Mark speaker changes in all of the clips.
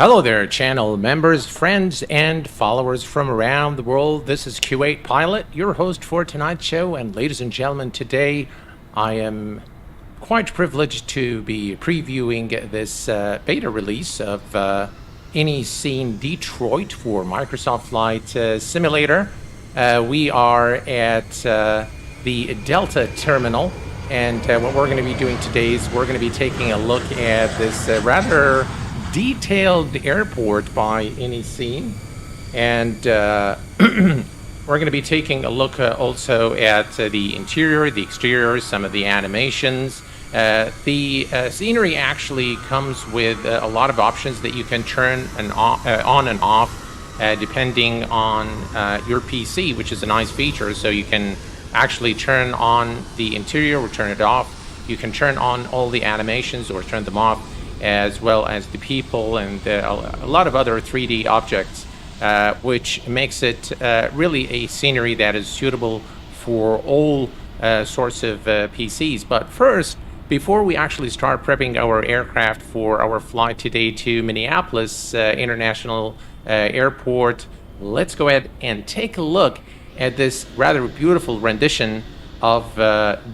Speaker 1: Hello there, channel members, friends, and followers from around the world. This is Q8 Pilot, your host for tonight's show. And ladies and gentlemen, today I am quite privileged to be previewing this beta release of iniScene Detroit for Microsoft Flight Simulator. We are at the Delta terminal, and what we're going to be doing today is we're going to be taking a look at this rather detailed airport by iniScene, and we're going to be taking a look also at the interior, the exterior, some of the animations. The scenery actually comes with a lot of options that you can turn on and off depending on your PC, which is a nice feature. So you can actually turn on the interior or turn it off. You can turn on all the animations or turn them off, as well as the people and a lot of other 3D objects, which makes it really a scenery that is suitable for all sorts of PCs. But first, before we actually start prepping our aircraft for our flight today to Minneapolis International Airport, let's go ahead and take a look at this rather beautiful rendition of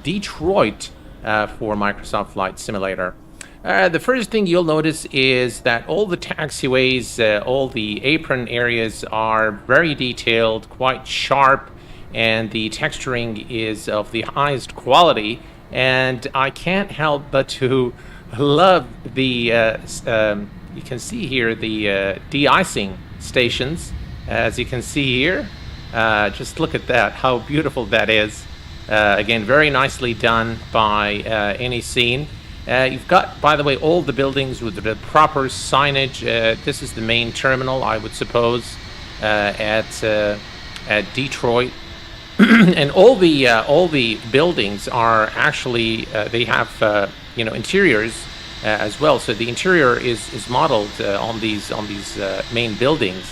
Speaker 1: Detroit for Microsoft Flight Simulator. The first thing you'll notice is that all the taxiways, all the apron areas are very detailed, quite sharp, and the texturing is of the highest quality. And I can't help but to love the, you can see here, the de-icing stations, as you can see here. Just look at that, how beautiful that is. Again, very nicely done by iniScene. You've got, by the way, all the buildings with the proper signage. This is the main terminal, I would suppose, at Detroit, and all the buildings are actually they have interiors as well. So the interior is modeled on these main buildings.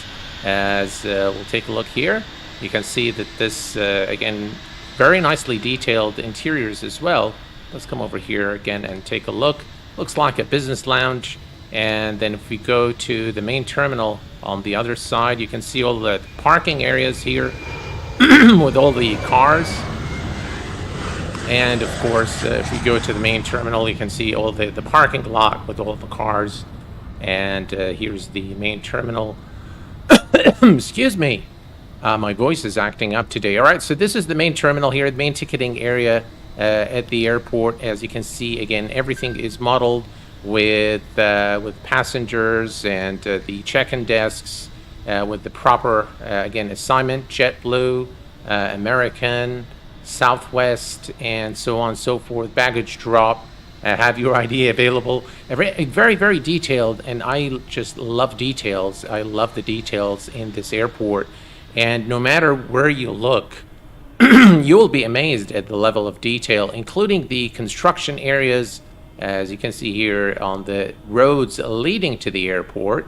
Speaker 1: As we'll take a look here, you can see that this again, very nicely detailed interiors as well. Let's come over here again and take a look. Looks like a business lounge. And then if we go to the main terminal on the other side, you can see all the parking areas here with all the cars. And of course, if we go to the main terminal, you can see all the parking lot with all the cars. And here's the main terminal. Excuse me. My voice is acting up today. All right, so this is the main terminal here, the main ticketing area at the airport. As you can see, again, everything is modeled with passengers and the check-in desks with the proper again assignment: JetBlue, American, Southwest, and so on and so forth. Baggage drop, have your ID available. Very, very detailed, and I just love details. I love the details in this airport, and no matter where you look, you will be amazed at the level of detail, including the construction areas, as you can see here on the roads leading to the airport.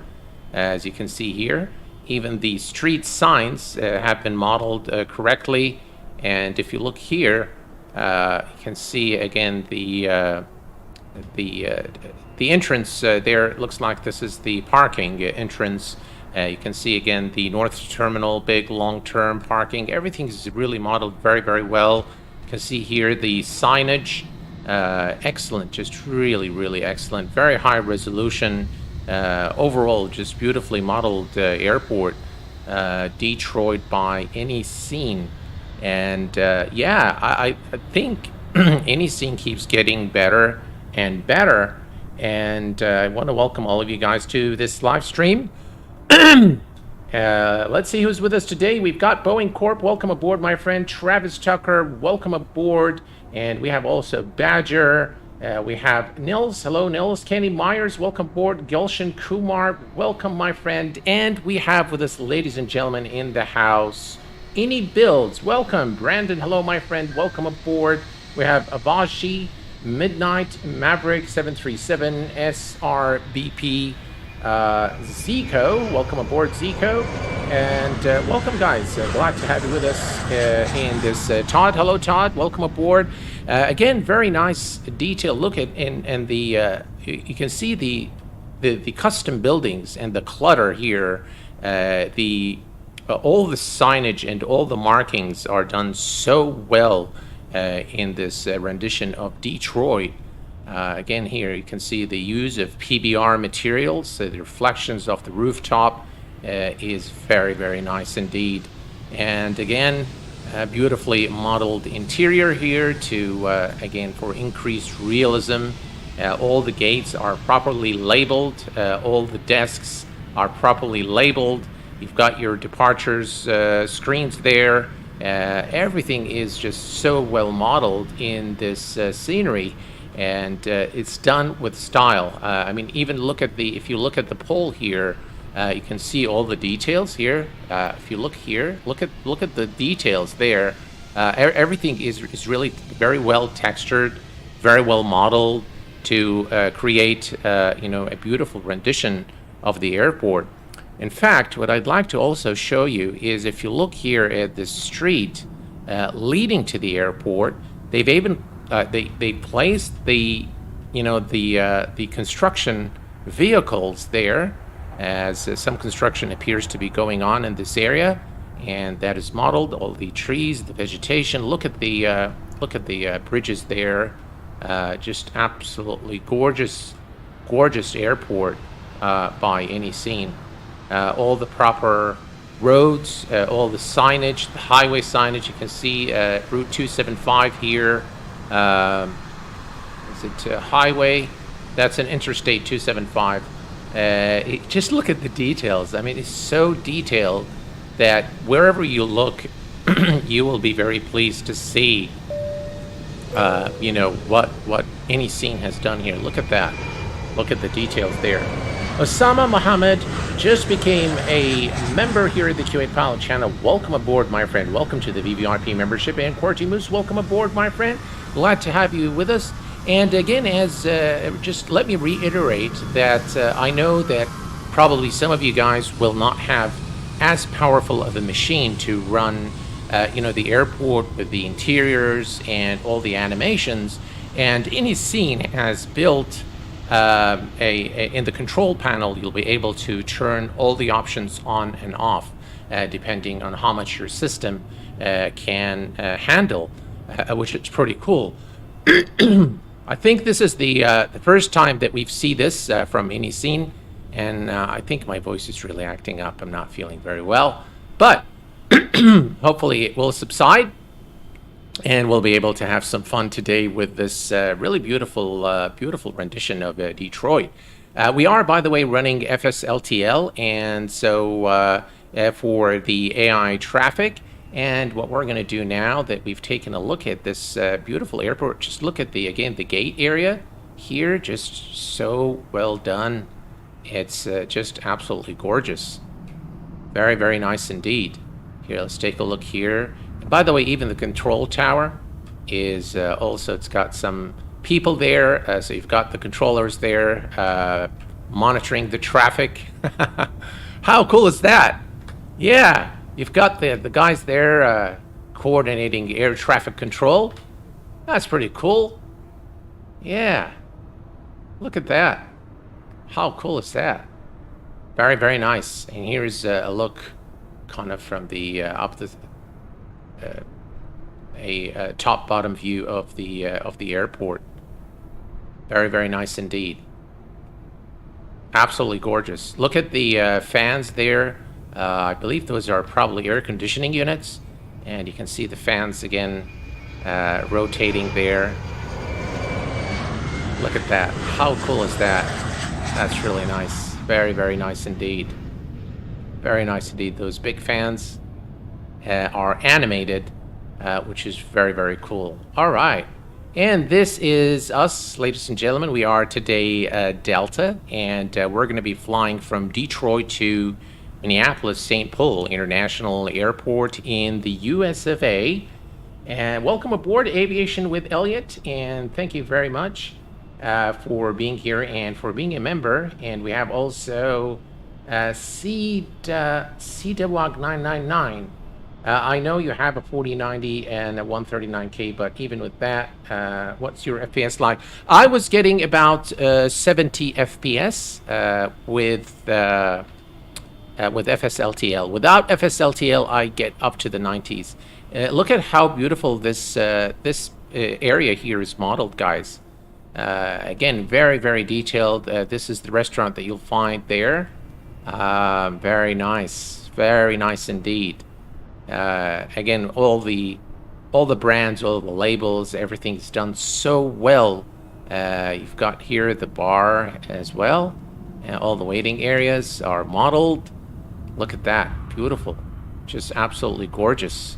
Speaker 1: As you can see here, even the street signs have been modeled correctly. And if you look here, you can see again the entrance there. Looks like this is the parking entrance. You can see again the north terminal, big long-term parking. Everything is really modeled very, very well. You can see here the signage, excellent, just really, really excellent. Very high resolution. Overall, just beautifully modeled airport, Detroit by iniScene. And yeah, I think iniScene keeps getting better and better. And I want to welcome all of you guys to this live stream. Let's see who's with us today. We've got Boeing Corp. Welcome aboard, my friend. Travis Tucker, welcome aboard. And we have also Badger. We have Nils. Hello, Nils. Kenny Myers, welcome aboard. Gulshan Kumar, welcome, my friend. And we have with us, ladies and gentlemen, in the house, Ini Builds. Welcome. Brandon, hello, my friend. Welcome aboard. We have Avashi, Midnight, Maverick 737, SRBP, Zico, welcome aboard, Zico, and welcome, guys. Glad to have you with us in this. Todd, hello, Todd, welcome aboard. Again, very nice detail look at and the you can see the the custom buildings and the clutter here, all the signage and all the markings are done so well in this rendition of Detroit. Again, here you can see the use of PBR materials, so the reflections of the rooftop is very, very nice indeed. And again, beautifully modeled interior here to, again, for increased realism. All the gates are properly labeled, all the desks are properly labeled. You've got your departures screens there. Everything is just so well modeled in this scenery, and it's done with style. I mean, even if you look at the pole here, you can see all the details here. If you look here, look at the details there. Everything is really very well textured, very well modeled to create a beautiful rendition of the airport. In fact, what I'd like to also show you is if you look here at the street leading to the airport, they've even they placed the construction vehicles there, as some construction appears to be going on in this area, and that is modeled. All the trees, the vegetation. Look at the bridges there. Just absolutely gorgeous airport by iniScene. All the proper roads, all the signage, the highway signage. You can see Route 275 here. Is it highway? That's an Interstate 275. Just look at the details. I mean, it's so detailed that wherever you look, you will be very pleased to see, what iniScene has done here. Look at that. Look at the details there. Osama Mohammed just became a member here at the Q8 Pilot channel. Welcome aboard, my friend. Welcome to the VVIP membership. And Quarty Moose, welcome aboard, my friend. Glad to have you with us. And again, just let me reiterate that I know that probably some of you guys will not have as powerful of a machine to run, the airport with the interiors and all the animations. And iniScene has built in the control panel, you'll be able to turn all the options on and off, depending on how much your system can handle, which is pretty cool. I think this is the first time that we've seen this from iniScene, and I think my voice is really acting up. I'm not feeling very well, but hopefully it will subside, and we'll be able to have some fun today with this really beautiful rendition of Detroit. We are, by the way, running FSLTL, and so for the AI traffic. And what we're going to do now that we've taken a look at this beautiful airport, just look at the gate area here, just so well done. It's just absolutely gorgeous. Very, very nice indeed. Here, let's take a look here. And by the way, even the control tower is also, it's got some people there. So you've got the controllers there monitoring the traffic. How cool is that? Yeah. You've got the guys there coordinating air traffic control. That's pretty cool. Yeah. Look at that. How cool is that? Very, very nice. And here's a look kind of from the top-bottom view of the airport. Very, very nice indeed. Absolutely gorgeous. Look at the fans there. I believe those are probably air conditioning units, and you can see the fans again rotating there. Look at that. How cool is that? That's really nice. Very, very nice indeed. Very nice indeed. Those big fans are animated, which is very, very cool. All right. And this is us, ladies and gentlemen. We are today Delta, and we're going to be flying from Detroit to Minneapolis St. Paul International Airport in the US of A. And welcome aboard Aviation with Elliot, and thank you very much for being here and for being a member. And we have also CWAG999 I know you have a 4090 and a 139K, but even with that, what's your FPS like? I was getting about 70 FPS with FSLTL. Without FSLTL, I get up to the 90s. Look at how beautiful this area here is modeled, guys. Again, very, very detailed. This is the restaurant that you'll find there. Very nice indeed. Again, all the brands, all the labels, everything's done so well. You've got here the bar as well. All the waiting areas are modeled. Look at that, beautiful, just absolutely gorgeous.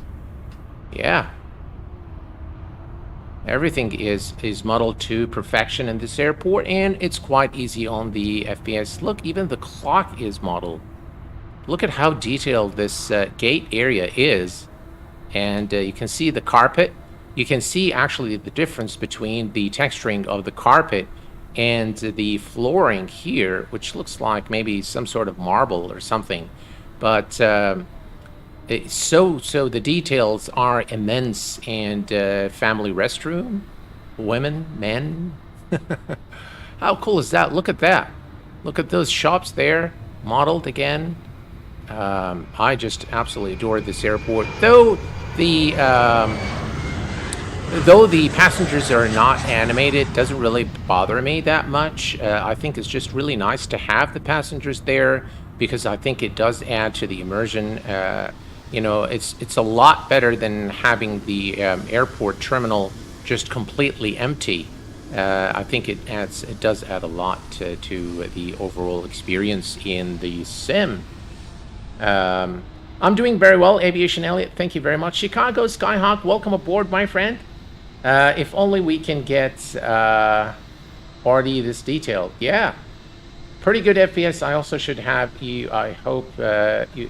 Speaker 1: Yeah. Everything is modeled to perfection in this airport, and it's quite easy on the FPS. Look, even the clock is modeled. Look at how detailed this gate area is. And you can see the carpet. You can see actually the difference between the texturing of the carpet and the flooring here, which looks like maybe some sort of marble or something. But so the details are immense. And family restroom, women, men. How cool is that? Look at that. Look at those shops there, modeled again. I just absolutely adore this airport. Though the passengers are not animated, it doesn't really bother me that much. I think it's just really nice to have the passengers there because I think it does add to the immersion. You know, it's a lot better than having the airport terminal just completely empty. I think it does add a lot to the overall experience in the sim. I'm doing very well, Aviation Elliot. Thank you very much. Chicago Skyhawk, welcome aboard, my friend. If only we can get already this detailed. Yeah, pretty good FPS. I also should have you. I hope you.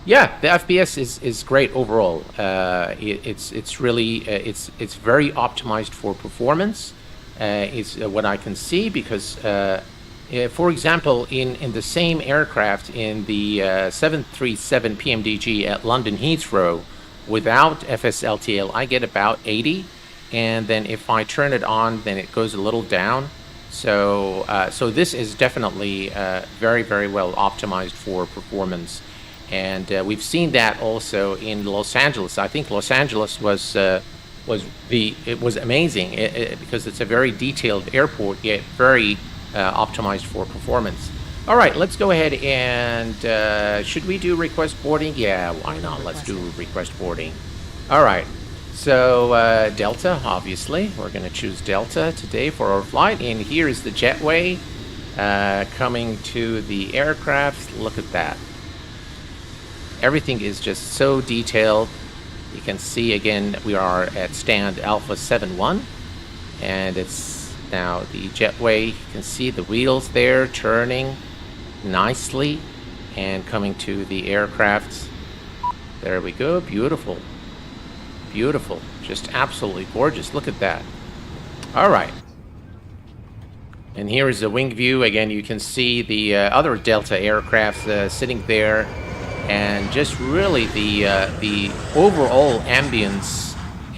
Speaker 1: Yeah, the FPS is great overall. It's really it's very optimized for performance. Is what I can see because. For example, in the same aircraft, in the 737 PMDG at London Heathrow, without FSLTL, I get about 80, and then if I turn it on, then it goes a little down. So this is definitely very, very well optimized for performance, and we've seen that also in Los Angeles. I think Los Angeles was amazing because it's a very detailed airport, yet very optimized for performance. All right, let's go ahead and should we do request boarding? Yeah, why not? Let's do request boarding. All right, so Delta, obviously. We're going to choose Delta today for our flight. And here is the jetway coming to the aircraft. Look at that. Everything is just so detailed. You can see, again, we are at stand Alpha 71, and it's now the jetway. You can see the wheels there turning nicely and coming to the aircraft. There we go. Beautiful. Beautiful. Just absolutely gorgeous. Look at that. All right. And here is the wing view. Again, you can see the other Delta aircrafts sitting there, and just really the overall ambience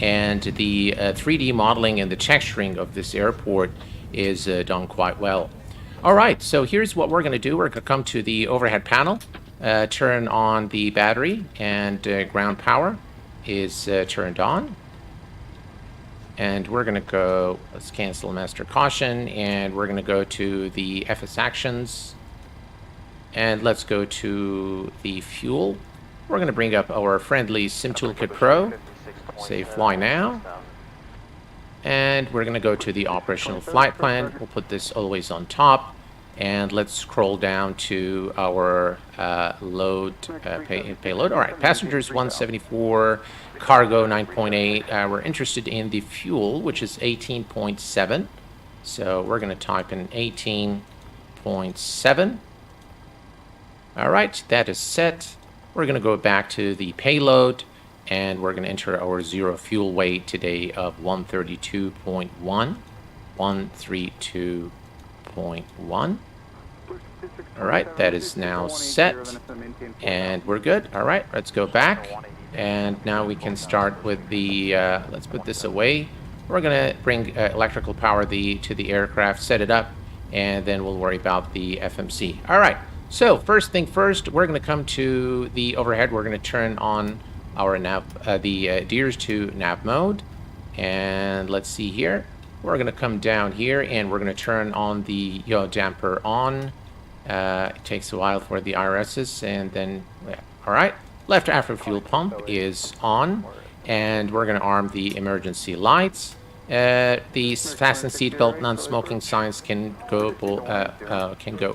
Speaker 1: and the 3D modeling and the texturing of this airport is done quite well. All right, so here's what we're going to do. We're going to come to the overhead panel, turn on the battery, and ground power is turned on. And we're going to go, let's cancel master caution, and we're going to go to the FS actions. And let's go to the fuel. We're going to bring up our friendly SimToolkit Pro. Say fly now. And we're going to go to the operational flight plan. We'll put this always on top. And let's scroll down to our payload. All right, passengers 174, cargo 9.8. We're interested in the fuel, which is 18.7. So we're going to type in 18.7. All right, that is set. We're going to go back to the payload, and we're going to enter our zero fuel weight today of 132.1. 132.1. All right, that is now set, and we're good. All right, let's go back. And now we can start with the, let's put this away. We're going to bring electrical power to the aircraft, set it up, and then we'll worry about the FMC. All right, so first thing first, we're going to come to the overhead. We're going to turn on our nav, the DIRs to nav mode. And let's see here. We're going to come down here, and we're going to turn on the yaw damper on. It takes a while for the IRSs, and then, yeah. All right. Left after fuel pump is on, and we're going to arm the emergency lights. The fasten seatbelt non-smoking signs can go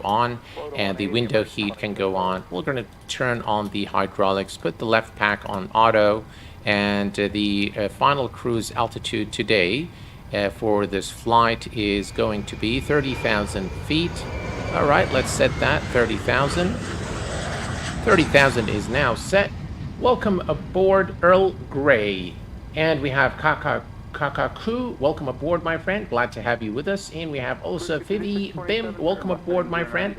Speaker 1: on, and the window heat can go on. We're going to turn on the hydraulics, put the left pack on auto, and the final cruise altitude today for this flight is going to be 30,000 feet. All right, let's set that 30,000. 30,000 is now set. Welcome aboard, Earl Grey. And we have Kakaku. Welcome aboard, my friend. Glad to have you with us. And we have also Vivi Bim. Welcome aboard, my friend.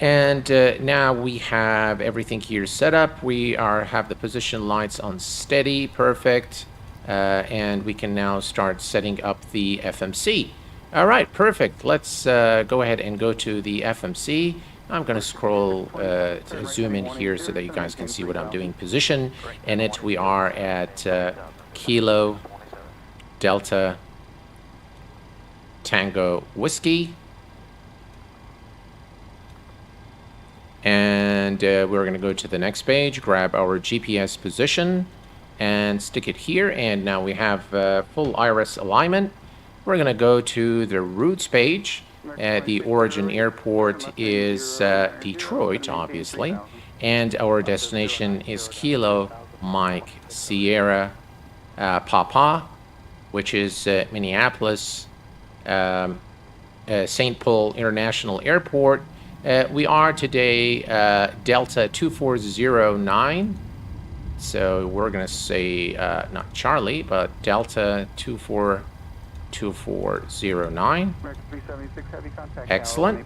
Speaker 1: Now we have everything here set up. We have the position lights on steady. Perfect. And we can now start setting up the FMC. All right, perfect. Let's go ahead and go to the FMC. I'm going to scroll, to zoom in here so that you guys can see what I'm doing. Position in it, we are at Kilo, Delta, Tango, Whiskey. And we're going to go to the next page, grab our GPS position, and stick it here. And now we have full iris alignment. We're going to go to the routes page. The origin airport is Detroit, obviously, and our destination is Kilo Mike Sierra Papa, which is Minneapolis, St. Paul International Airport. We are today Delta 2409, so we're going to say not Charlie, but Delta 2409. Excellent.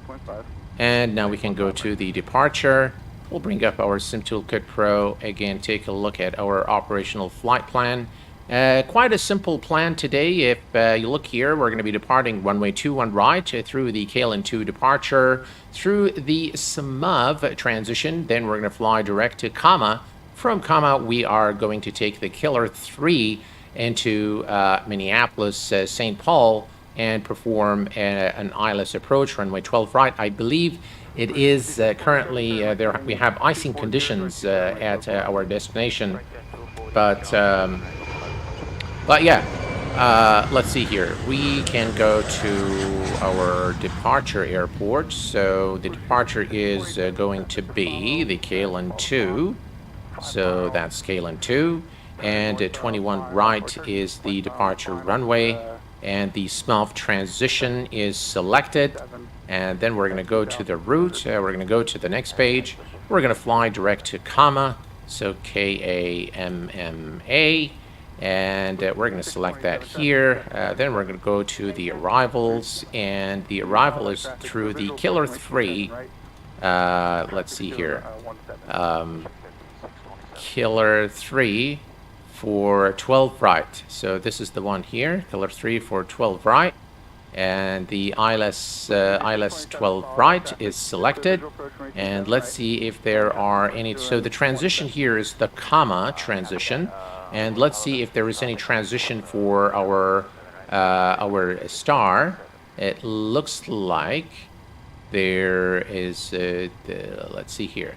Speaker 1: And now we can go to the departure. We'll bring up our SimToolkit Pro. Again, take a look at our operational flight plan. Quite a simple plan today. If you look here, we're going to be departing runway 21 right through the KLN2 departure, through the SMUV transition. Then we're going to fly direct to Kama. From Kama, we are going to take the Killer 3 into Minneapolis, St. Paul, and perform an ILS approach, runway 12 right. I believe it is currently there. We have icing conditions at our destination, but yeah. Let's see here. We can go to our departure airport. So the departure is going to be the KLN2. So that's KLN2. And 21 right is the departure runway, and the SMUV transition is selected. And then we're going to go to the route. We're going to go to the next page. We're going to fly direct to Kama, so K-A-M-M-A, and we're going to select that here. Then we're going to go to the arrivals, and the arrival is through the Killer 3. Let's see here. Killer 3 for 12 right. So this is the one here, Killer 3 for 12 right. And the ILS 12 right is selected. And let's see if there are any. So the transition here is the Kama transition. And let's see if there is any transition for our star. It looks like there is, let's see here.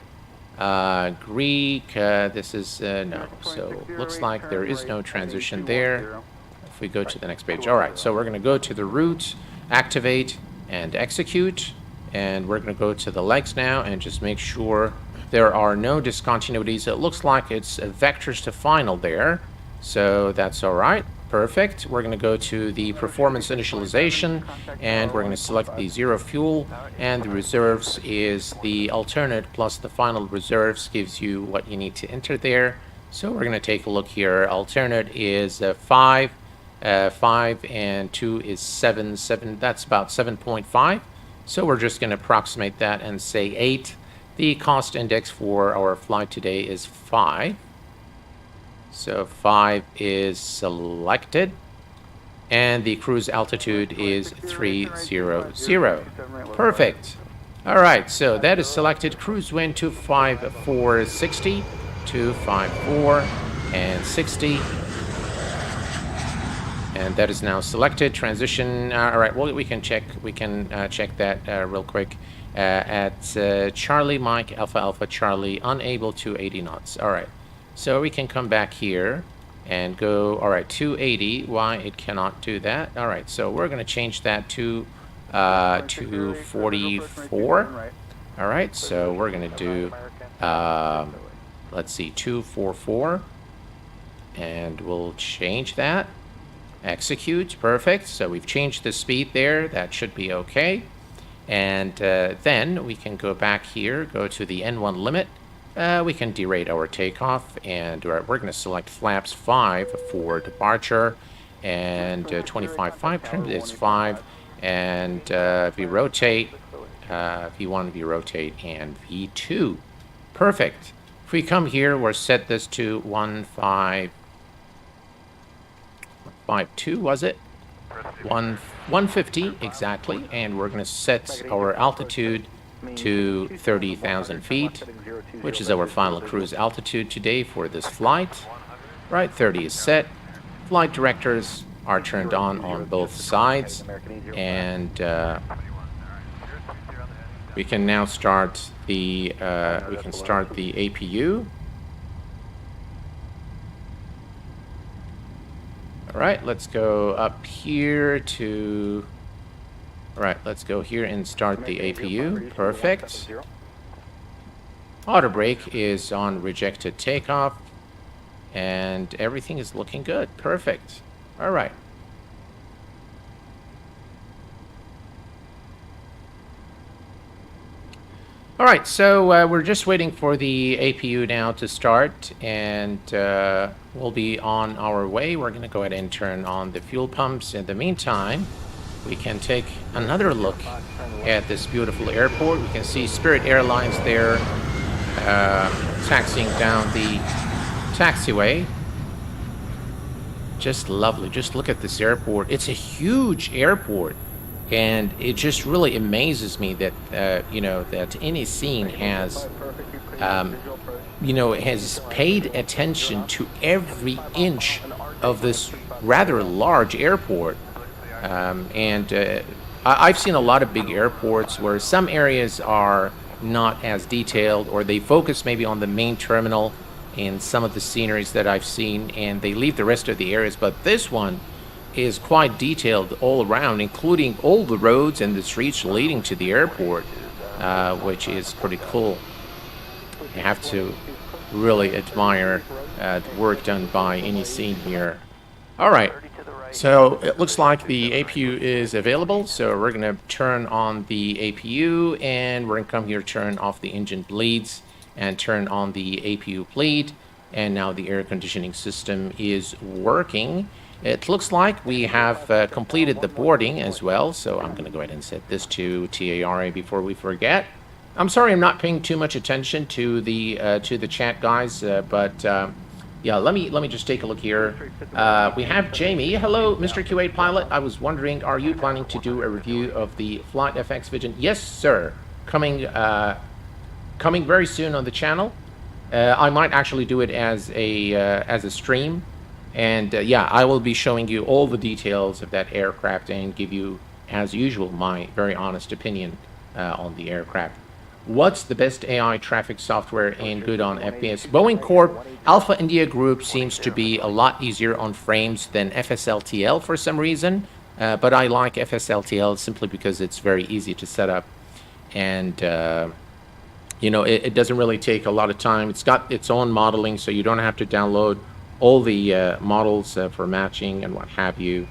Speaker 1: Greek, this is, no. So looks like there is no transition there. If we go to the next page. All right, so we're going to go to the route, activate, and execute. And we're going to go to the legs now and just make sure there are no discontinuities. It looks like it's vectors to final there. So that's all right. Perfect. We're going to go to the performance initialization, and we're going to select the zero fuel, and the reserves is the alternate plus the final reserves gives you what you need to enter there. So we're going to take a look here. Alternate is 5, 5, and 2 is 7. That's about 7.5. So we're just going to approximate that and say 8. The cost index for our flight today is 5. So 5 is selected. And the cruise altitude is 300. Perfect. All right, so that is selected. Cruise wind 25460, 254 and 60. And that is now selected. Transition. All right, well, we can check. We can check that real quick. At Charlie Mike Alpha Alpha Charlie, unable to 80 knots. All right, so we can come back here and go. All right, 280. Why it cannot do that? All right, so we're going to change that to 244. All right, so we're going to do. Let's see, 244, and we'll change that. Execute. Perfect. So we've changed the speed there. That should be okay. And then we can go back here, go to the N1 limit. We can derate our takeoff, and we're going to select flaps 5 for departure, and 25.5 trim is 5, and V-rotate, V1, V-rotate, and V2. Perfect. If we come here, we'll set this to 152, was it? 150 exactly, and we're going to set our altitude to 30,000 feet, which is our final cruise altitude today for this flight. Right, 30 is set. Flight directors are turned on both sides, and we can now start the APU. All right, let's go up here to. All right, let's go here and start the APU. Perfect. Auto brake is on rejected takeoff, and everything is looking good. Perfect. All right. All right, so we're just waiting for the APU now to start, and we'll be on our way. We're going to go ahead and turn on the fuel pumps. In the meantime, we can take another look at this beautiful airport. We can see Spirit Airlines there taxiing down the taxiway. Just lovely. Just look at this airport. It's a huge airport. And it just really amazes me that, that iniScene has, has paid attention to every inch of this rather large airport. I've seen a lot of big airports where some areas are not as detailed, or they focus maybe on the main terminal and some of the sceneries that I've seen, and they leave the rest of the areas. But this one is quite detailed all around, including all the roads and the streets leading to the airport, which is pretty cool. You have to really admire the work done by iniScene here. All right, so it looks like the APU is available, so we're going to turn on the APU, and we're going to come here, turn off the engine bleeds, and turn on the APU bleed, and now the air conditioning system is working. It looks like we have completed the boarding as well, so I'm going to go ahead and set this to TARA before we forget. I'm sorry I'm not paying too much attention to the chat, guys, but yeah, let me just take a look here. We have Jamie. Hello, Mr. Q8 pilot. I was wondering, are you planning to do a review of the Flight FX Vision? Yes, sir. Coming very soon on the channel. I might actually do it as a stream. And yeah, I will be showing you all the details of that aircraft and give you, as usual, my very honest opinion on the aircraft. What's the best AI traffic software and good on FPS? Boeing Corp Alpha India Group seems to be a lot easier on frames than FSLTL for some reason, but I like FSLTL simply because it's very easy to set up, and it doesn't really take a lot of time. It's got its own modeling, so you don't have to download all the models for matching and what have you.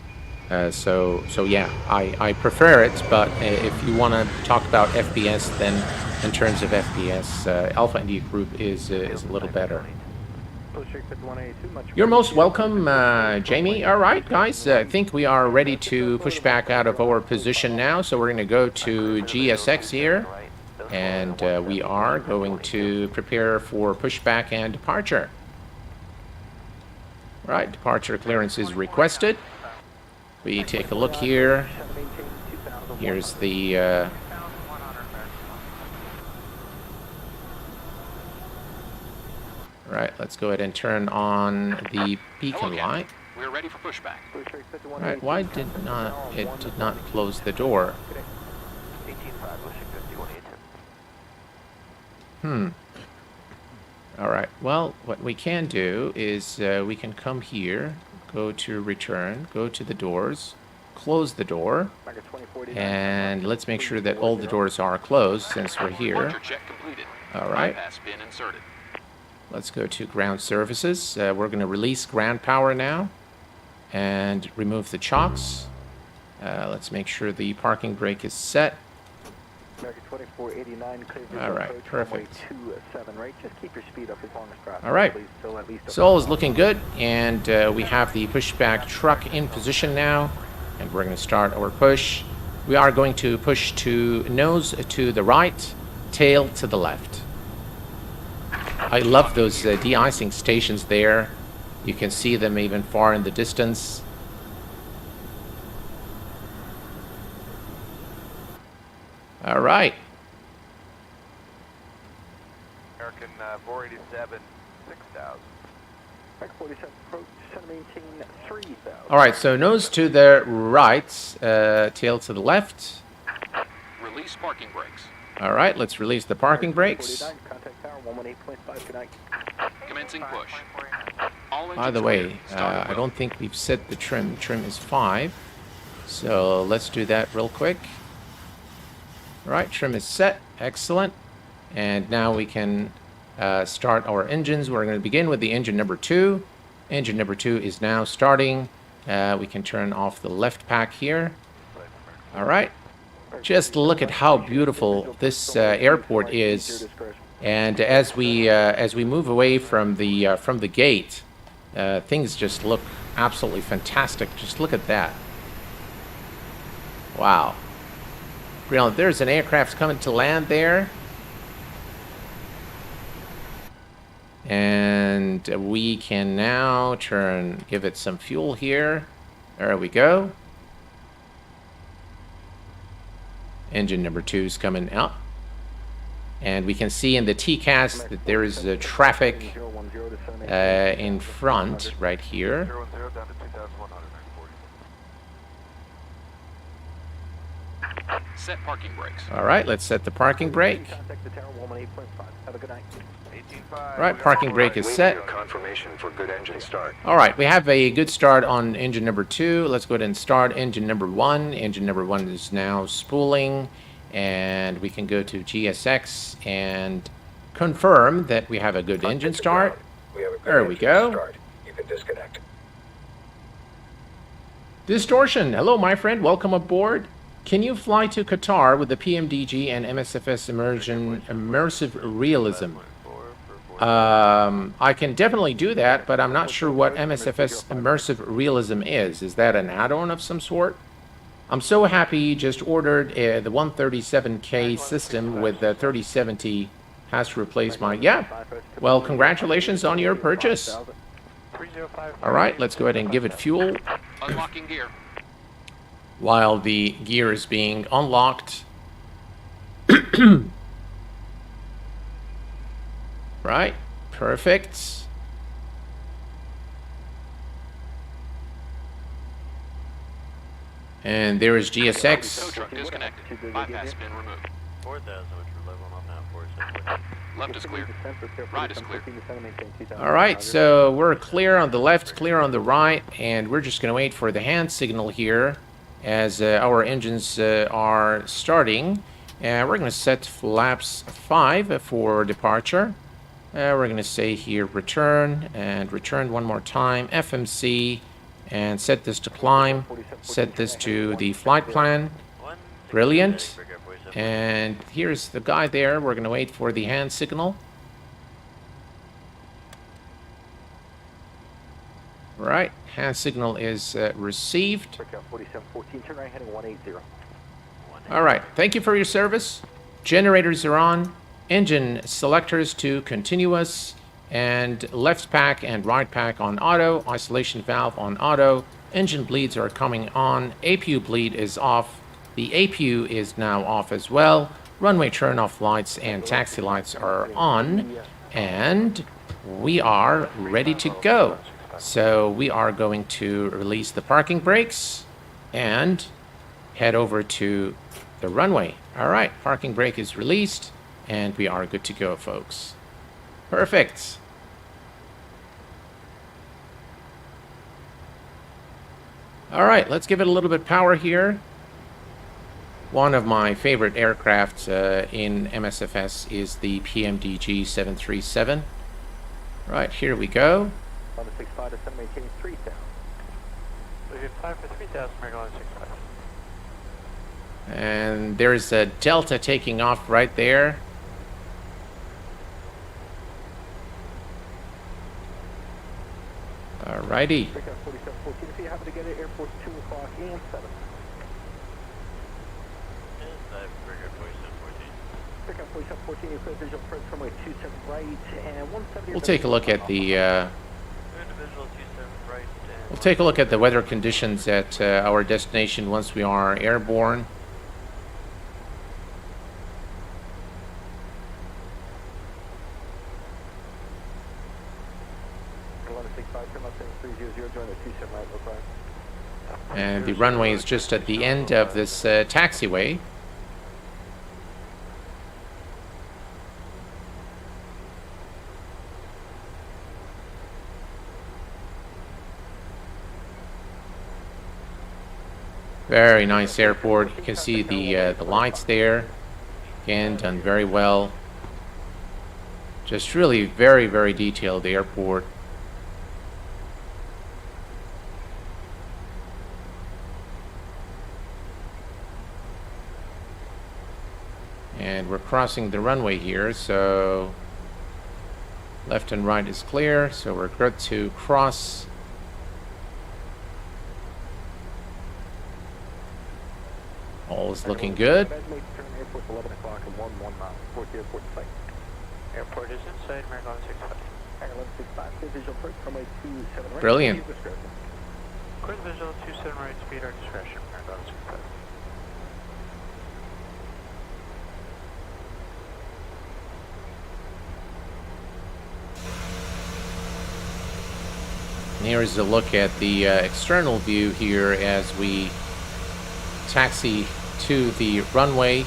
Speaker 1: So yeah, I prefer it, but if you want to talk about FPS, then in terms of FPS, Alpha India Group is a little better. You're most welcome, Jamie. All right, guys, I think we are ready to push back out of our position now, so we're going to go to GSX here. And we are going to prepare for pushback and departure. Right, departure clearance is requested. We take a look here. Here's the right, let's go ahead and turn on the beacon light.
Speaker 2: We're ready for pushback.
Speaker 1: Right, why did it did not close the door? All right, well, what we can do is we can come here, go to return, go to the doors, close the door, and let's make sure that all the doors are closed since we're here. All right. Let's go to ground services. We're going to release ground power now and remove the chocks. Let's make sure the parking brake is set. All right, perfect. All right, so all is looking good, and we have the pushback truck in position now, and we're going to start our push. We are going to push to nose to the right, tail to the left. I love those de-icing stations there. You can see them even far in the distance. All right.
Speaker 3: American 487, 6,000. 47 approach, maintain 3,000.
Speaker 1: All right, so nose to the right, tail to the left.
Speaker 2: Release parking brakes.
Speaker 1: All right, let's release the parking brakes.
Speaker 2: Commencing push.
Speaker 1: By the way, I don't think we've set the trim. Trim is 5. So let's do that real quick. All right, trim is set. Excellent. And now we can start our engines. We're going to begin with the engine number 2. Engine number 2 is now starting. We can turn off the left pack here. All right. Just look at how beautiful this airport is. And as we move away from the gate, things just look absolutely fantastic. Just look at that. Wow. Brilliant. There's an aircraft coming to land there. And we can now give it some fuel here. There we go. Engine number 2 is coming out. And we can see in the TCAS that there is traffic in front right here.
Speaker 2: Set parking brakes.
Speaker 1: All right, let's set the parking brake. All right, parking brake is set.
Speaker 3: Confirmation for good engine start.
Speaker 1: All right, we have a good start on engine number 2. Let's go ahead and start engine number 1. Engine number 1 is now spooling, and we can go to GSX and confirm that we have a good engine start. There we go.
Speaker 3: You can disconnect.
Speaker 1: Distortion. Hello, my friend. Welcome aboard. Can you fly to Qatar with the PMDG and MSFS immersive realism? I can definitely do that, but I'm not sure what MSFS immersive realism is. Is that an add-on of some sort? I'm so happy you just ordered the 137K system with the 3070 has to replace my... Yeah. Well, congratulations on your purchase. All right, let's go ahead and give it fuel.
Speaker 2: Unlocking gear.
Speaker 1: While the gear is being unlocked. Right, perfect. And there is GSX.
Speaker 2: Tow truck disconnected. Bypass been removed.
Speaker 3: 4,000, which we're leveling up now. 4,700.
Speaker 2: Left is clear. Right is clear.
Speaker 1: All right, so we're clear on the left, clear on the right, and we're just going to wait for the hand signal here as our engines are starting. And we're going to set flaps 5 for departure. We're going to say here return, and return one more time, FMC, and set this to climb, set this to the flight plan. Brilliant. And here's the guy there. We're going to wait for the hand signal. Right, hand signal is received. All right, thank you for your service. Generators are on. Engine selectors to continuous. And left pack and right pack on auto. Isolation valve on auto. Engine bleeds are coming on. APU bleed is off. The APU is now off as well. Runway turn-off lights and taxi lights are on. And we are ready to go. So we are going to release the parking brakes and head over to the runway. All right, parking brake is released and we are good to go, folks. Perfect. All right, let's give it a little bit of power here. One of my favorite aircraft in MSFS is the PMDG 737. Right, here we go.
Speaker 3: 165 to 718, 3000. We get 5 for 3000, American 165.
Speaker 1: And there's a Delta taking off right there. Alrighty.
Speaker 3: Pick up 4714, if you happen to get it, airport 2 o'clock and 7. Pick up 4714, you clear visual approach runway 27 right and 170.
Speaker 1: We'll take a look at the we'll take a look at the weather conditions at our destination once we are airborne. And the runway is just at the end of this taxiway. Very nice airport. You can see the lights there. Again, done very well. Just really very, very detailed airport. And we're crossing the runway here, so left and right is clear, so we're good to cross. All is looking good.
Speaker 3: Airport is inside, American 165.
Speaker 1: Brilliant.
Speaker 3: Clear visual 27 right, speed our discretion, American 165.
Speaker 1: Here is a look at the external view here as we taxi to the runway.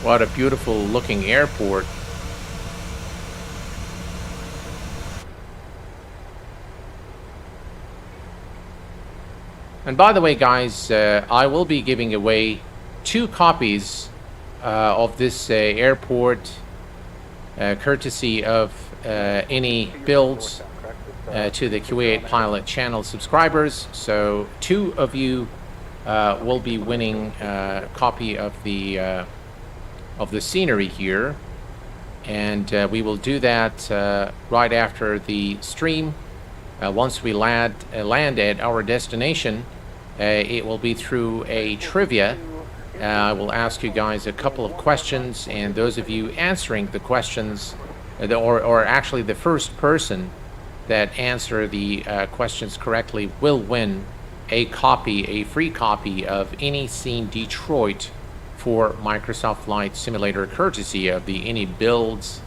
Speaker 1: What a beautiful looking airport. And by the way, guys, I will be giving away 2 copies of this airport courtesy of any builds to the Q8 Pilot channel subscribers. So 2 of you will be winning a copy of the scenery here, and we will do that right after the stream. Once we land at our destination, it will be through a trivia. I will ask you guys a couple of questions, and those of you answering the questions, or actually the first person that answer the questions correctly will win a free copy of iniScene Detroit for Microsoft Flight Simulator, courtesy of the iniBuilds,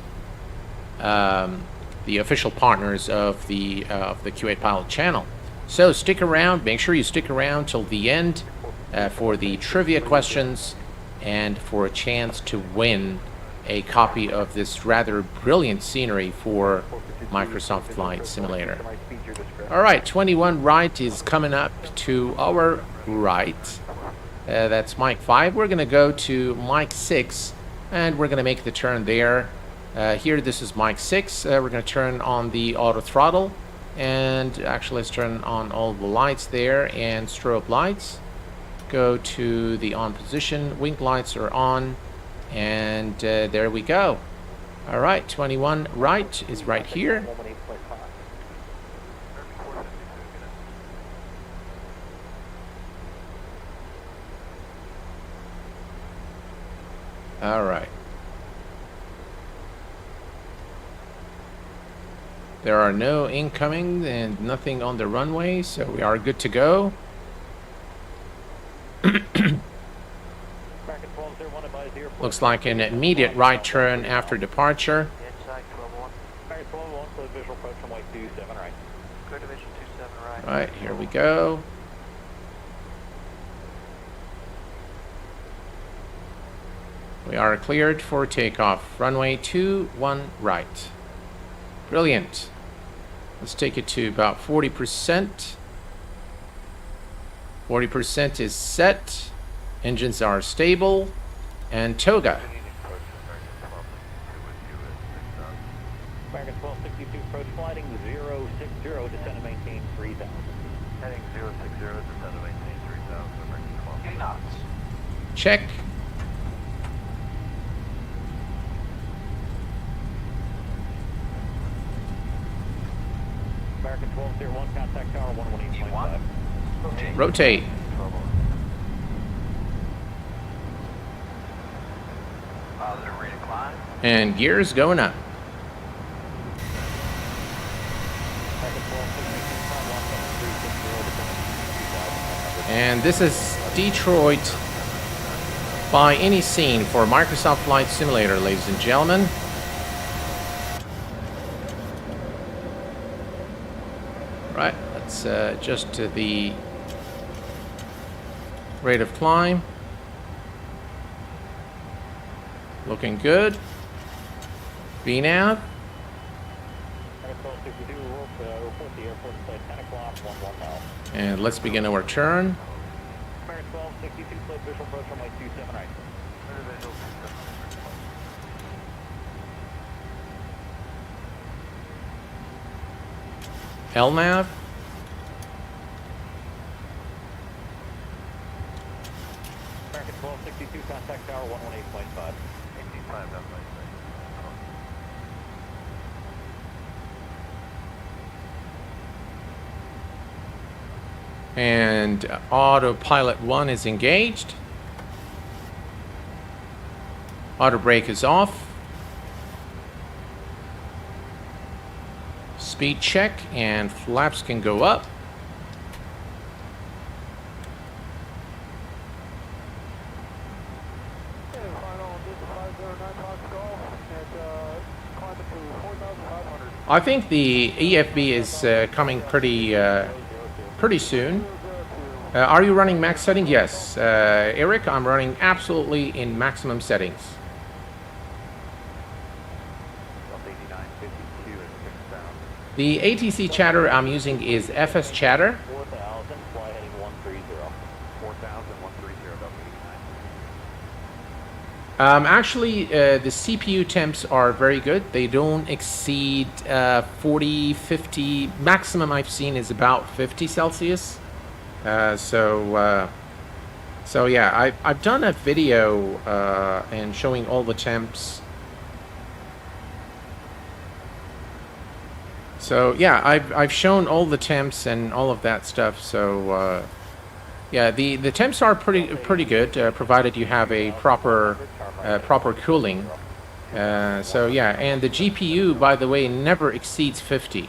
Speaker 1: the official partners of the Q8 Pilot channel. So stick around, make sure you stick around till the end for the trivia questions and for a chance to win a copy of this rather brilliant scenery for Microsoft Flight Simulator. Alright, 21 right is coming up to our right. That's Mike 5. We're going to go to Mike 6 and we're going to make the turn there. Here, this is Mike 6. We're going to turn on the auto throttle, and actually let's turn on all the lights there and strobe lights. Go to the on position. Wing lights are on. And there we go. All right, 21 right is right here.
Speaker 3: 118.5.
Speaker 1: All right. There are no incoming and nothing on the runway, so we are good to go. Looks like an immediate right turn after departure.
Speaker 3: Inside 12-1. Back 12-1, close visual approach from white 27 right. Clear division 27 right.
Speaker 1: All right, here we go. We are cleared for takeoff. Runway 21 right. Brilliant. Let's take it to about 40%. 40% is set. Engines are stable. And toga.
Speaker 3: American 1262 approach flighting 060, descend and maintain 3000. Heading 060, descend and maintain 3000, American 12. 8 knots.
Speaker 1: Check.
Speaker 3: American 1201, contact tower 118.5.
Speaker 1: Rotate.
Speaker 3: Positive rate of climb.
Speaker 1: And gears going up. And this is Detroit by iniScene for Microsoft Flight Simulator, ladies and gentlemen. Right, let's adjust to the rate of climb. Looking good. VNAV. And let's begin our turn. LNAV.
Speaker 3: American 1262, contact tower 118.5. 85, that's right.
Speaker 1: And autopilot 1 is engaged. Auto brake is off. Speed check and flaps can go up. I think the EFB is coming pretty soon. Are you running max setting? Yes. Eric, I'm running absolutely in maximum settings. The ATC chatter I'm using is FS chatter.
Speaker 3: 4000, fly heading 130. 4000, 130,
Speaker 1: Actually, the CPU temps are very good. They don't exceed 40, 50. Maximum I've seen is about 50 Celsius. So yeah, I've done a video and showing all the temps. So yeah, I've shown all the temps and all of that stuff. So yeah, the temps are pretty good, provided you have a proper cooling. So yeah, and the GPU, by the way, never exceeds 50,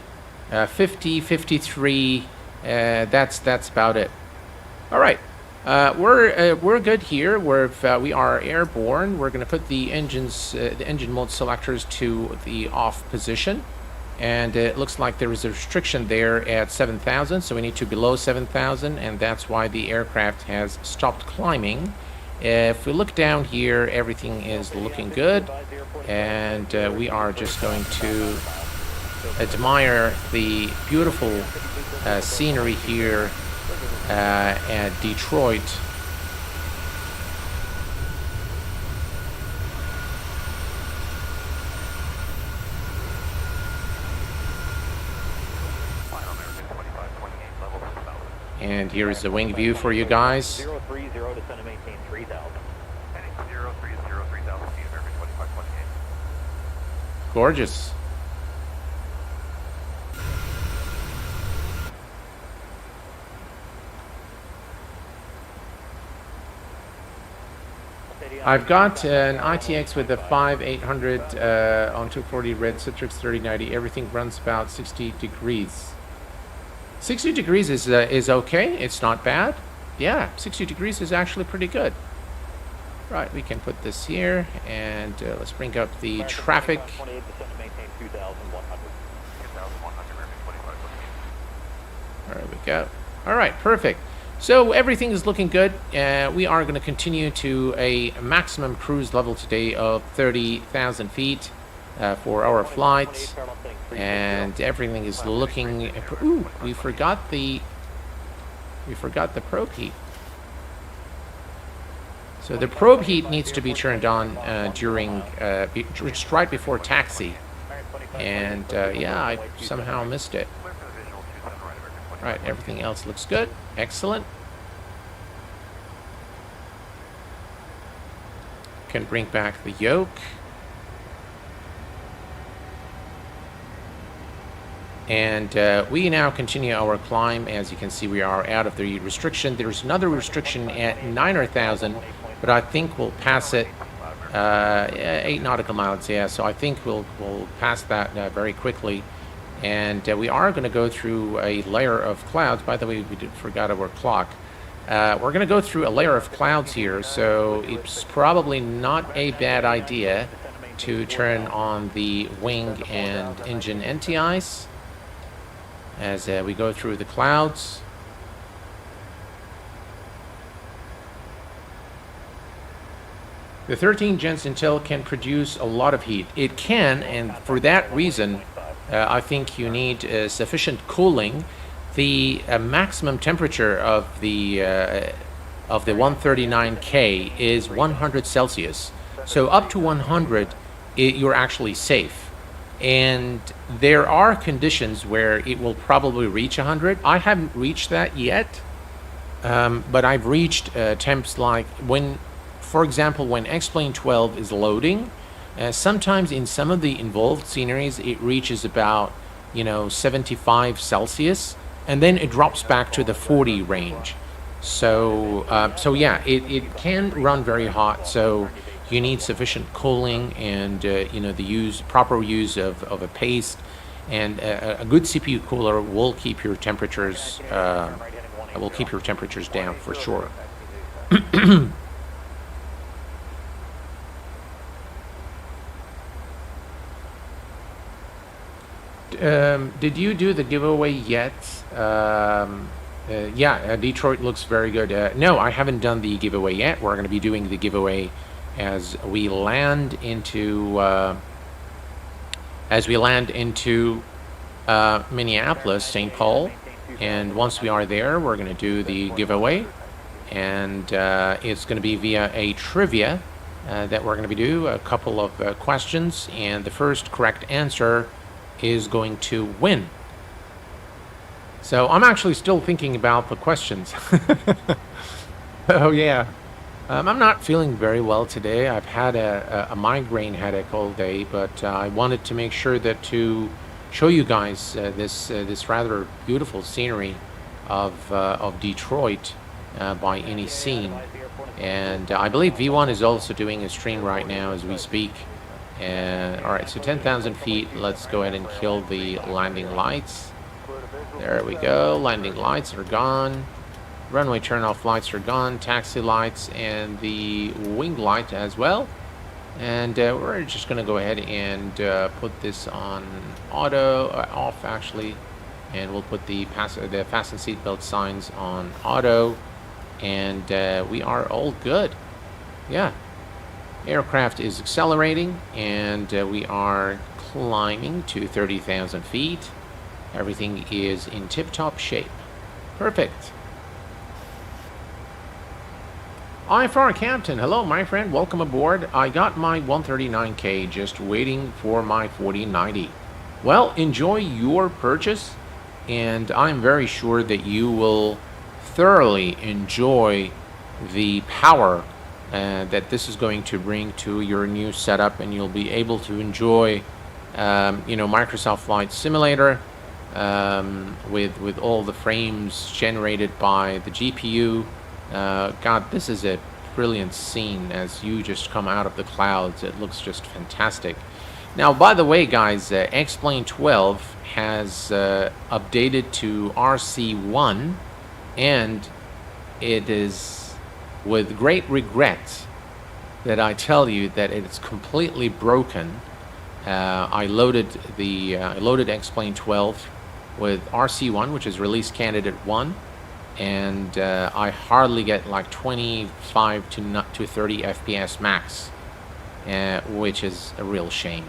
Speaker 1: 50, 53. That's about it. All right, we're good here. We are airborne. We're gonna put the engine mode selectors to the off position. And it looks like there is a restriction there at 7,000, so we need to be below 7,000, and that's why the aircraft has stopped climbing. If we look down here, everything is looking good, and we are just going to admire the beautiful scenery here at Detroit. And here is the wing view for you guys.
Speaker 3: 030, descend and maintain 3000. Heading 030, 3000.
Speaker 1: gorgeous. I've got an ITX with a 5800 on 240 red Citrix 3090. Everything runs about 60 degrees. 60 degrees is okay. It's not bad. Yeah, 60 degrees is actually pretty good. Right, we can put this here, and let's bring up the traffic. There we go. All right, perfect. So everything is looking good. We are going to continue to a maximum cruise level today of 30,000 feet for our flight, and everything is looking. Ooh, we forgot the probe heat. So the probe heat needs to be turned on during just right before taxi, and yeah, I somehow missed it. Right, everything else looks good. Excellent. Can bring back the yoke. And we now continue our climb. As you can see, we are out of the restriction. There's another restriction at 9,000, but I think we'll pass it. 8 nautical miles, yeah. So I think we'll pass that very quickly. And we are going to go through a layer of clouds. By the way, we forgot our clock. We're going to go through a layer of clouds here, so it's probably not a bad idea to turn on the wing and engine NTIs as we go through the clouds. The 13 gens Intel can produce a lot of heat. It can, and for that reason, I think you need sufficient cooling. The maximum temperature of the 139K is 100 Celsius. So up to 100, you're actually safe. And there are conditions where it will probably reach 100. I haven't reached that yet, but I've reached temps like when, for example, when X-Plane 12 is loading. Sometimes in some of the involved sceneries, it reaches about, 75 Celsius, and then it drops back to the 40 range. So, yeah, it can run very hot. So you need sufficient cooling and the proper use of a paste, and a good CPU cooler will keep your temperatures down for sure. Did you do the giveaway yet? Yeah, Detroit looks very good. No, I haven't done the giveaway yet. We're going to be doing the giveaway as we land into Minneapolis, St. Paul, and once we are there, we're going to do the giveaway, and it's going to be via a trivia that we're going to be doing a couple of questions, and the first correct answer is going to win. So I'm actually still thinking about the questions. Oh yeah, I'm not feeling very well today. I've had a migraine headache all day, but I wanted to make sure that to show you guys this rather beautiful scenery of Detroit by iniScene, and I believe V1 is also doing a stream right now as we speak. All right, so 10,000 feet. Let's go ahead and kill the landing lights. There we go. Landing lights are gone. Runway turn-off lights are gone. Taxi lights and the wing light as well. And we're just going to go ahead and put this on auto, off actually. And we'll put the fasten seatbelt signs on auto. And we are all good. Yeah. Aircraft is accelerating, and we are climbing to 30,000 feet. Everything is in tip-top shape. Perfect. IFR Captain, hello my friend, welcome aboard. I got my 139K, just waiting for my 4090. Well, enjoy your purchase, and I'm very sure that you will thoroughly enjoy the power that this is going to bring to your new setup, and you'll be able to enjoy Microsoft Flight Simulator, with all the frames generated by the GPU. God, this is a brilliant scene as you just come out of the clouds. It looks just fantastic. Now, by the way, guys, X-Plane 12 has updated to RC1, and it is with great regret that I tell you that it's completely broken. I loaded X-Plane 12 with RC1, which is release candidate 1, and I hardly get like 25 to 30 FPS max, which is a real shame.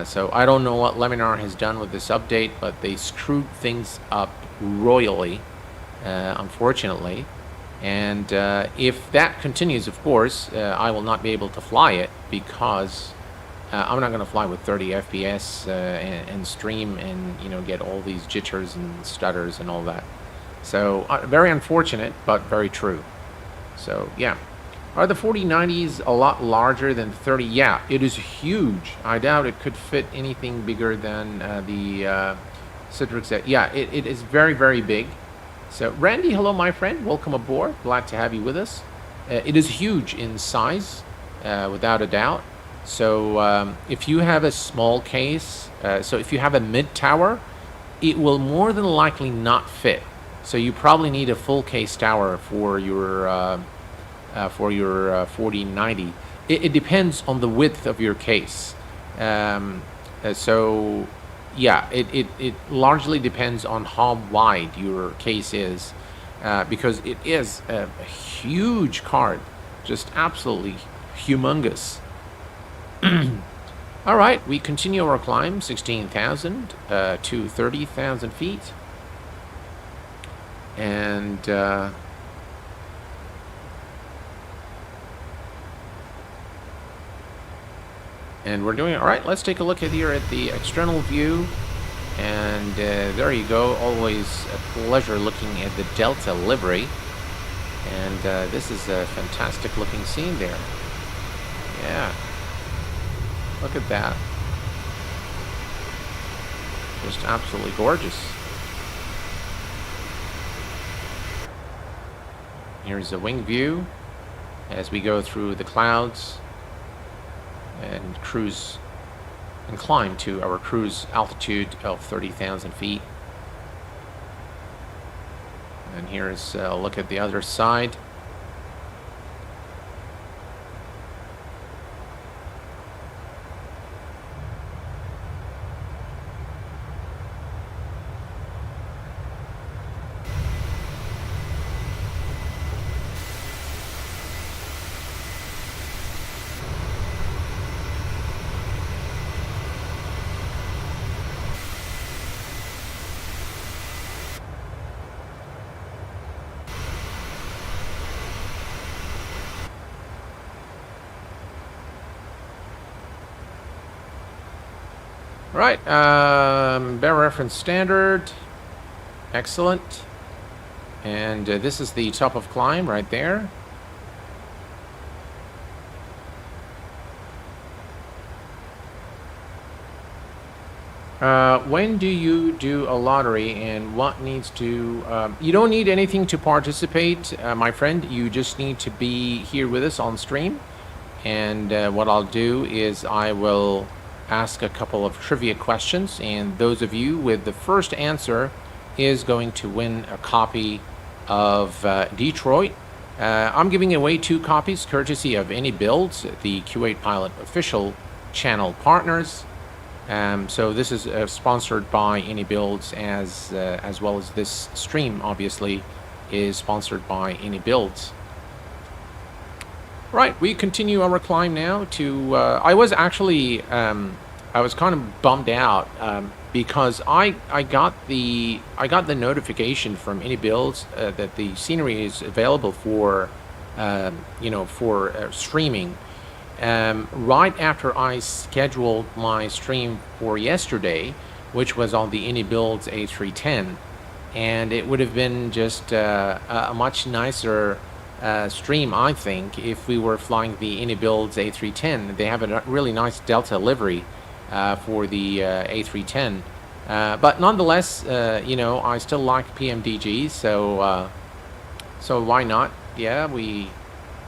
Speaker 1: So I don't know what Laminar has done with this update, but they screwed things up royally, unfortunately. And if that continues, of course, I will not be able to fly it, because I'm not going to fly with 30 FPS and stream and get all these jitters and stutters and all that. So very unfortunate, but very true. So yeah. Are the 4090s a lot larger than 30? Yeah, it is huge. I doubt it could fit anything bigger than the STRIX. Yeah, it is very, very big. So Randy, hello my friend, welcome aboard. Glad to have you with us. It is huge in size, without a doubt. So if you have a small case, so if you have a mid-tower, it will more than likely not fit. So you probably need a full case tower for your 4090. It depends on the width of your case. So yeah, it largely depends on how wide your case is, because it is a huge card, just absolutely humongous. All right, we continue our climb, 16,000 to 30,000 feet, and we're doing all right. Let's take a look at here at the external view, and there you go. Always a pleasure looking at the Delta livery, and this is a fantastic looking scene there. Yeah, look at that, just absolutely gorgeous. Here's the wing view as we go through the clouds and cruise and climb to our cruise altitude of 30,000 feet. And here's a look at the other side. Right, bear reference standard, excellent, and this is the top of climb right there. When do you do a lottery, and what needs to, you don't need anything to participate, my friend. You just need to be here with us on stream, and what I'll do is I will ask a couple of trivia questions, and those of you with the first answer is going to win a copy of Detroit. I'm giving away 2 copies courtesy of iniBuilds, the Q8 Pilot official channel partners. So this is sponsored by iniBuilds, as well as this stream obviously is sponsored by iniBuilds. Right, we continue our climb now to, I was actually, I was kind of bummed out because I got the notification from iniBuilds that the scenery is available for, for streaming, right after I scheduled my stream for yesterday, which was on the iniBuilds A310, and it would have been just a much nicer stream, I think, if we were flying the iniBuilds A310. They have a really nice Delta livery, for the A310. But nonetheless, you know, I still like PMDG, so so why not? Yeah,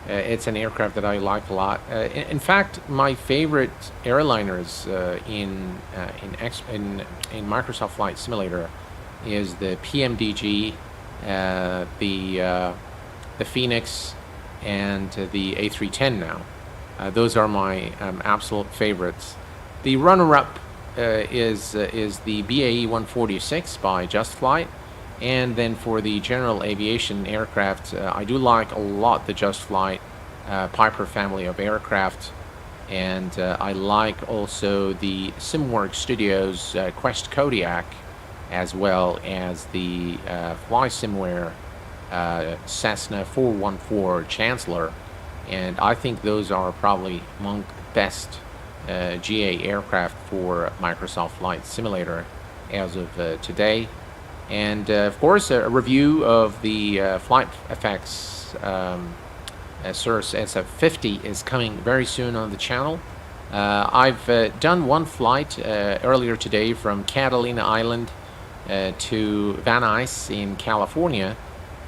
Speaker 1: it's an aircraft that I like a lot. In fact, my favorite airliners in Microsoft Flight Simulator is the PMDG, the Phoenix, and the A310 now. Those are my absolute favorites. The runner-up is the BAE 146 by Just Flight. And then for the general aviation aircraft, I do like a lot the Just Flight Piper family of aircraft, and I like also the SimWorks Studios Quest Kodiak, as well as the FlySimware Cessna 414 Chancellor, and I think those are probably among the best GA aircraft for Microsoft Flight Simulator as of today. And of course, a review of the FlightFX Cirrus SF50 is coming very soon on the channel. I've done one flight earlier today from Catalina Island to Van Nuys in California,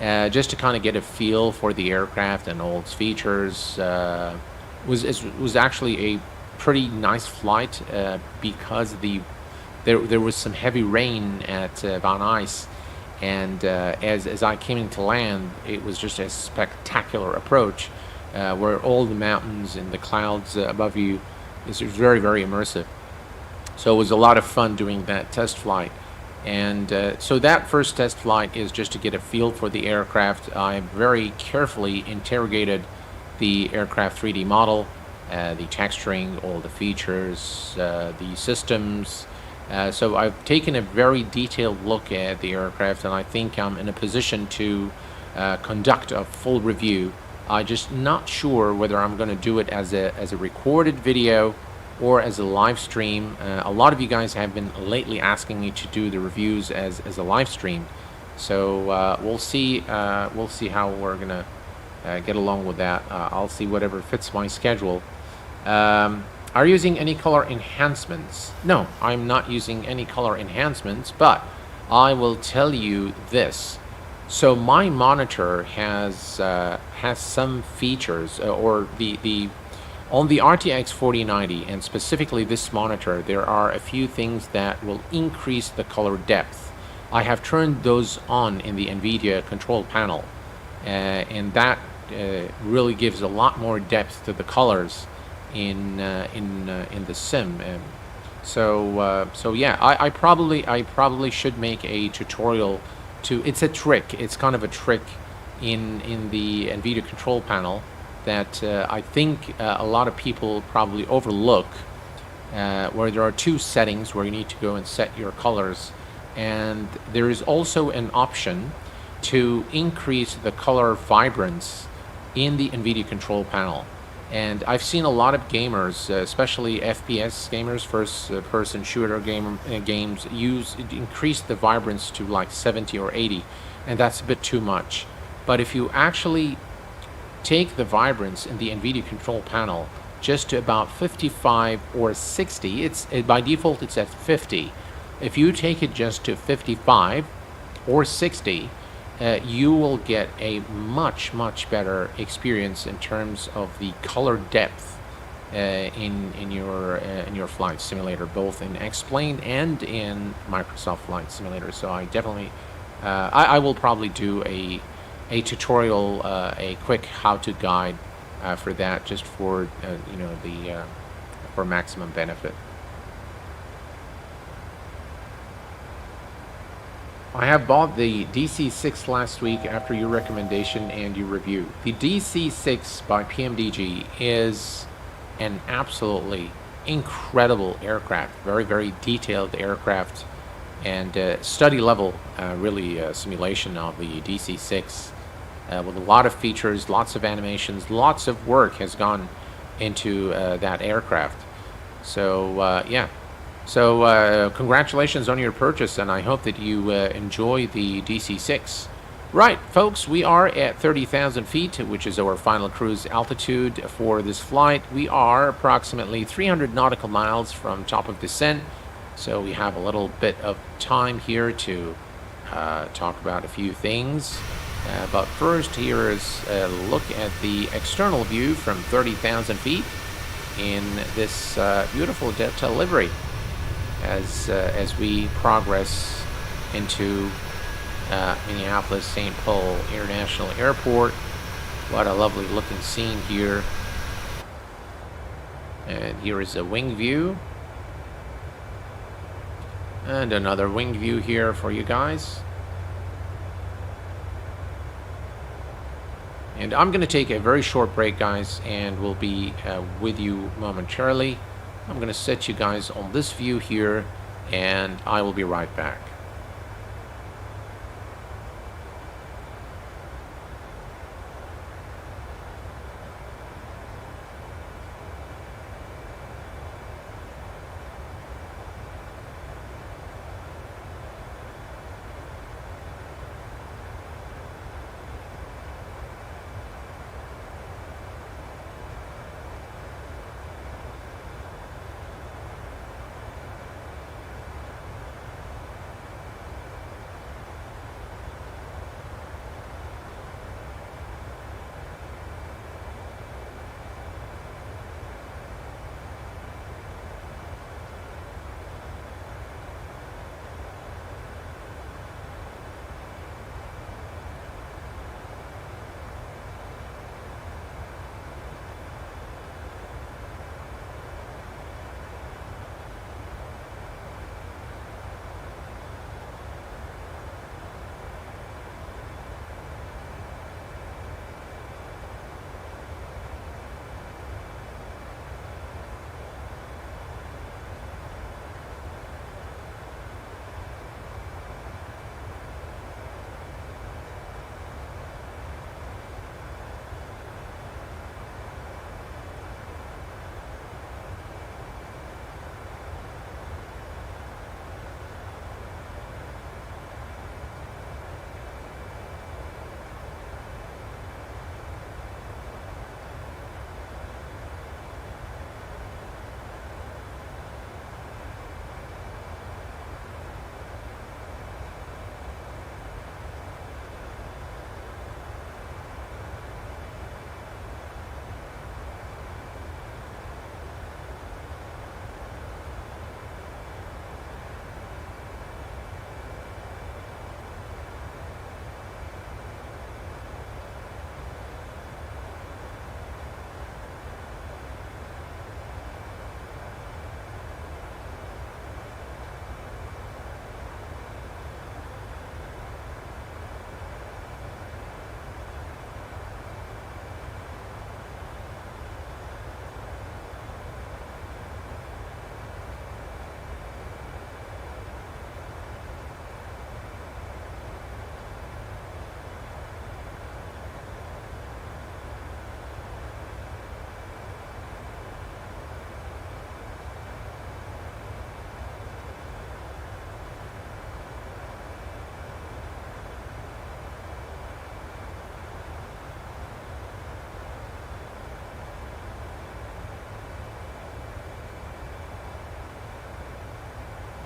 Speaker 1: just to kind of get a feel for the aircraft and all its features. Was actually a pretty nice flight because there was some heavy rain at Van Nuys, and as I came into land, it was just a spectacular approach where all the mountains and the clouds above you is very, very immersive. So it was a lot of fun doing that test flight. And so that first test flight is just to get a feel for the aircraft. I very carefully interrogated the aircraft 3D model, the texturing, all the features, the systems. So I've taken a very detailed look at the aircraft, and I think I'm in a position to conduct a full review. I'm just not sure whether I'm going to do it as a recorded video or as a live stream. A lot of you guys have been lately asking me to do the reviews as a live stream, so we'll see how we're gonna get along with that. I'll see whatever fits my schedule. Are you using any color enhancements? No, I'm not using any color enhancements, but I will tell you this. So my monitor has some features, or on the RTX 4090, and specifically this monitor, there are a few things that will increase the color depth. I have turned those on in the NVIDIA control panel, and that really gives a lot more depth to the colors in the sim. So yeah, I probably should make a tutorial to. It's a trick. It's kind of a trick in the NVIDIA control panel that I think a lot of people probably overlook, where there are two settings where you need to go and set your colors, and there is also an option to increase the color vibrance in the NVIDIA control panel. And I've seen a lot of gamers, especially FPS gamers, first-person shooter games, increase the vibrance to like 70 or 80, and that's a bit too much. But if you actually take the vibrance in the NVIDIA control panel just to about 55 or 60, by default it's at 50. If you take it just to 55 or 60, you will get a much better experience in terms of the color depth in your flight simulator, both in X-Plane and in Microsoft Flight Simulator. So I definitely I will probably do a tutorial, a quick how-to guide for that, just for for maximum benefit. I have bought the DC6 last week after your recommendation and your review. The DC6 by PMDG is an absolutely incredible aircraft, very detailed aircraft, and study level really simulation of the DC6 with a lot of features, lots of animations, lots of work has gone into that aircraft. So yeah. So congratulations on your purchase, and I hope that you enjoy the DC6. Right, folks, we are at 30,000 feet, which is our final cruise altitude for this flight. We are approximately 300 nautical miles from top of descent, so we have a little bit of time here to talk about a few things. But first, here is a look at the external view from 30,000 feet in this beautiful Delta livery as we progress into Minneapolis St. Paul International Airport. What a lovely looking scene here. And here is a wing view. And another wing view here for you guys. And I'm going to take a very short break, guys, and we'll be with you momentarily. I'm going to set you guys on this view here, and I will be right back.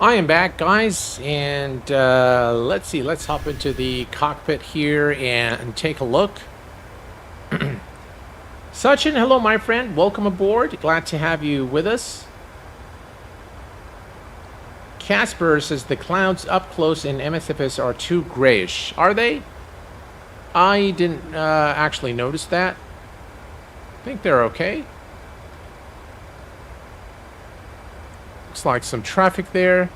Speaker 1: I am back, guys, and let's see, let's hop into the cockpit here and take a look. Sachin, hello my friend, welcome aboard, glad to have you with us. Casper says the clouds up close in MSFS are too grayish. Are they? I didn't actually notice that. I think they're okay. Looks like some traffic there.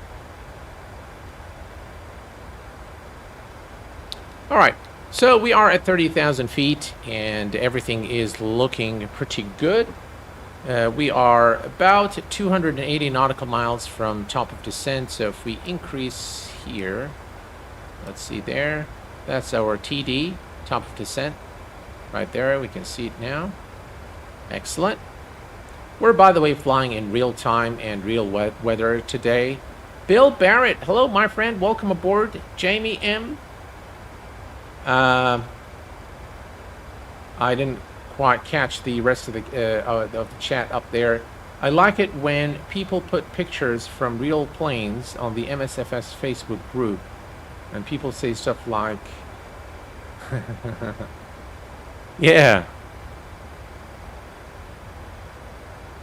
Speaker 1: All right, so we are at 30,000 feet and everything is looking pretty good. We are about 280 nautical miles from top of descent. So if we increase here, let's see there, that's our TD, top of descent, right there. We can see it now. Excellent. We're, by the way, flying in real time and real weather today. Bill Barrett, hello, my friend. Welcome aboard. Jamie M. I didn't quite catch the rest of the chat up there. I like it when people put pictures from real planes on the MSFS Facebook group, and people say stuff like, yeah.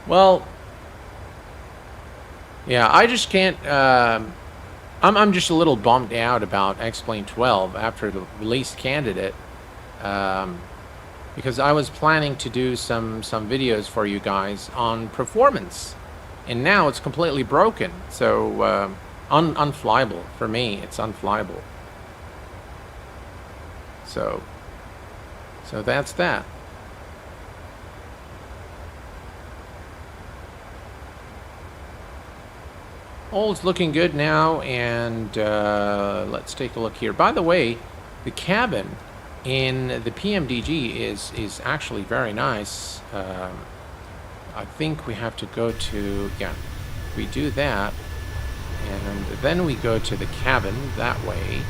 Speaker 1: Well, yeah, I just can't, I'm just a little bummed out about X-Plane 12 after the release candidate, because I was planning to do some videos for you guys on performance, and now it's completely broken. So unflyable for me. It's unflyable. So that's that. All's looking good now, and let's take a look here. By the way, the cabin in the PMDG is actually very nice. I think we have to go to, yeah, we do that, and then we go to the cabin that way.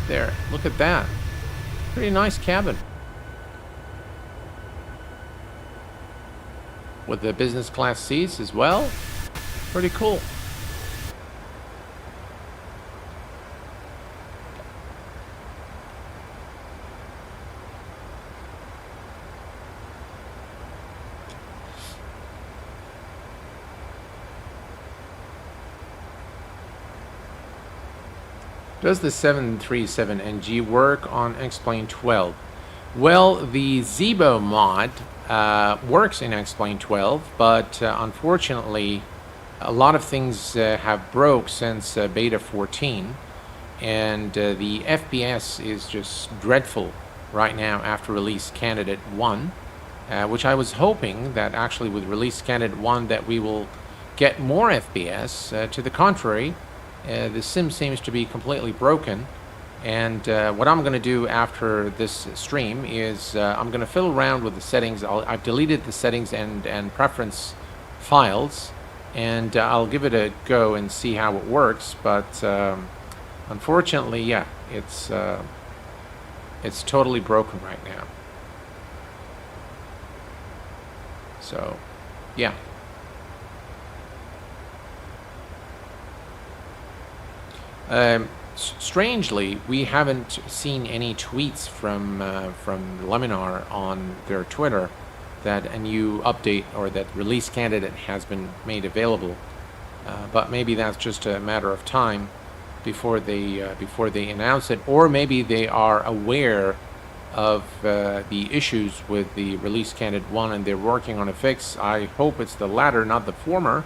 Speaker 1: There, look at that. Pretty nice cabin. With the business class seats as well. Pretty cool. Does the 737NG work on X-Plane 12? Well, the Zibo mod works in X-Plane 12, but unfortunately, a lot of things have broke since beta 14, and the FPS is just dreadful right now after release candidate 1, which I was hoping that actually with release candidate 1 that we will get more FPS. To the contrary, the sim seems to be completely broken, and what I'm going to do after this stream is I'm going to fiddle around with the settings. I've deleted the settings and preference files, and I'll give it a go and see how it works. But unfortunately, yeah, it's totally broken right now. So, yeah. Strangely, we haven't seen any tweets from Laminar on their Twitter that a new update or that release candidate has been made available. But maybe that's just a matter of time before they announce it, or maybe they are aware of the issues with the release candidate 1 and they're working on a fix. I hope it's the latter, not the former.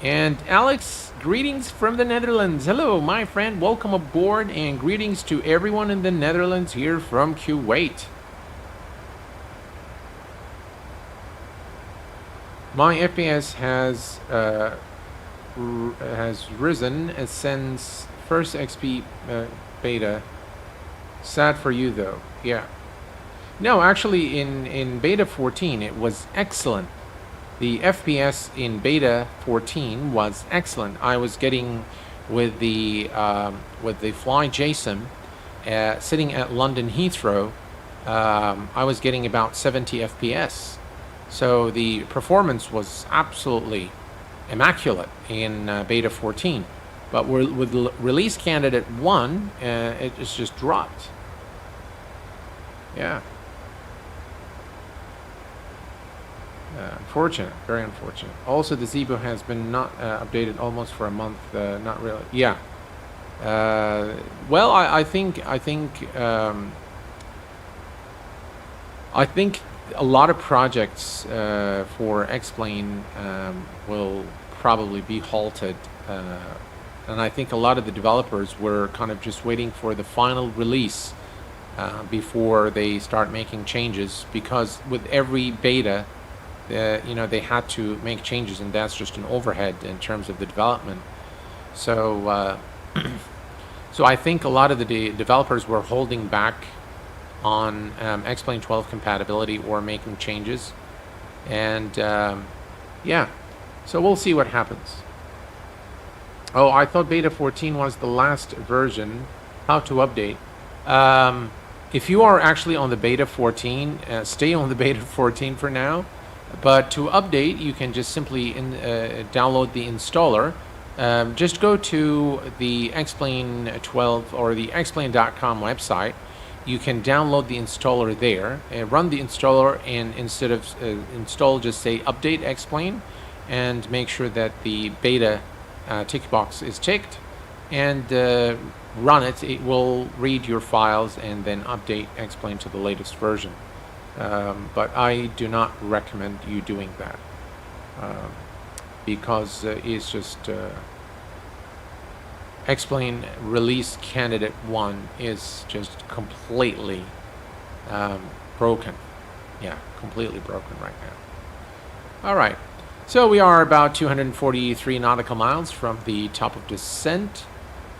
Speaker 1: And Alex, greetings from the Netherlands. Hello, my friend. Welcome aboard, and greetings to everyone in the Netherlands here from Kuwait. My FPS has risen since first XP beta. Sad for you though. Yeah. No, actually, in beta 14 it was excellent. The FPS in beta 14 was excellent. I was getting with the Fly JSON sitting at London Heathrow. I was getting about 70 FPS. So the performance was absolutely immaculate in beta 14. But with release candidate 1, it's just dropped. Yeah. Unfortunate, very unfortunate. Also, the Zibo has been not updated almost for a month. Not really. Yeah. Well, I think a lot of projects for X-Plane will probably be halted, and I think a lot of the developers were kind of just waiting for the final release before they start making changes, because with every beta, you know, they had to make changes, and that's just an overhead in terms of the development. So, so I think a lot of the developers were holding back on X-Plane 12 compatibility or making changes, and yeah, so we'll see what happens. Oh, I thought beta 14 was the last version. how to update. If you are actually on the beta 14, stay on the beta 14 for now. But to update, you can just simply download the installer. Just go to the Explain 12 or the explain.com website. You can download the installer there, run the installer, and instead of install, just say update explain, and make sure that the beta tick box is ticked, and run it. It will read your files and then update explain to the latest version. But I do not recommend you doing that because it's just explain release candidate 1 is just completely broken. Yeah, completely broken right now. All right, so we are about 243 nautical miles from the top of descent.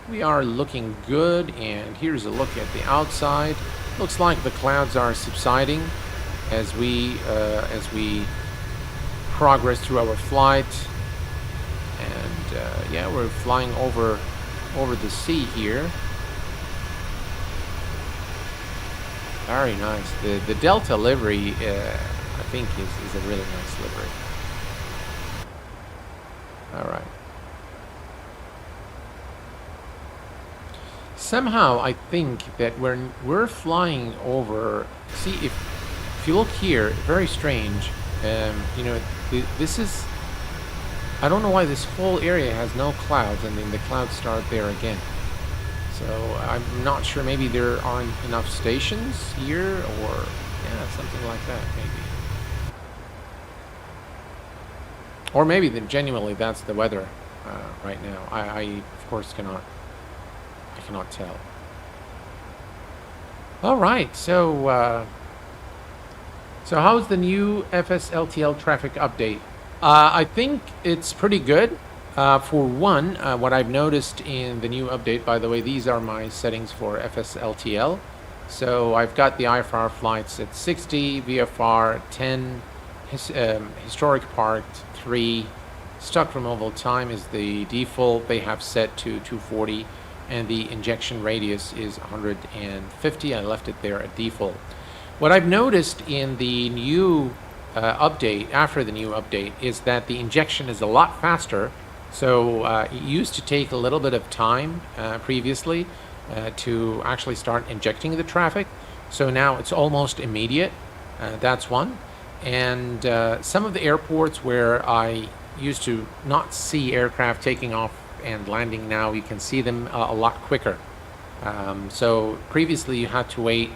Speaker 1: We are looking good, and here's a look at the outside. Looks like the clouds are subsiding as we progress through our flight, and yeah, we're flying over the sea here. Very nice. The Delta livery, I think, is a really nice livery. All right. Somehow I think that when we're flying over, see, if you look here, very strange. You know, this is, I don't know why this whole area has no clouds, and then the clouds start there again. So I'm not sure, maybe there aren't enough stations here, or yeah, something like that maybe. Or maybe then genuinely that's the weather right now. I of course cannot tell. All right, so how's the new FSLTL traffic update? I think it's pretty good. For one, what I've noticed in the new update, by the way, these are my settings for FSLTL. So I've got the IFR flights at 60, VFR 10, historic parked 3, stock removal time is the default. They have set to 240, and the injection radius is 150. I left it there at default. What I've noticed in the new update, after the new update, is that the injection is a lot faster. So it used to take a little bit of time previously to actually start injecting the traffic. So now it's almost immediate. That's one. And some of the airports where I used to not see aircraft taking off and landing, now you can see them a lot quicker. So previously you had to wait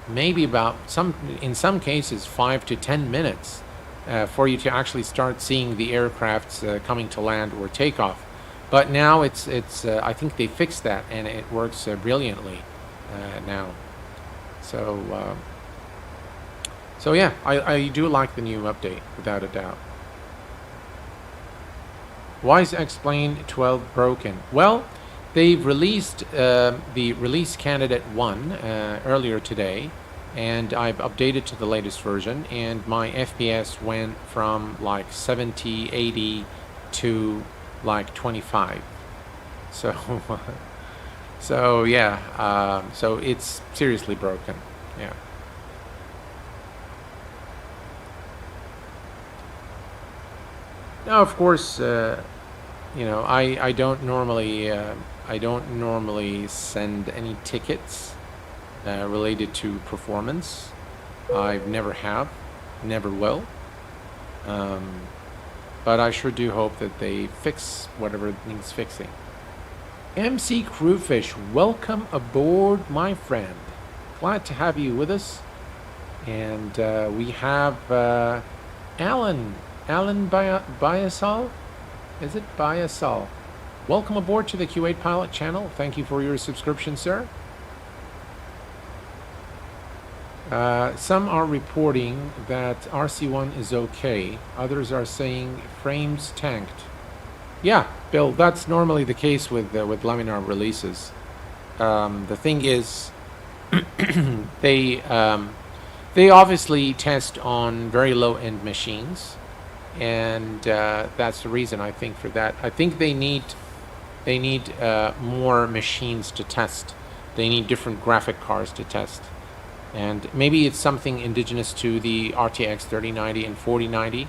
Speaker 1: maybe about in some cases 5 to 10 minutes for you to actually start seeing the aircrafts coming to land or take off. But now it's I think they fixed that, and it works brilliantly now. So yeah, I do like the new update without a doubt. Why is Explain 12 broken? Well, they've released the release candidate 1 earlier today, and I've updated to the latest version, and my FPS went from like 70, 80 to like 25. So yeah, so it's seriously broken. Yeah. Now, of course, you know, I don't normally send any tickets related to performance. I've never have, never will. But I sure do hope that they fix whatever needs fixing. MC Crewfish, welcome aboard, my friend. Glad to have you with us. And we have Alan Biasol. Is it Biasol? Welcome aboard to the Q8 Pilot channel. Thank you for your subscription, sir. Some are reporting that RC1 is okay. Others are saying frames tanked. Yeah, Bill, that's normally the case with laminar releases. The thing is, they obviously test on very low-end machines, and that's the reason, I think, for that. I think they need more machines to test they need different graphic cards to test. And maybe it's something indigenous to the RTX 3090 and 4090.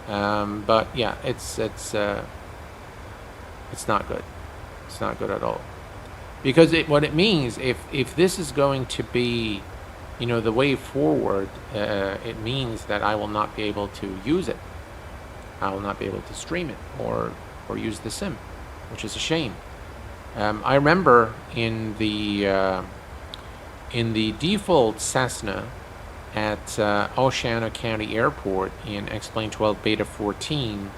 Speaker 1: But yeah, it's not good. It's not good at all. Because what it means, if this is going to be, you know, the way forward, it means that I will not be able to use it. I will not be able to stream it or use the sim, which is a shame. I remember in the default Cessna at Oceana County Airport in X-Plane 12 Beta 14,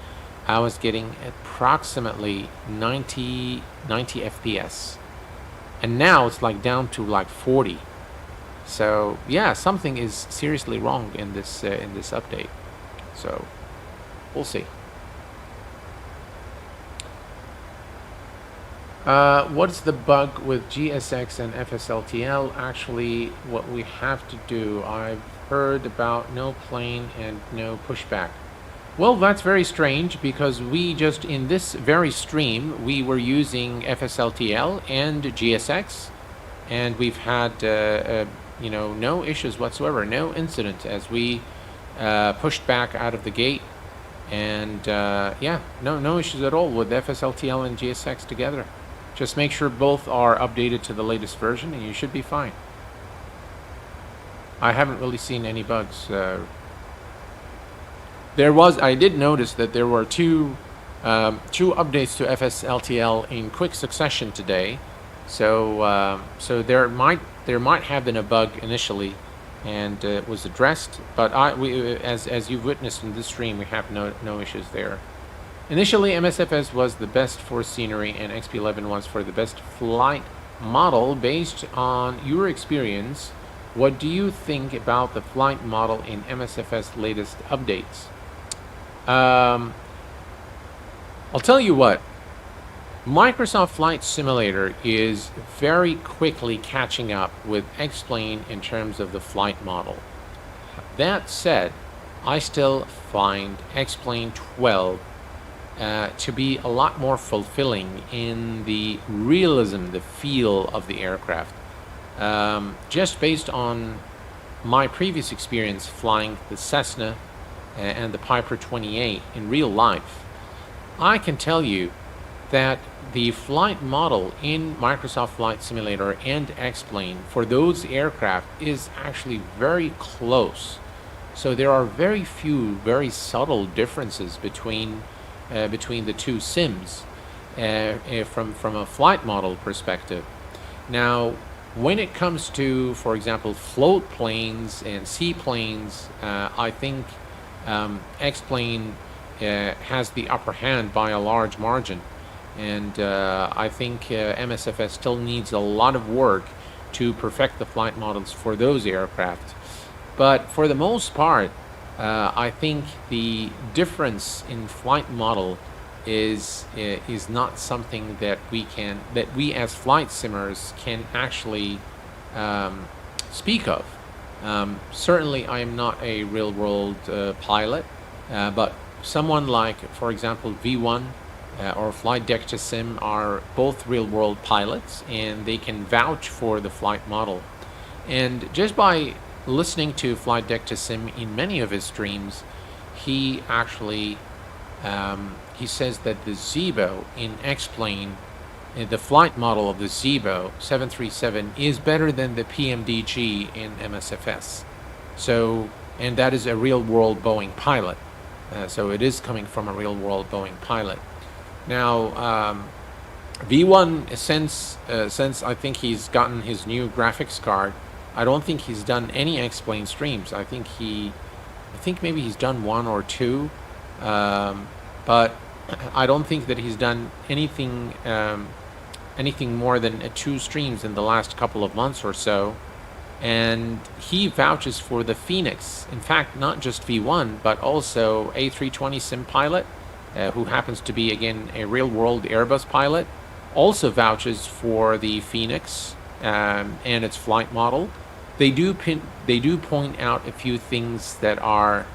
Speaker 1: I was getting approximately 90 FPS. And now it's like down to like 40. So yeah, something is seriously wrong in this update. So we'll see. What's the bug with GSX and FSLTL? Actually, what we have to do, I've heard about no plane and no pushback. Well, that's very strange, because we just, in this very stream, we were using FSLTL and GSX, and we've had, you know, no issues whatsoever, no incident as we pushed back out of the gate, and yeah, no issues at all with FSLTL and GSX together. Just make sure both are updated to the latest version, and you should be fine. I haven't really seen any bugs. I did notice that there were two updates to FSLTL in quick succession today, so there might have been a bug initially, and it was addressed. But as you've witnessed in this stream, we have no issues there. Initially, MSFS was the best for scenery, and XP11 was for the best flight model. Based on your experience, what do you think about the flight model in MSFS latest updates? I'll tell you what, Microsoft Flight Simulator is very quickly catching up with X-Plane in terms of the flight model. That said, I still find X-Plane 12 to be a lot more fulfilling in the realism, the feel of the aircraft. Just based on my previous experience flying the Cessna and the Piper 28 in real life, I can tell you that the flight model in Microsoft Flight Simulator and X-Plane for those aircraft is actually very close. So there are very few, very subtle differences between the two sims from a flight model perspective. Now, when it comes to, for example, float planes and seaplanes, I think X-Plane has the upper hand by a large margin, and I think MSFS still needs a lot of work to perfect the flight models for those aircraft. But for the most part, I think the difference in flight model is not something that we as flight simmers can actually speak of. Certainly, I am not a real-world pilot, but someone like, for example, V1 or Flight Deck to Sim are both real-world pilots, and they can vouch for the flight model. And just by listening to Flight Deck to Sim in many of his streams, he actually he says that the Zebo in X-Plane, the flight model of the Zebo 737 is better than the PMDG in MSFS. So, and that is a real-world Boeing pilot. So it is coming from a real-world Boeing pilot. Now, V1, since I think he's gotten his new graphics card, I don't think he's done any X-Plane streams. I think maybe he's done one or two, but I don't think that he's done anything more than 2 streams in the last couple of months or so. And he vouches for the Phoenix. In fact, not just V1, but also A320 sim pilot, who happens to be, again, a real-world Airbus pilot, also vouches for the Phoenix and its flight model. They do point out a few things that are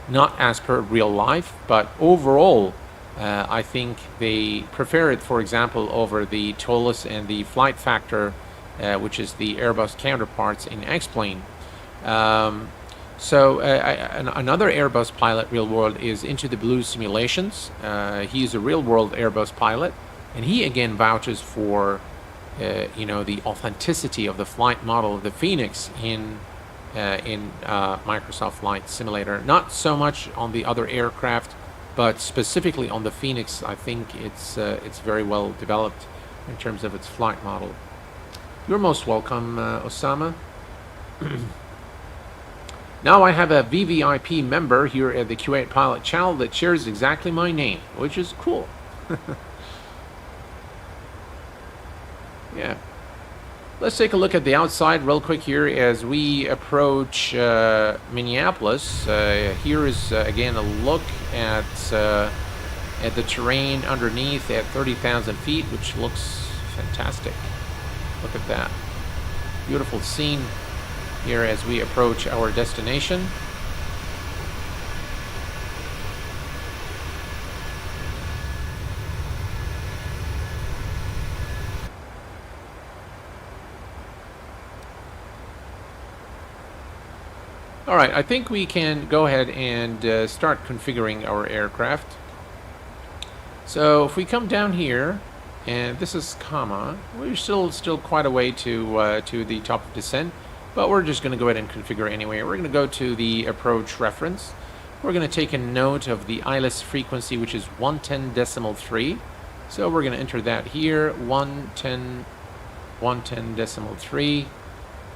Speaker 1: not as per real life, but overall, I think they prefer it, for example, over the TOLUS and the Flight Factor which is the Airbus counterparts in X-Plane. Another Airbus pilot, real world, is Into the Blue Simulations. He's a real world Airbus pilot, and he again vouches for the authenticity of the flight model of the Phoenix in Microsoft Flight Simulator. Not so much on the other aircraft, but specifically on the Phoenix. I think it's very well developed in terms of its flight model. You're most welcome, Osama. Now I have a VVIP member here at the Q8 Pilot channel that shares exactly my name, which is cool. Yeah. Let's take a look at the outside real quick here as we approach Minneapolis. Here is again a look at the terrain underneath at 30,000 feet, which looks fantastic. Look at that. Beautiful scene here as we approach our destination. Alright, I think we can go ahead and start configuring our aircraft. So if we come down here, and this is comma, we're still quite a way to the top of descent, but we're just going to go ahead and configure anyway. We're going to go to the approach reference. We're going to take a note of the ILS frequency, which is 110.3. So we're going to enter that here. 110.3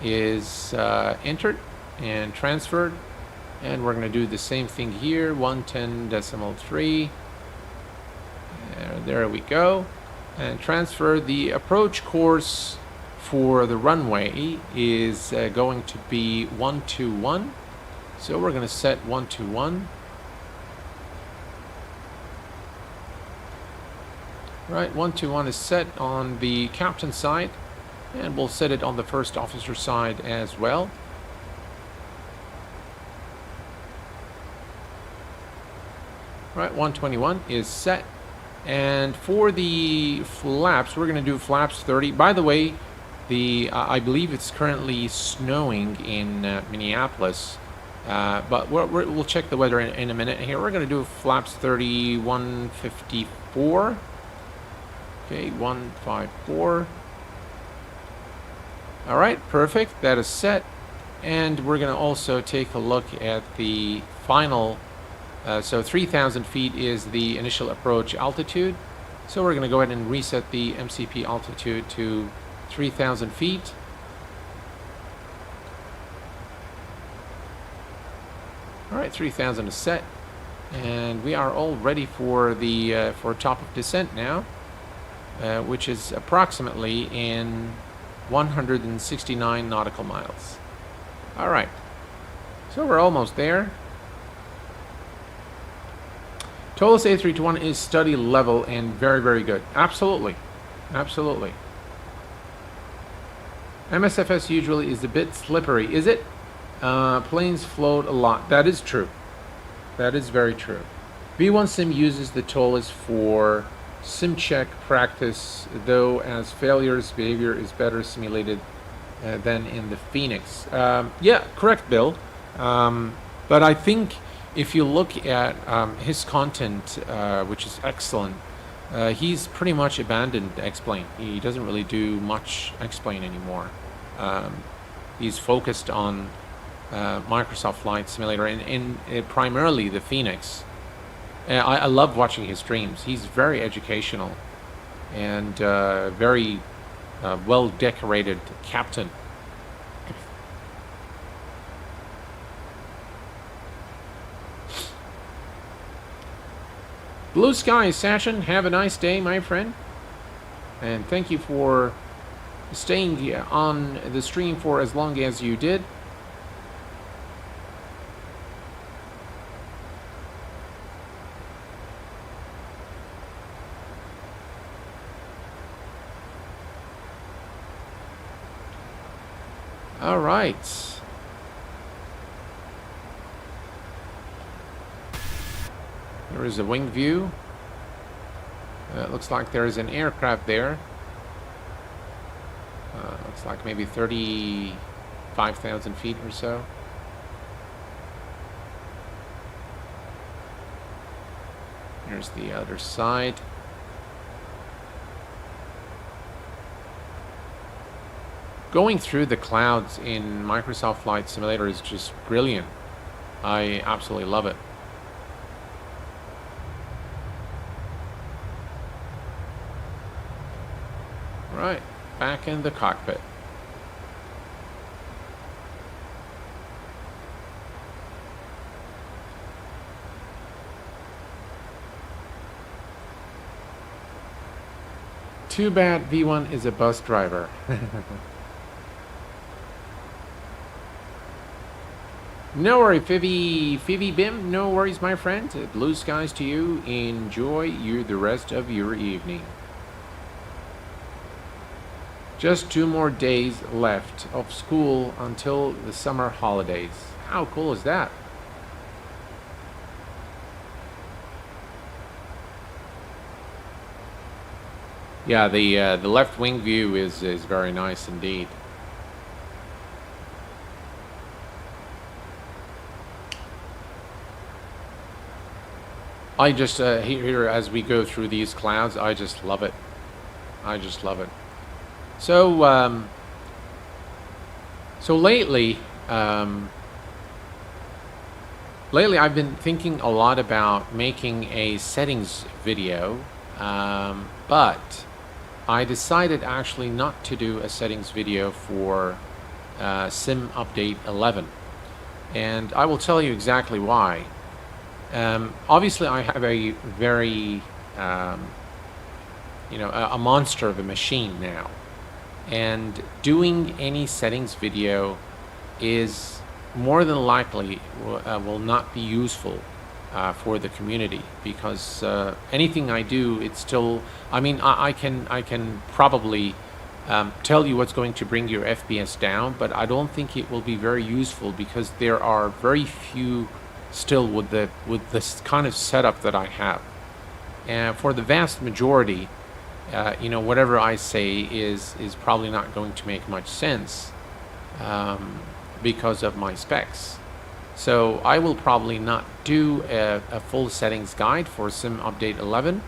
Speaker 1: is entered and transferred, and we're going to do the same thing here. 110.3. There we go, and transfer. The approach course for the runway is going to be 121, so we're going to set 121. Right, 121 is set on the captain side, and we'll set it on the first officer side as well. Right, 121 is set. And for the flaps, we're going to do flaps 30. By the way, I believe it's currently snowing in Minneapolis, but we'll check the weather in a minute here. We're going to do flaps 30, 154. Okay, 154. All right, perfect. That is set. And we're going to also take a look at the final. So 3,000 feet is the initial approach altitude. So we're going to go ahead and reset the MCP altitude to 3,000 feet. All right, 3,000 is set, and we are all ready for the for top of descent now, which is approximately in 169 nautical miles. All right, so we're almost there. TOLUS A321 is study level and very, very good. Absolutely. Absolutely. MSFS usually is a bit slippery. Is it? Planes float a lot. That is true. That is very true. V1 Sim uses the TOLUS for sim check practice, though as failures, behavior is better simulated than in the Phoenix. Yeah, correct, Bill. But I think if you look at his content, which is excellent, he's pretty much abandoned X-Plane. He doesn't really do much X-Plane anymore. He's focused on Microsoft Flight Simulator and primarily the Phoenix. I love watching his streams. He's very educational and very well-decorated captain. Blue skies, Sachin. Have a nice day, my friend. And thank you for staying on the stream for as long as you did. All right. There is a wing view. It looks like there is an aircraft there. Looks like maybe 35,000 feet or so. Here's the other side. Going through the clouds in Microsoft Flight Simulator is just brilliant. I absolutely love it. Right, back in the cockpit. Too bad V1 is a bus driver. No worry, Phoebe Bim, no worries, my friend. Blue skies to you. Enjoy the rest of your evening. Just 2 more days left of school until the summer holidays. How cool is that? Yeah, the left wing view is very nice indeed. I just here as we go through these clouds, I just love it. I just love it. So so lately I've been thinking a lot about making a settings video, but I decided actually not to do a settings video for Sim Update 11, and I will tell you exactly why. Obviously, I have a very, you know, a monster of a machine now, and doing any settings video is more than likely will not be useful for the community, because anything I do, it's still, I mean, I can probably tell you what's going to bring your FPS down, but I don't think it will be very useful, because there are very few still with this kind of setup that I have, and for the vast majority, you know, whatever I say is probably not going to make much sense because of my specs. So I will probably not do a full settings guide for Sim Update 11,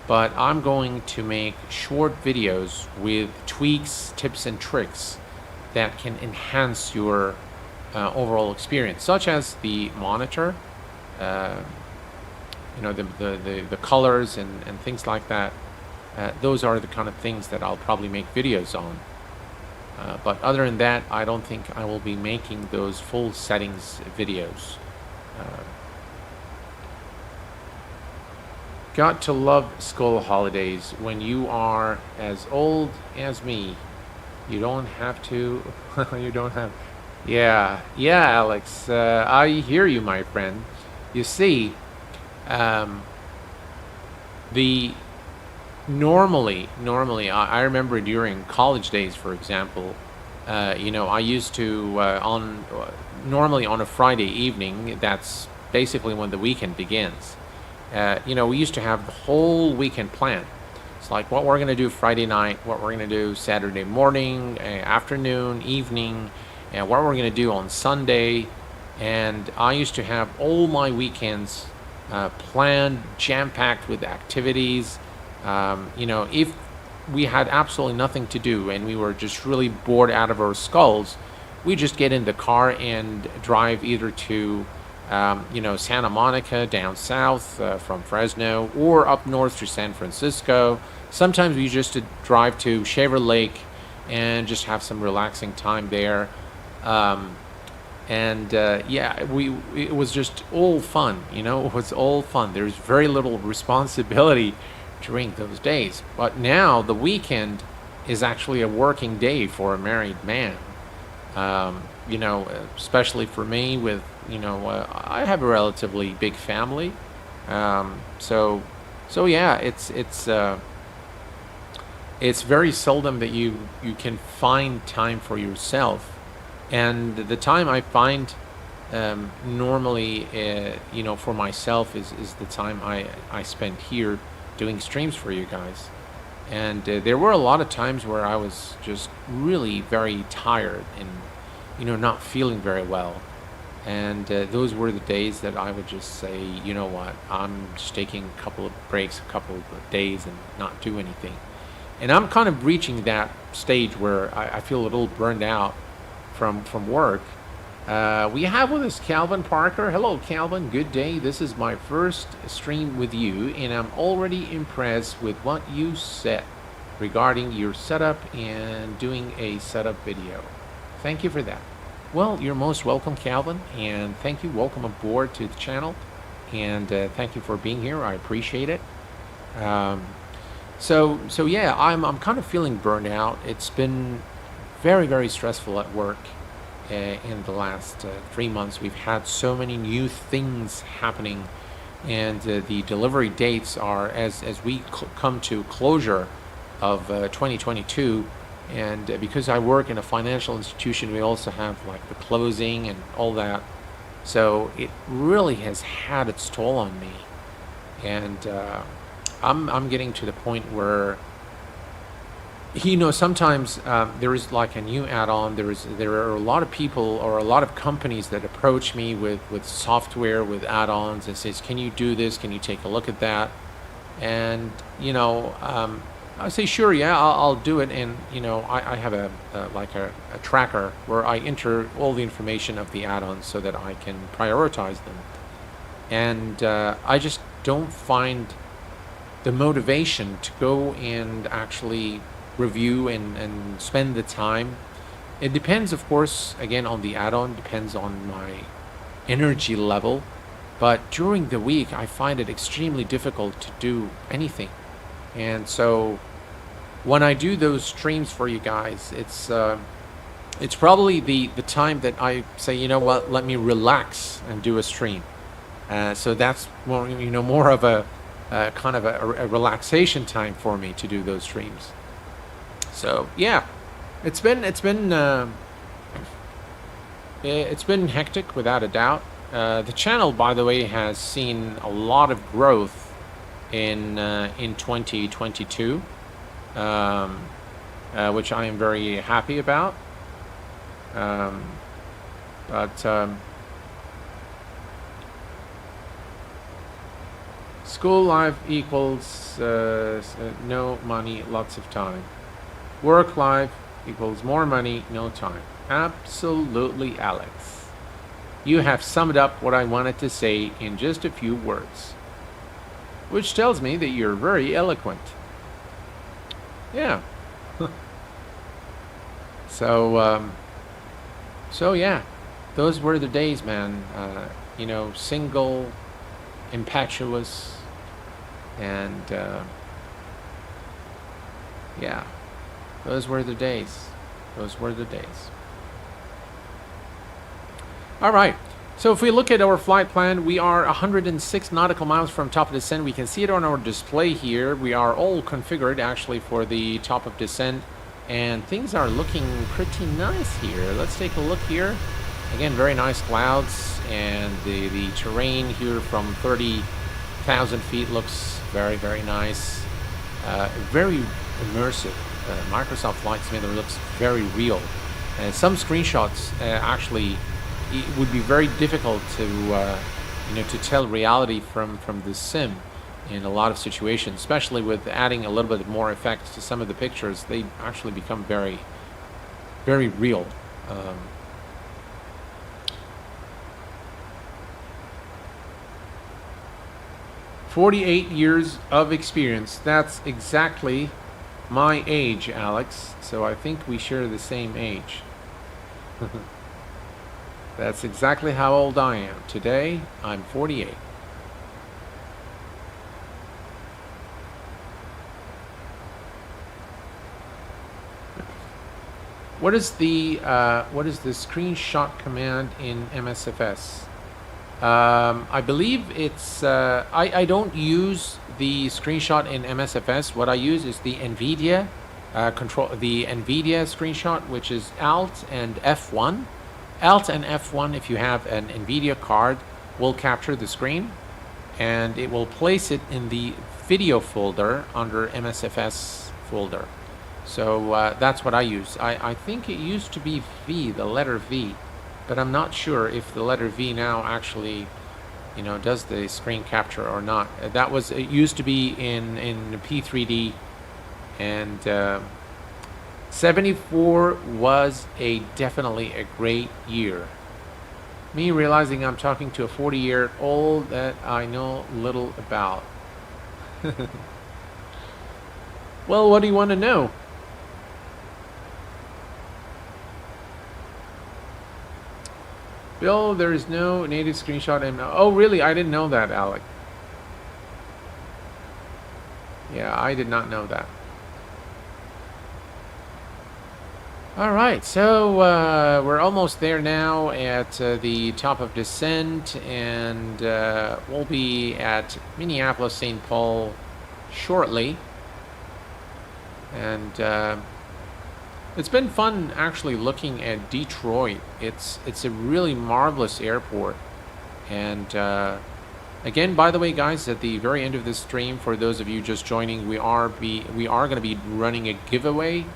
Speaker 1: but I'm going to make short videos with tweaks, tips and tricks that can enhance your overall experience, such as the monitor, you know, the colors and things like that. Those are the kind of things that I'll probably make videos on. But other than that, I don't think I will be making those full settings videos. Got to love school holidays. When you are as old as me, you don't have to. You don't have. Yeah, Alex. I hear you, my friend. You see, normally, I remember during college days, for example, you know, I used to normally on a Friday evening. That's basically when the weekend begins. You know, we used to have the whole weekend planned. It's like what we're going to do Friday night, what we're going to do Saturday morning, afternoon, evening, and what we're going to do on Sunday. And I used to have all my weekends planned, jam-packed with activities. You know, if we had absolutely nothing to do and we were just really bored out of our skulls, we just get in the car and drive either to you know, Santa Monica down south from Fresno, or up north to San Francisco. Sometimes we just drive to Shaver Lake and just have some relaxing time there. Yeah, it was just all fun, you know. It was all fun. There's very little responsibility during those days. But now the weekend is actually a working day for a married man. You know, especially for me with, you know, I have a relatively big family. So yeah, it's very seldom that you can find time for yourself. And the time I find normally, you know, for myself is the time I spend here doing streams for you guys. And there were a lot of times where I was just really very tired and, you know, not feeling very well. And those were the days that I would just say, you know what, I'm just taking a couple of breaks, a couple of days and not do anything. And I'm kind of reaching that stage where I feel a little burned out from work. We have with us Calvin Parker. Hello, Calvin. Good day. This is my first stream with you, and I'm already impressed with what you said regarding your setup and doing a setup video. Thank you for that. Well, you're most welcome, Calvin, and thank you. Welcome aboard to the channel, and thank you for being here. I appreciate it. So yeah, I'm kind of feeling burned out. It's been very, very stressful at work. In the last 3 months, we've had so many new things happening, and the delivery dates are as we come to closure of 2022. And because I work in a financial institution, we also have like the closing and all that. So it really has had its toll on me. And I'm getting to the point where, you know, sometimes there is like a new add-on. There are a lot of people or a lot of companies that approach me with software, with add-ons, and says, can you do this? Can you take a look at that? And, you know, I say, sure, yeah, I'll do it. And, you know, I have a tracker where I enter all the information of the add-ons so that I can prioritize them. And I just don't find the motivation to go and actually review and spend the time. It depends, of course, again, on the add-on, depends on my energy level. But during the week, I find it extremely difficult to do anything. And so when I do those streams for you guys, it's probably the time that I say, you know what, let me relax and do a stream. So that's more, you know, more of a kind of a relaxation time for me to do those streams. So yeah, it's been hectic without a doubt. The channel, by the way, has seen a lot of growth in 2022, which I am very happy about. School life equals no money, lots of time. Work life equals more money, no time. Absolutely, Alex. You have summed up what I wanted to say in just a few words, which tells me that you're very eloquent. Yeah. So yeah, those were the days, man. You know, single, impetuous, and yeah, those were the days. Those were the days. All right. So if we look at our flight plan, we are 106 nautical miles from top of descent. We can see it on our display here. We are all configured actually for the top of descent, and things are looking pretty nice here. Let's take a look here. Again, very nice clouds, and the terrain here from 30,000 feet looks very, very nice. Very immersive. Microsoft Flight Simulator looks very real. Some screenshots actually, it would be very difficult to you know, to tell reality from the sim in a lot of situations, especially with adding a little bit more effects to some of the pictures. They actually become very, very real. 48 years of experience. That's exactly my age, Alex. So I think we share the same age. That's exactly how old I am. Today, I'm 48. What is the screenshot command in MSFS? I believe it's I don't use the screenshot in MSFS. What I use is the NVIDIA NVIDIA screenshot, which is Alt and F1. Alt and F1, if you have an NVIDIA card, will capture the screen, and it will place it in the video folder under MSFS folder. So that's what I use. I think it used to be V, the letter V, but I'm not sure if the letter V now actually, you know, does the screen capture or not. That was, it used to be in P3D, and 74 was definitely a great year. Me realizing I'm talking to a 40-year-old that I know little about. Well, what do you want to know? Bill, there is no native screenshot. Oh, really? I didn't know that, Alec. Yeah, I did not know that. All right, so we're almost there now at the top of descent, and we'll be at Minneapolis, St. Paul shortly. And it's been fun actually looking at Detroit. It's a really marvelous airport. And again, by the way, guys, at the very end of this stream, for those of you just joining, we are going to be running a giveaway.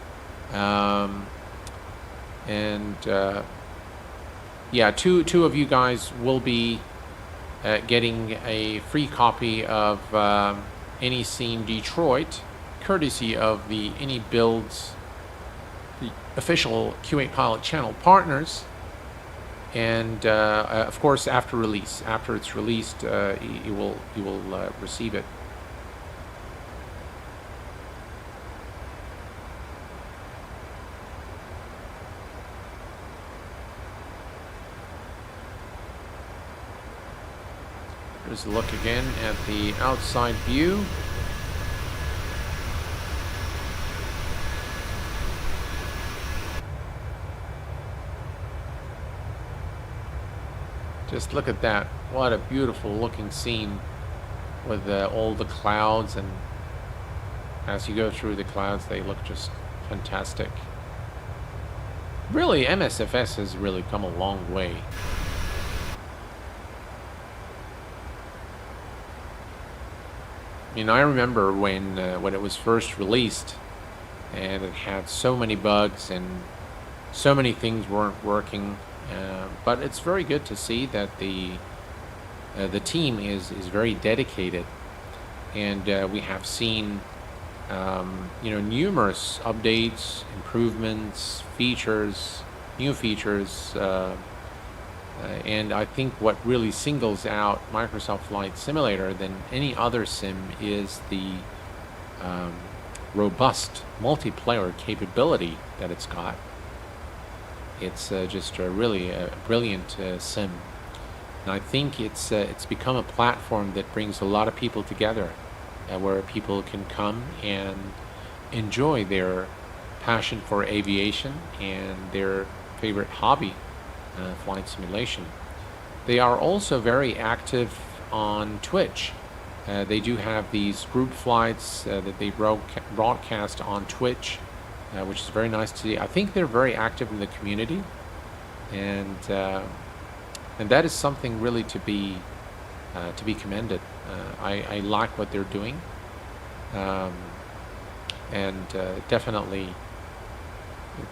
Speaker 1: Yeah, two of you guys will be getting a free copy of iniScene Detroit, courtesy of the iniBuilds, the official Q8 Pilot channel partners. And of course, after it's released, you will receive it. Here's a look again at the outside view. Just look at that. What a beautiful looking scene with all the clouds, and as you go through the clouds, they look just fantastic. Really, MSFS has really come a long way. I mean, I remember when it was first released, and it had so many bugs and so many things weren't working. But it's very good to see that the team is very dedicated, and we have seen numerous updates, improvements, features, new features. And I think what really singles out Microsoft Flight Simulator than any other sim is the robust multiplayer capability that it's got. It's just really a brilliant sim. And I think it's become a platform that brings a lot of people together, where people can come and enjoy their passion for aviation and their favorite hobby, flight simulation. They are also very active on Twitch. They do have these group flights that they broadcast on Twitch, which is very nice to see. I think they're very active in the community, and that is something really to be commended. I like what they're doing, and definitely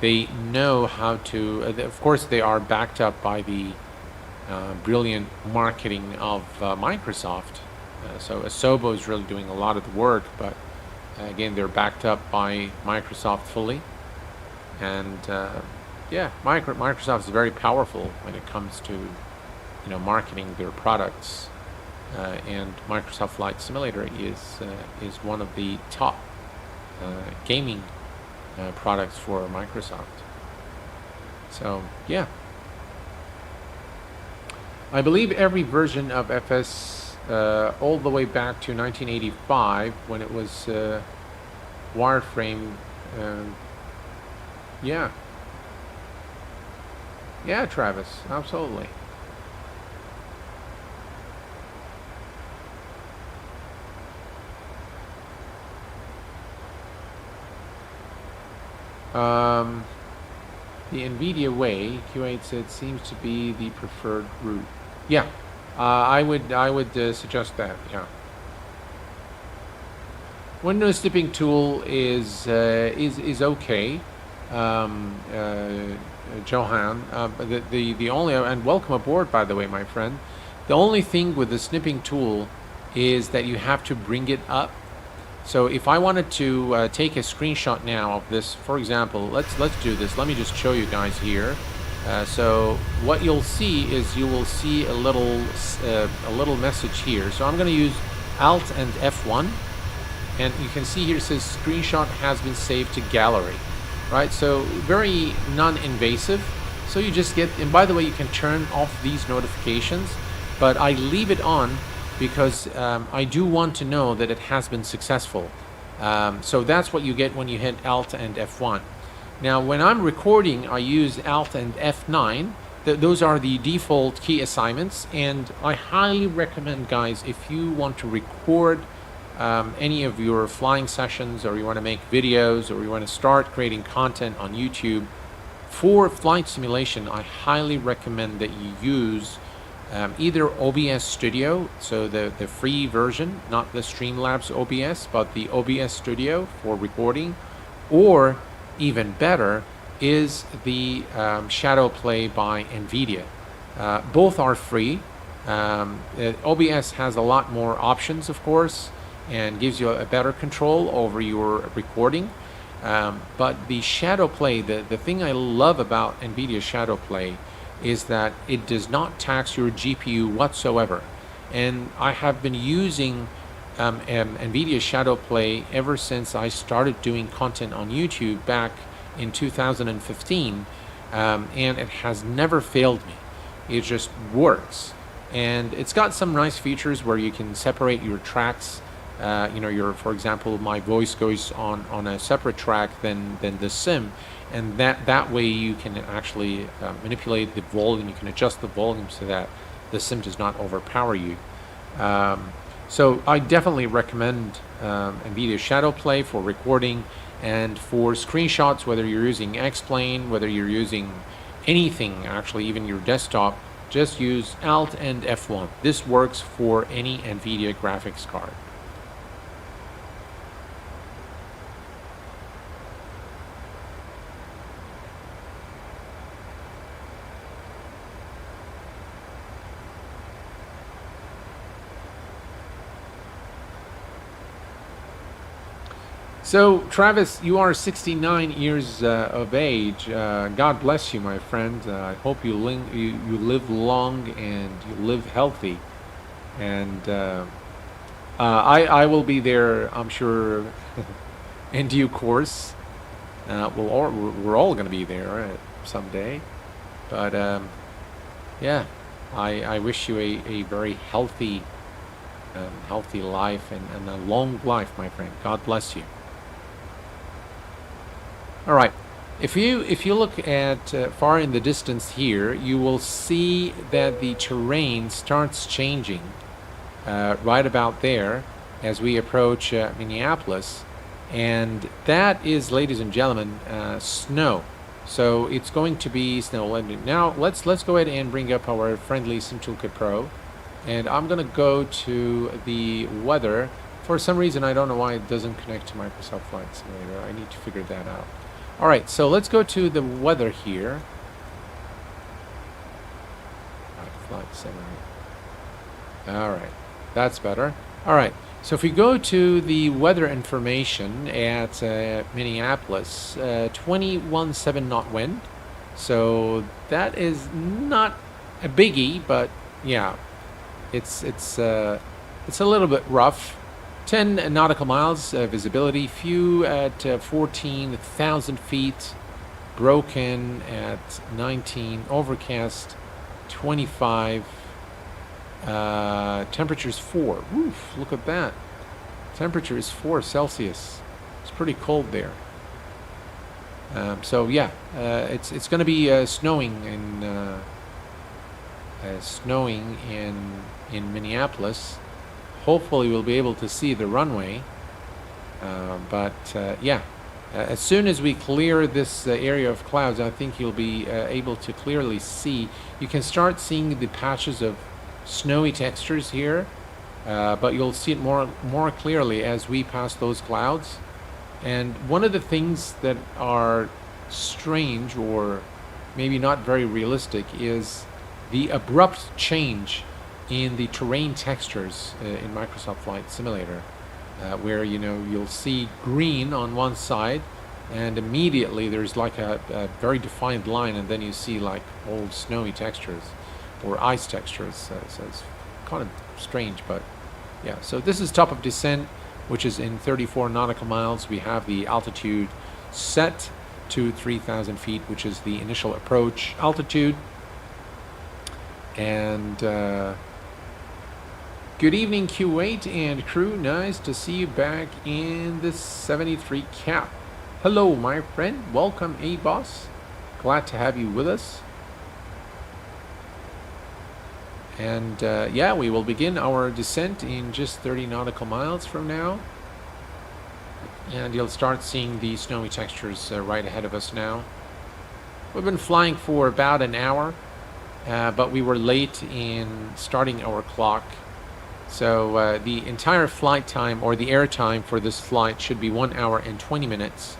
Speaker 1: they know how to. Of course, they are backed up by the brilliant marketing of Microsoft. So Asobo is really doing a lot of the work, but again, they're backed up by Microsoft fully. And yeah, Microsoft is very powerful when it comes to marketing their products. And Microsoft Flight Simulator is one of the top gaming products for Microsoft. So yeah, I believe every version of FS all the way back to 1985 when it was wireframe. Yeah, Travis, absolutely. The NVIDIA way, Q8 said, seems to be the preferred route. Yeah, I would suggest that. Yeah. window snipping tool is okay, Johan. The only, and welcome aboard, by the way, my friend. The only thing with the snipping tool is that you have to bring it up. So if I wanted to take a screenshot now of this, for example, let's do this. Let me just show you guys here. So what you'll see is you will see a little message here. So I'm going to use Alt and F1, and you can see here it says screenshot has been saved to gallery, right? So very non-invasive. So you just get, and by the way, you can turn off these notifications, but I leave it on because I do want to know that it has been successful. So that's what you get when you hit Alt and F1. Now, when I'm recording, I use Alt and F9. Those are the default key assignments, and I highly recommend, guys, if you want to record any of your flying sessions, or you want to make videos, or you want to start creating content on YouTube for flight simulation, I highly recommend that you use either OBS Studio, so the free version, not the Streamlabs OBS, but the OBS Studio for recording, or even better is the Shadow Play by NVIDIA. Both are free. OBS has a lot more options, of course, and gives you a better control over your recording. But the Shadow Play, the thing I love about NVIDIA Shadow Play is that it does not tax your GPU whatsoever. And I have been using NVIDIA Shadow Play ever since I started doing content on YouTube back in 2015, and it has never failed me. It just works, and it's got some nice features where you can separate your tracks. For example, my voice goes on a separate track than the sim, and that way you can actually manipulate the volume. You can adjust the volume so that the sim does not overpower you. So I definitely recommend NVIDIA Shadow Play for recording, and for screenshots, whether you're using X-Plane, whether you're using anything, actually even your desktop, just use Alt and F1. This works for any NVIDIA graphics card. So, Travis, you are 69 years of age. God bless you, my friend. I hope you live long and you live healthy. And I will be there, I'm sure, in due course. We're all going to be there someday. But, yeah, I wish you a very healthy life and a long life, my friend. God bless you. All right, if you look at far in the distance here, you will see that the terrain starts changing right about there as we approach Minneapolis, and that is, ladies and gentlemen, snow. So it's going to be snow. Now let's go ahead and bring up our friendly Sim Toolkit Pro, and I'm gonna go to the weather. For some reason, I don't know why it doesn't connect to Microsoft Flight Simulator. I need to figure that out. All right, so let's go to the weather here. Flight Simulator. All right, that's better. All right, so if we go to the weather information at Minneapolis, 21.7 knot wind. So that is not a biggie, but yeah, it's a little bit rough. 10 nautical miles visibility, few at 14,000 feet, broken at 19, overcast 25, temperature's 4. Oof, look at that. Temperature is 4 Celsius. It's pretty cold there. So yeah, it's going to be snowing in Minneapolis. Hopefully we'll be able to see the runway, yeah, as soon as we clear this area of clouds, I think you'll be able to clearly see. You can start seeing the patches of snowy textures here but you'll see it more clearly as we pass those clouds. And one of the things that are strange or maybe not very realistic is the abrupt change in the terrain textures in Microsoft Flight Simulator, where you'll see green on one side and immediately there's like a very defined line, and then you see like old snowy textures or ice textures. So it's kind of strange, but yeah. So this is top of descent, which is in 34 nautical miles. We have the altitude set to 3,000 feet, which is the initial approach altitude. And good evening, Q8 and crew. Nice to see you back in the 73 cap. Hello, my friend. Welcome, A-Boss. Glad to have you with us. And yeah, we will begin our descent in just 30 nautical miles from now. And you'll start seeing the snowy textures right ahead of us now. We've been flying for about an hour, but we were late in starting our clock. So the entire flight time, or the air time for this flight, should be 1 hour and 20 minutes.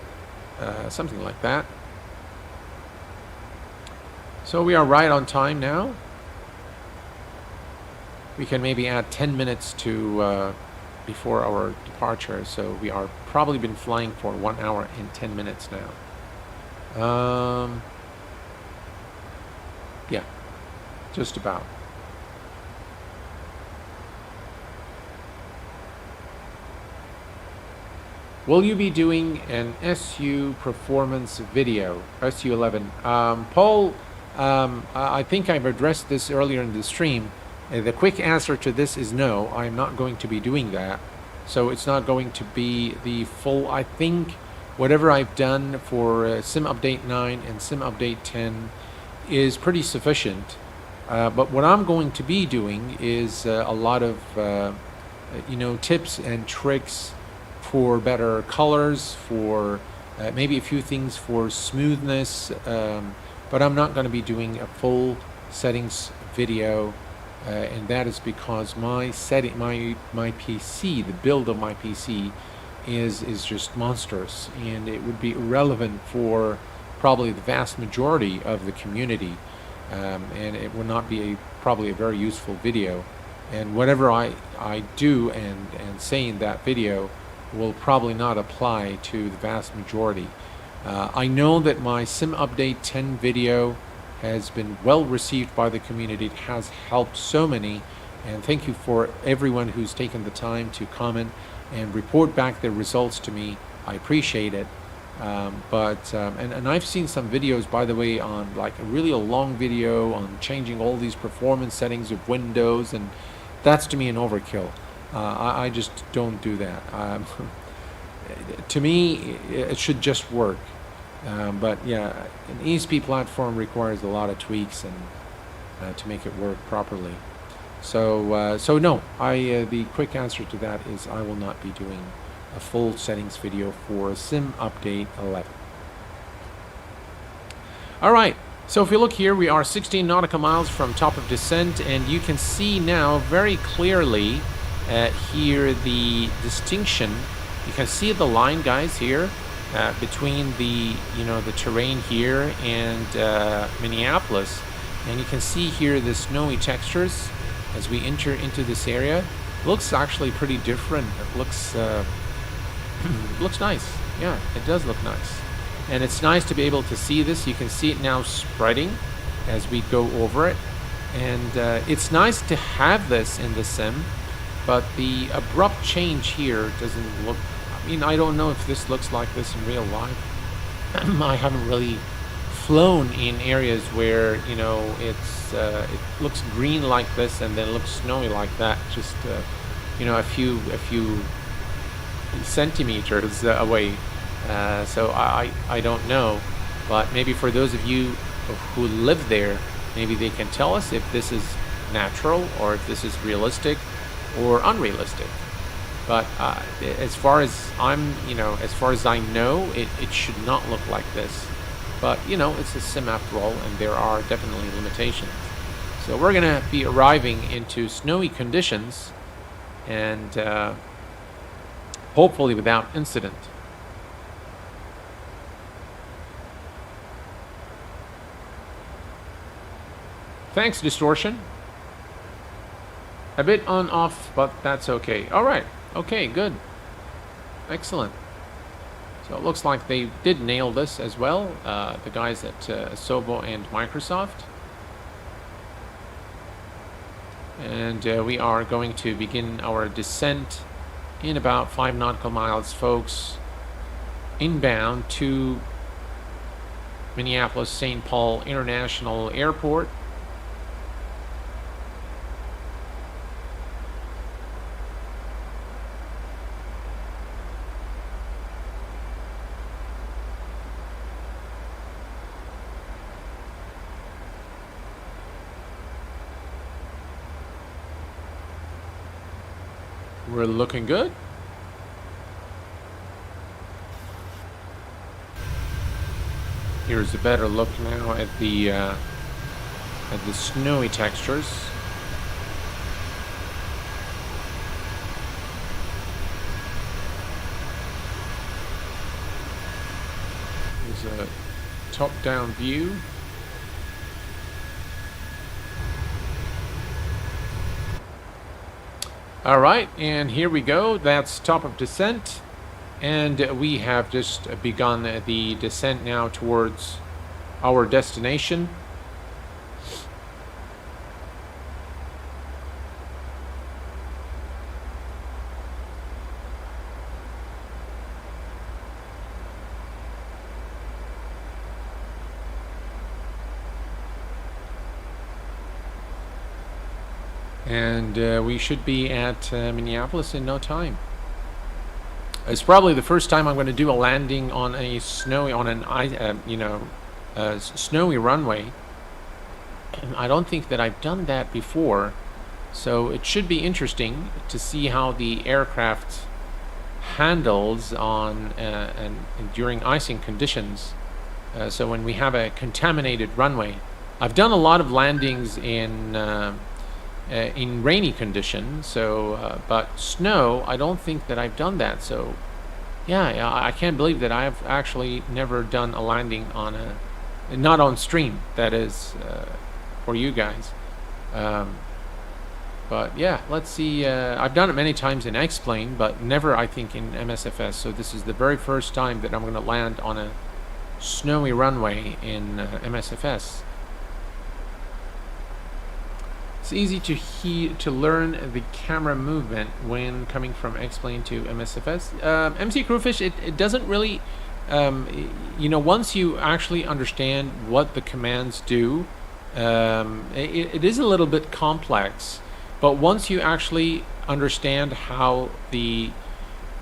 Speaker 1: Something like that. So we are right on time now. We can maybe add 10 minutes to before our departure, so we are probably been flying for 1 hour and 10 minutes now. Yeah, just about. Will you be doing an SU performance video, SU11? Paul, I think I've addressed this earlier in the stream. The quick answer to this is no, I'm not going to be doing that. So it's not going to be the full, I think whatever I've done for Sim Update 9 and Sim Update 10 is pretty sufficient. But what I'm going to be doing is a lot of, tips and tricks for better colors, for maybe a few things for smoothness, but I'm not going to be doing a full settings video, and that is because my PC, the build of my PC is just monstrous, and it would be irrelevant for probably the vast majority of the community, and it would not be probably a very useful video, and whatever I do and say in that video will probably not apply to the vast majority. I know that my Sim Update 10 video has been well received by the community. It has helped so many, and thank you for everyone who's taken the time to comment and report back their results to me. I appreciate it. And I've seen some videos, by the way, on like a long video on changing all these performance settings of Windows, and that's to me an overkill. I just don't do that. To me, it should just work. But yeah, an ESP platform requires a lot of tweaks and to make it work properly. So no, the quick answer to that is I will not be doing a full settings video for Sim Update 11. All right. So if you look here, we are 16 nautical miles from top of descent, and you can see now very clearly here the distinction. You can see the line, guys, here between the the terrain here and Minneapolis, and you can see here the snowy textures as we enter into this area. It looks actually pretty different. It looks looks nice. Yeah, it does look nice, and it's nice to be able to see this. You can see it now spreading as we go over it, and it's nice to have this in the sim. But the abrupt change here doesn't look, I mean, I don't know if this looks like this in real life. I haven't really flown in areas where, it's it looks green like this and then looks snowy like that, just, a few centimeters away. So I don't know. But maybe for those of you who live there, maybe they can tell us if this is natural or if this is realistic or unrealistic. But as far as as far as I know, it should not look like this. But it's a sim after all, and there are definitely limitations. So we're gonna be arriving into snowy conditions,
Speaker 4: and hopefully without incident. Thanks, Distortion. A bit on off, but that's okay. All right. Okay, good. Excellent. So it looks like they did nail this as well, the guys at Sobo and Microsoft. And we are going to begin our descent in about 5 nautical miles, folks, inbound to Minneapolis St. Paul International Airport. We're looking good. Here's a better look now at the snowy textures. Here's a top-down view. All right, and here we go. That's top of descent, and we have just begun the descent now towards our destination. And we should be at Minneapolis in no time. It's probably the first time I'm going to do a landing on a snowy, snowy runway. And I don't think that I've done that before, so it should be interesting to see how the aircraft handles on and during icing conditions. So when we have a contaminated runway, I've done a lot of landings in rainy conditions, so but snow, I don't think that I've done that. So yeah, I can't believe that I've actually never done a landing on not on stream, that is, for you guys. But yeah, let's see. I've done it many times in X-Plane, but never, I think, in MSFS. So this is the very first time that I'm going to land on a snowy runway in MSFS. It's easy to learn the camera movement when coming from X-Plane to MSFS. MC Crewfish, it doesn't really, once you actually understand what the commands do, it is a little bit complex. But once you actually understand how the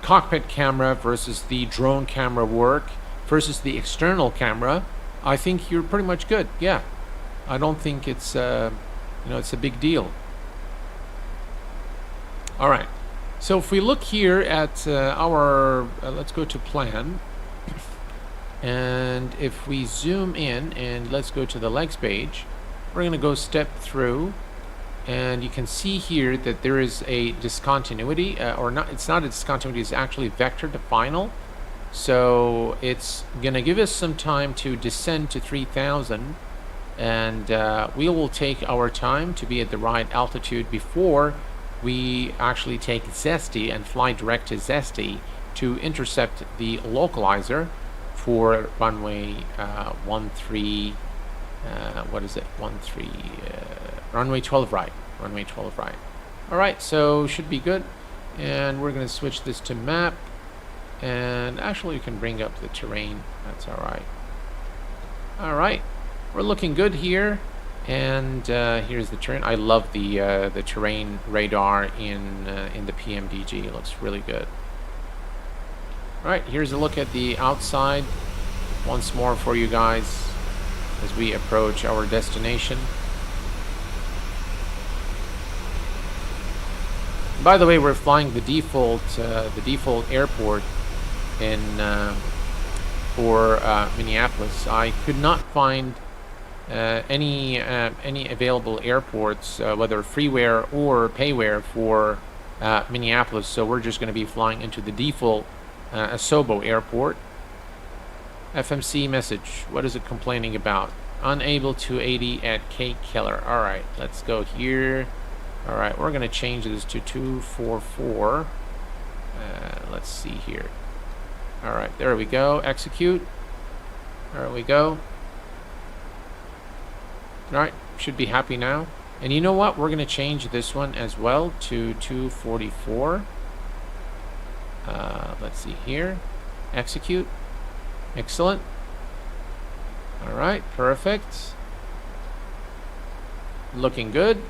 Speaker 4: cockpit camera versus the drone camera work versus the external camera, I think you're pretty much good. Yeah, I don't think it's it's a big deal. All right, so if we look here at our let's go to plan, and if we zoom in and let's go to the legs page, we're going to go step through, and you can see here that there is a discontinuity, or not, it's not a discontinuity, it's actually vector to final. So it's going to give us some time to descend to 3000, and we will take our time to be at the right altitude before we actually take Zesty and fly direct to Zesty to intercept the localizer for runway 13, runway 12 right. Runway 12 right. All right, so should be good. And we're going to switch this to map. And actually, you can bring up the terrain. That's all right. All right, we're looking good here. And here's the terrain. I love the terrain radar in the PMDG. It looks really good. All right, here's a look at the outside once more for you guys as we approach our destination. By the way, we're flying the default airport in for Minneapolis. I could not find any available airports, whether freeware or payware, for Minneapolis, so we're just going to be flying into the default Asobo airport. FMC message, what is it complaining about? Unable to 80 at K Keller. Alright, let's go here. Alright, we're going to change this to 244. Let's see here. Alright, there we go. Execute. There we go. Alright, should be happy now. And you know what? We're going to change this one as well to 244. Let's see here. Execute. Excellent. Alright, perfect. Looking good.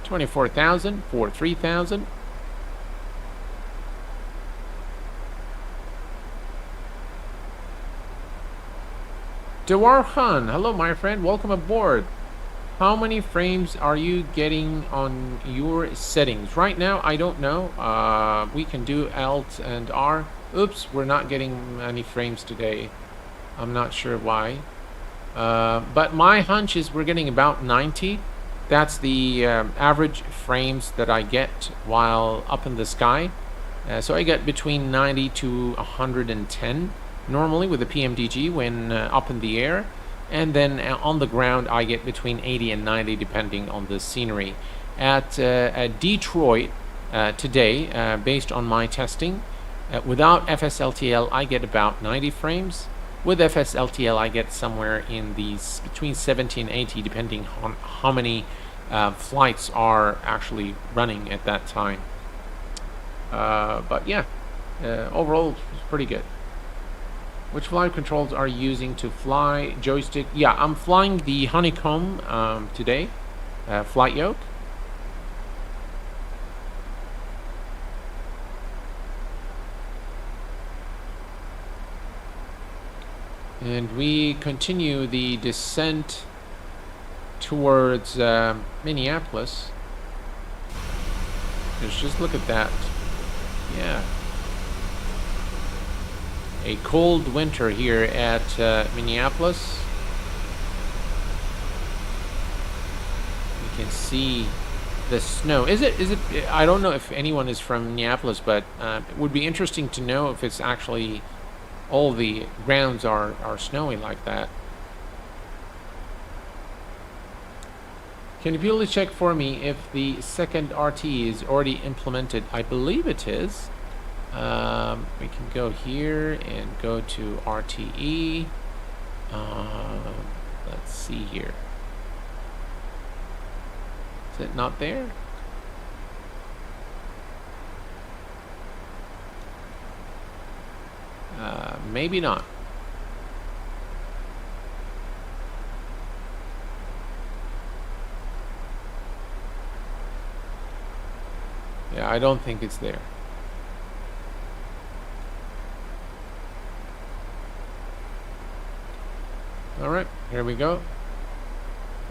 Speaker 4: 24,000 for 3,000. Dewar Khan, hello my friend, welcome aboard. How many frames are you getting on your settings? Right now, I don't know. We can do Alt and R. Oops, we're not getting any frames today. I'm not sure why. But my hunch is we're getting about 90. That's the average frames that I get while up in the sky. So I get between 90 to 110 normally with the PMDG when up in the air. And then on the ground I get between 80 and 90 depending on the scenery. At Detroit today, based on my testing, without FSLTL I get about 90 frames. With FSLTL I get somewhere in these between 70 and 80 depending on how many flights are actually running at that time. But yeah, overall it's pretty good. Which flight controls are you using to fly joystick? Yeah, I'm flying the Honeycomb today, flight yoke. And we continue the descent towards Minneapolis. Just look at that. Yeah. A cold winter here at Minneapolis. You can see the snow. Is it? I don't know if anyone is from Minneapolis, but it would be interesting to know if it's actually all the grounds are snowy like that. Can you please check for me if the second RT is already implemented? I believe it is. We can go here and go to RTE. Let's see here. Is it not there? Maybe not. Yeah, I don't think it's there. All right, here we go.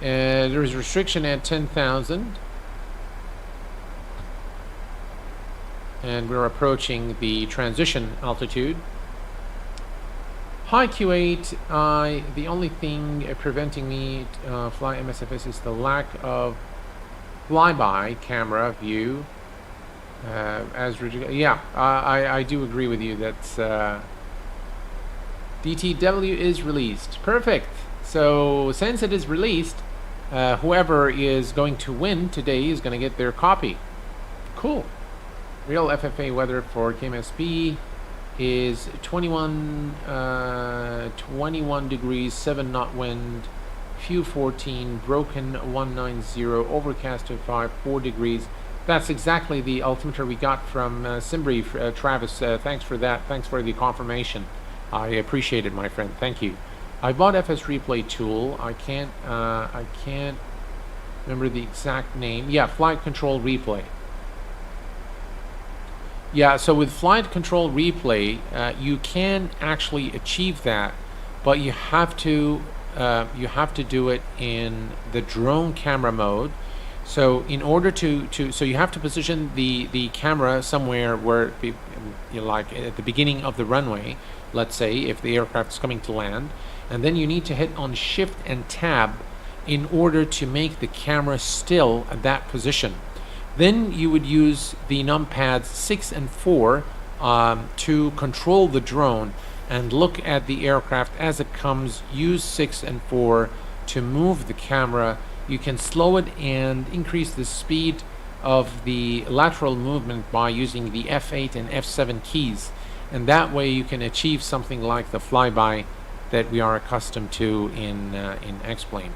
Speaker 4: There is restriction at 10,000. And we're approaching the transition altitude. Hi Q8, the only thing preventing me fly MSFS is the lack of flyby camera view. Yeah, I do agree with you that DTW is released. Perfect. So since it is released, whoever is going to win today is going to get their copy. Cool. Real FFA weather for KMSP is 21 degrees, 7 knot wind, few 14, broken 190, overcast of 5, 4 degrees. That's exactly the altimeter we got from Simbri. Travis, thanks for that. Thanks for the confirmation. I appreciate it, my friend. Thank you. I bought FS Replay tool. I can't remember the exact name. Yeah, Flight Control Replay. Yeah, so with Flight Control Replay, you can actually achieve that, but you have to do it in the drone camera mode. So in order so you have to position the camera somewhere where you like at the beginning of the runway, let's say if the aircraft is coming to land, and then you need to hit on Shift and Tab in order to make the camera still at that position. Then you would use the numpads 6 and 4 to control the drone and look at the aircraft as it comes. Use 6 and 4 to move the camera. You can slow it and increase the speed of the lateral movement by using the F8 and F7 keys, and that way you can achieve something like the flyby that we are accustomed to in X-Plane.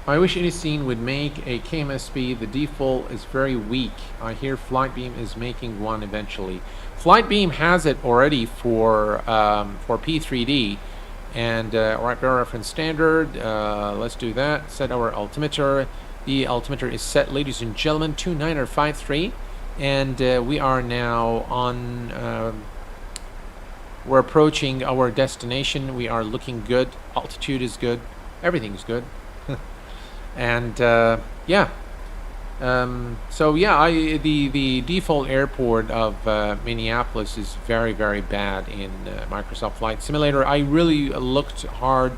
Speaker 4: I wish iniScene would make a KMSB. The default is very weak. I hear Flightbeam is making one eventually. Flightbeam has it already for P3D. And alright, bear reference standard. Let's do that. Set our altimeter. The altimeter is set, ladies and gentlemen, 2953. And we are now on. We're approaching our destination. We are looking good. Altitude is good. Everything's good. And yeah. So yeah, the default airport of Minneapolis is very, very bad in Microsoft Flight Simulator. I really looked hard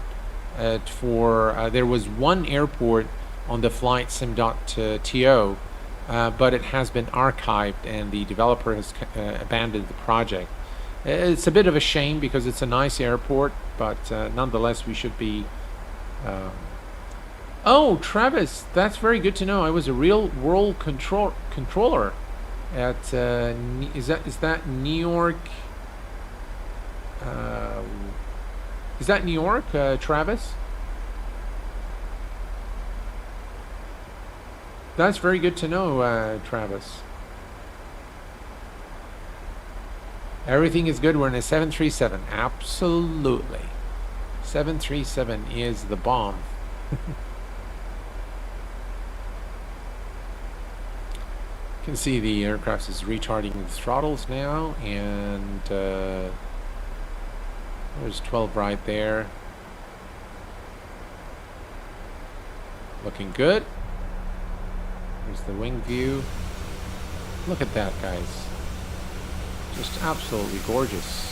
Speaker 4: for. There was one airport on the flightsim.to, but it has been archived and the developer has abandoned the project. It's a bit of a shame because it's a nice airport, but nonetheless we should be. Oh, Travis, that's very good to know. I was a real world controller at is that New York? Is that New York, Travis? That's very good to know, Travis. Everything is good. We're in a 737. Absolutely. 737 is the bomb. You can see the aircraft is retarding the throttles now, and there's 12 right there. Looking good. Here's the wing view. Look at that, guys. Just absolutely gorgeous.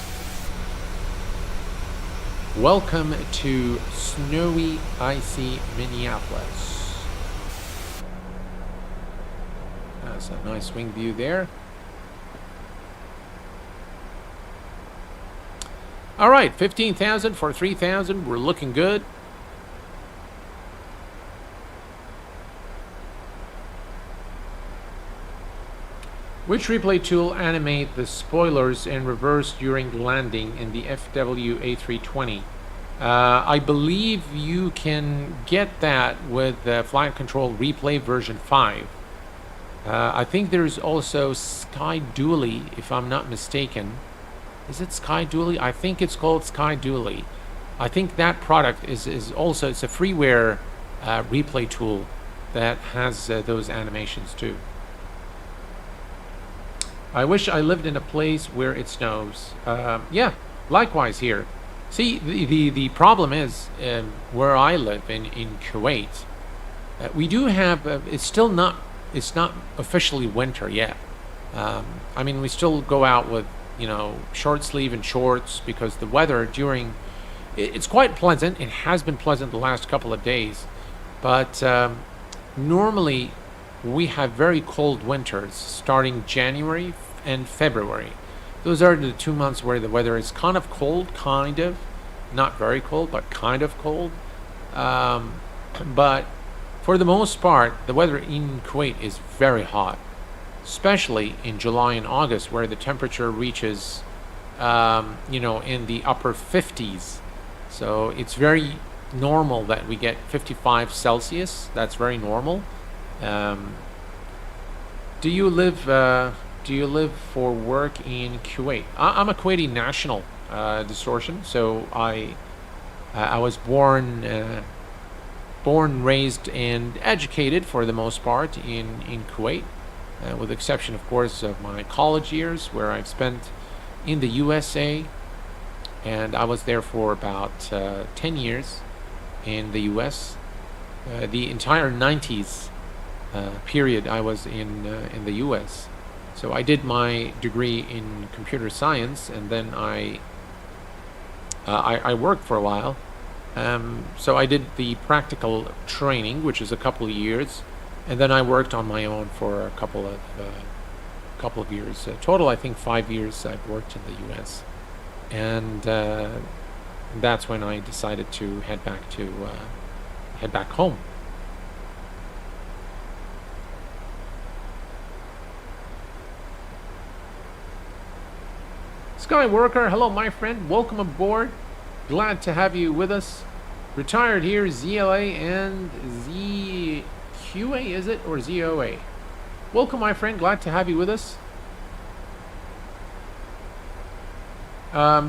Speaker 4: Welcome to snowy, icy Minneapolis. That's a nice wing view there. All right, 15,000 for 3,000. We're looking good. Which replay tool animate the spoilers in reverse during landing in the FW A320? I believe you can get that with Flight Control Replay version 5. I think there's also Sky Dually, if I'm not mistaken. Is it Sky Dually? I think it's called Sky Dually. I think that product is also, it's a freeware replay tool that has those animations too. I wish I lived in a place where it snows. Yeah, likewise here. See, the problem is where I live in Kuwait. We do have. It's not officially winter yet. I mean, we still go out with short sleeve and shorts because the weather during it's quite pleasant. It has been pleasant the last couple of days, but normally we have very cold winters starting January and February. Those are the 2 months where the weather is kind of cold, not very cold, but kind of cold. But for the most part, the weather in Kuwait is very hot, especially in July and August, where the temperature reaches, in the upper 50s. So it's very normal that we get 55 Celsius. That's very normal. Do you live for work in Kuwait? I'm a Kuwaiti national, Distortion. So I was born, raised, and educated for the most part in Kuwait, with the exception, of course, of my college years, where I've spent in the USA, and I was there for about 10 years in the US. The entire 90s period I was in the US. So I did my degree in computer science, and then I worked for a while So I did the practical training, which is a couple of years, and then I worked on my own for a couple of years. Total, I think 5 years I've worked in the U.S. And that's when I decided to head back home. Skyworker, hello my friend, welcome aboard. Glad to have you with us. Retired here, ZLA and ZQA, is it, or ZOA? Welcome my friend, glad to have you with us. Were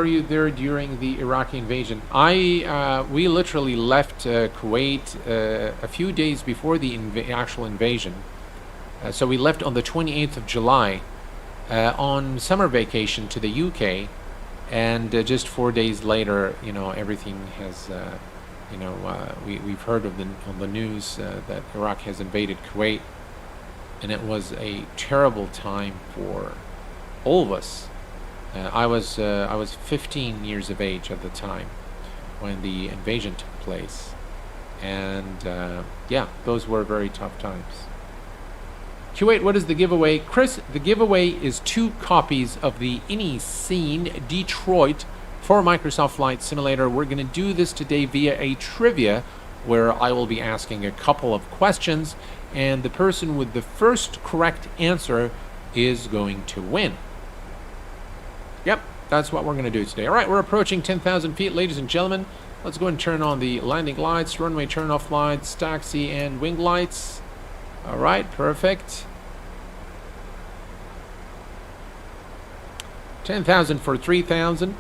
Speaker 4: you there during the Iraqi invasion? We literally left Kuwait a few days before the actual invasion. So we left on the 28th of July on summer vacation to the UK, and just 4 days later, you know, everything has, we've heard of on the news that Iraq has invaded Kuwait, and it was a terrible time for all of us. I was 15 years of age at the time when the invasion took place, and yeah, those were very tough times. Q8, what is the giveaway? Chris, the giveaway is 2 copies of the iniScene Detroit for Microsoft Flight Simulator. We're going to do this today via a trivia where I will be asking a couple of questions, and the person with the first correct answer is going to win. Yep, that's what we're going to do today. All right, we're approaching 10,000 feet, ladies and gentlemen. Let's go and turn on the landing lights, runway turn-off lights, taxi and wing lights. All right, perfect. 10,000 for 3,000.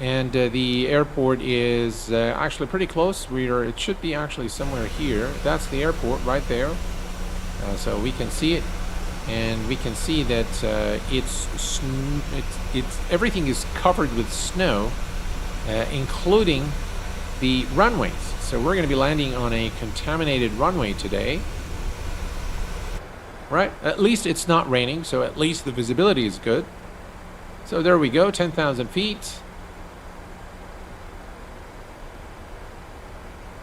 Speaker 4: And the airport is actually pretty close. It should be actually somewhere here. That's the airport right there. So we can see it. And we can see that everything is covered with snow, including the runways. So we're going to be landing on a contaminated runway today. Right? At least it's not raining, so at least the visibility is good. So there we go, 10,000 feet.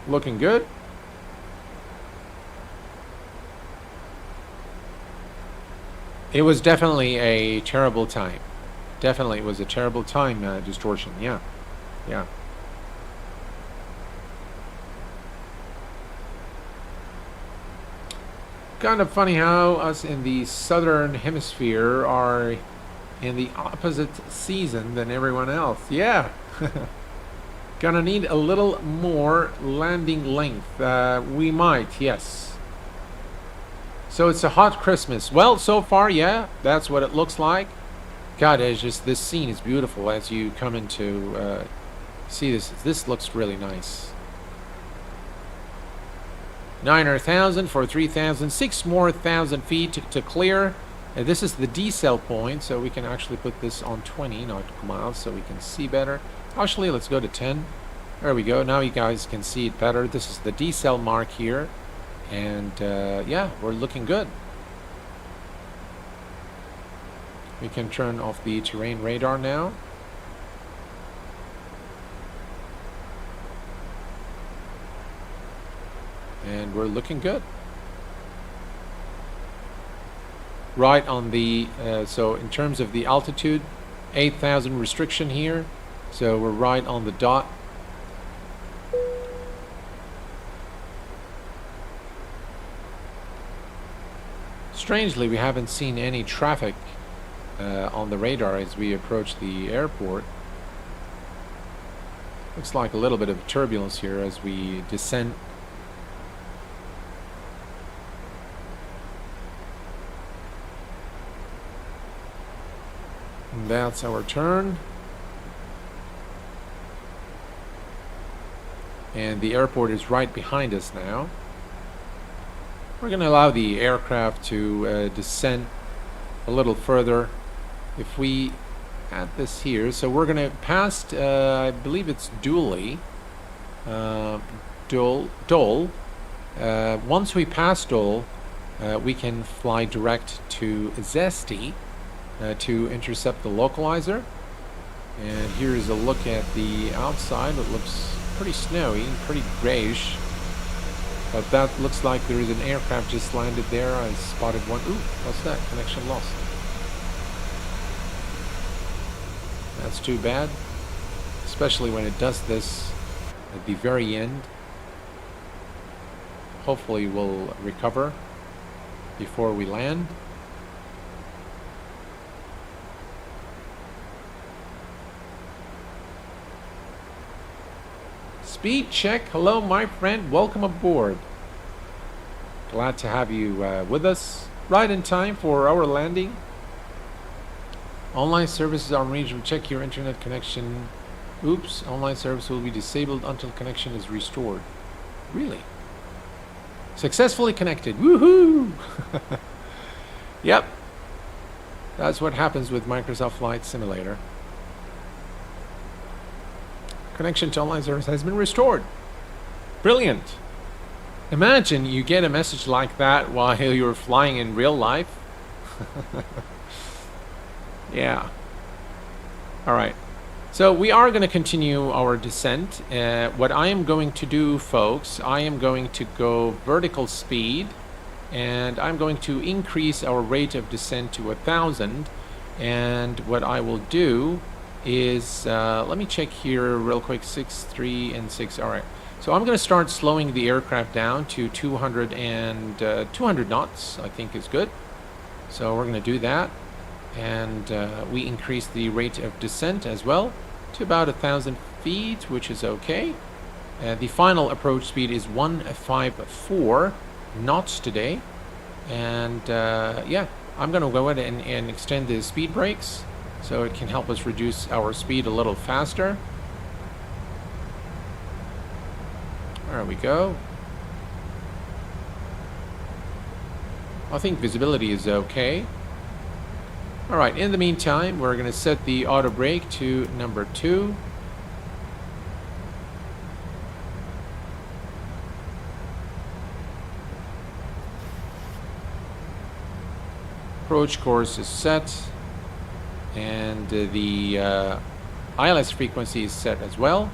Speaker 4: Looking good. It was definitely a terrible time. Definitely, it was a terrible time, distortion. Yeah. Yeah. Kind of funny how us in the southern hemisphere are in the opposite season than everyone else. Yeah. Gonna need a little more landing length. We might, yes. So it's a hot Christmas. Well, so far, yeah, that's what it looks like. God, it's just, this scene is beautiful as you come into see this. This looks really nice. 9,000 for 3,000, 6 more thousand feet to clear. This is the decel point, so we can actually put this on 20 nautical miles so we can see better. Actually, let's go to 10. There we go. Now you guys can see it better. This is the decel mark here, and yeah, we're looking good. We can turn off the terrain radar now. And we're looking good. Right on the, so in terms of the altitude, 8,000 restriction here. So we're right on the dot. Strangely, we haven't seen any traffic on the radar as we approach the airport. Looks like a little bit of turbulence here as we descend. That's our turn. And the airport is right behind us now. We're going to allow the aircraft to descend a little further. If we add this here, so we're going to pass, I believe it's Dole. Once we pass Dole, we can fly direct to Zesty to intercept the localizer. And here is a look at the outside. It looks pretty snowy, pretty grayish. But that looks like there is an aircraft just landed there. I spotted one. Ooh, what's that? Connection lost. That's too bad. Especially when it does this at the very end. Hopefully we'll recover before we land. Speed check. Hello, my friend. Welcome aboard. Glad to have you with us. Right in time for our landing. Online services are arranged. Check your internet connection. Oops. Online service will be disabled until connection is restored. Really? Successfully connected. Woohoo! Yep. That's what happens with Microsoft Flight Simulator. Connection to online service has been restored. Brilliant. Imagine you get a message like that while you're flying in real life. Yeah. All right. So we are going to continue our descent. What I am going to do, folks, I am going to go vertical speed, and I'm going to increase our rate of descent to 1,000. And what I will do is, let me check here real quick, 6, 3, and 6. All right. So I'm going to start slowing the aircraft down to 200 knots, I think is good. So we're going to do that. And we increase the rate of descent as well to about 1,000 feet, which is okay. The final approach speed is 154 knots today. And yeah, I'm going to go ahead and extend the speed brakes so it can help us reduce our speed a little faster. There we go. I think visibility is okay. Alright, in the meantime, we're going to set the auto brake to number 2. Approach course is set. And the ILS frequency is set as well.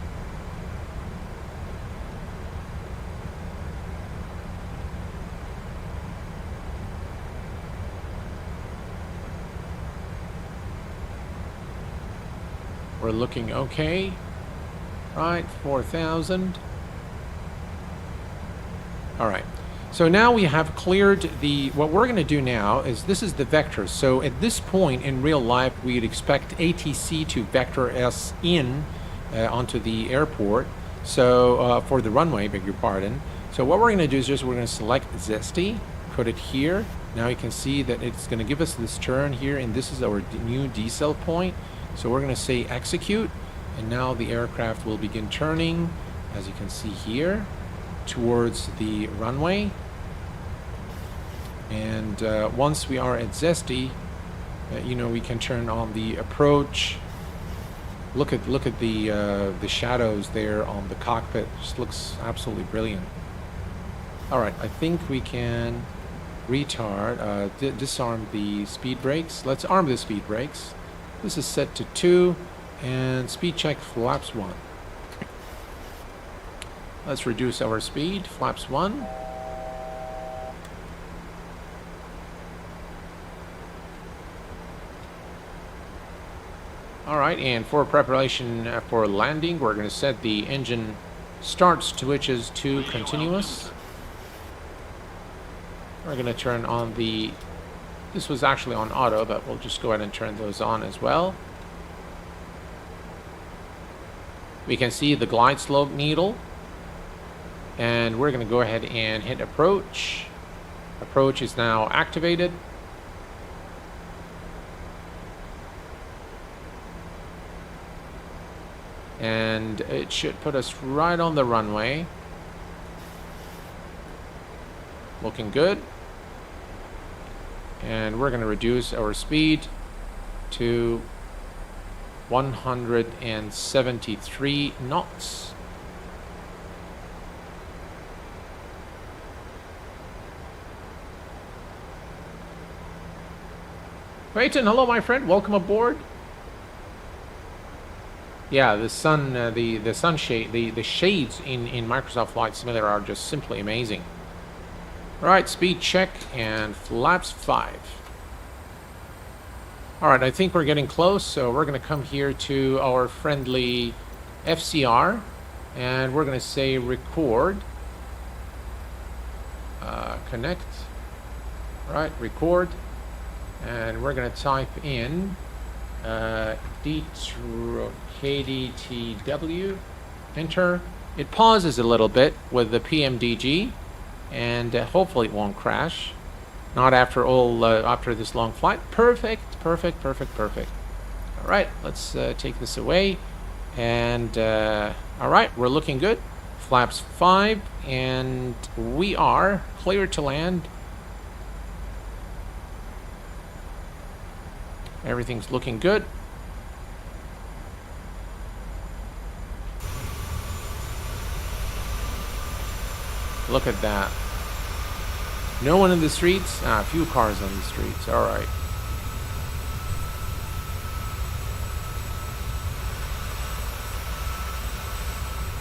Speaker 4: We're looking okay. Right, 4,000. All right. So now we have cleared the, what we're going to do now is, this is the vector. So at this point in real life, we'd expect ATC to vector us in onto the airport. So for the runway, beg your pardon. So what we're going to do is just, we're going to select ZST, put it here. Now you can see that it's going to give us this turn here, and this is our new decel point. So we're going to say execute, and now the aircraft will begin turning, as you can see here, towards the runway. And once we are at Zesty, you know, we can turn on the approach. Look at the shadows there on the cockpit. Just looks absolutely brilliant. All right, I think we can disarm the speed brakes. Let's arm the speed brakes. This is set to 2, and speed check flaps 1. Let's reduce our speed, flaps 1. Alright, and for preparation for landing, we're going to set the engine start switches to continuous. We're going to turn on the, this was actually on auto, but we'll just go ahead and turn those on as well. We can see the glide slope needle. And we're going to go ahead and hit approach. Approach is now activated. And it should put us right on the runway. Looking good. And we're going to reduce our speed to 173 knots. Creighton, hello my friend, welcome aboard. Yeah, the sun, the sunshade, the shades in Microsoft Flight Simulator are just simply amazing. All right, speed check and flaps 5. All right, I think we're getting close, so we're going to come here to our friendly FCR, and we're going to say record, connect, right, record, and we're going to type in KDTW, enter. It pauses a little bit with the PMDG, and hopefully it won't crash. Not after after this long flight. Perfect, perfect, perfect, perfect. All right, let's take this away, and all right, we're looking good. Flaps 5, and we are clear to land. Everything's looking good. Look at that. No one in the streets? Ah, a few cars on the streets. All right.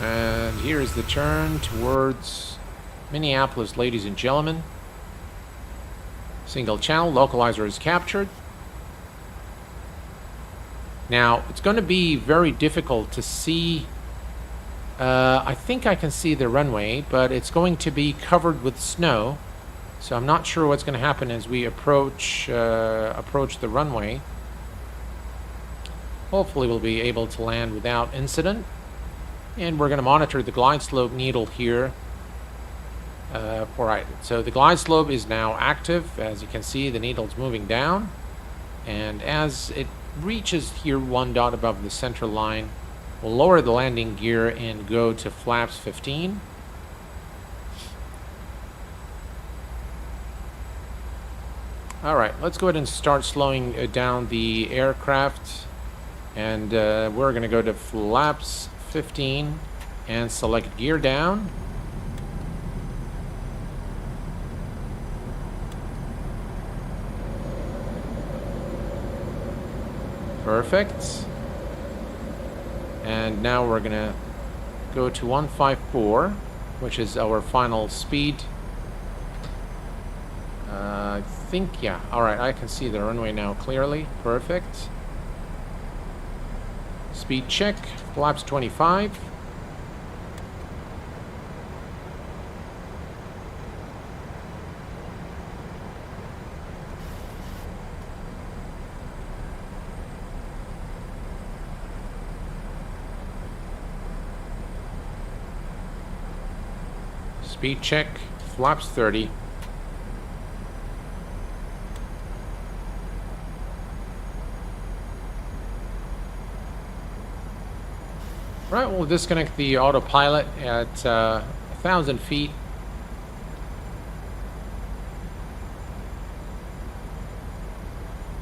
Speaker 4: And here's the turn towards Minneapolis, ladies and gentlemen. Single channel localizer is captured. Now, it's going to be very difficult to see. I think I can see the runway, but it's going to be covered with snow. So I'm not sure what's going to happen as we approach the runway. Hopefully we'll be able to land without incident. And we're going to monitor the glide slope needle here. Alright, so the glide slope is now active. As you can see, the needle's moving down. And as it reaches here 1 dot above the center line, we'll lower the landing gear and go to flaps 15. Alright, let's go ahead and start slowing down the aircraft, and we're going to go to flaps 15 and select gear down. Perfect. And now we're going to go to 154, which is our final speed. I think, yeah. Alright, I can see the runway now clearly. Perfect. Speed check, flaps 25. Speed check, flaps 30. Right, we'll disconnect the autopilot at 1,000 feet.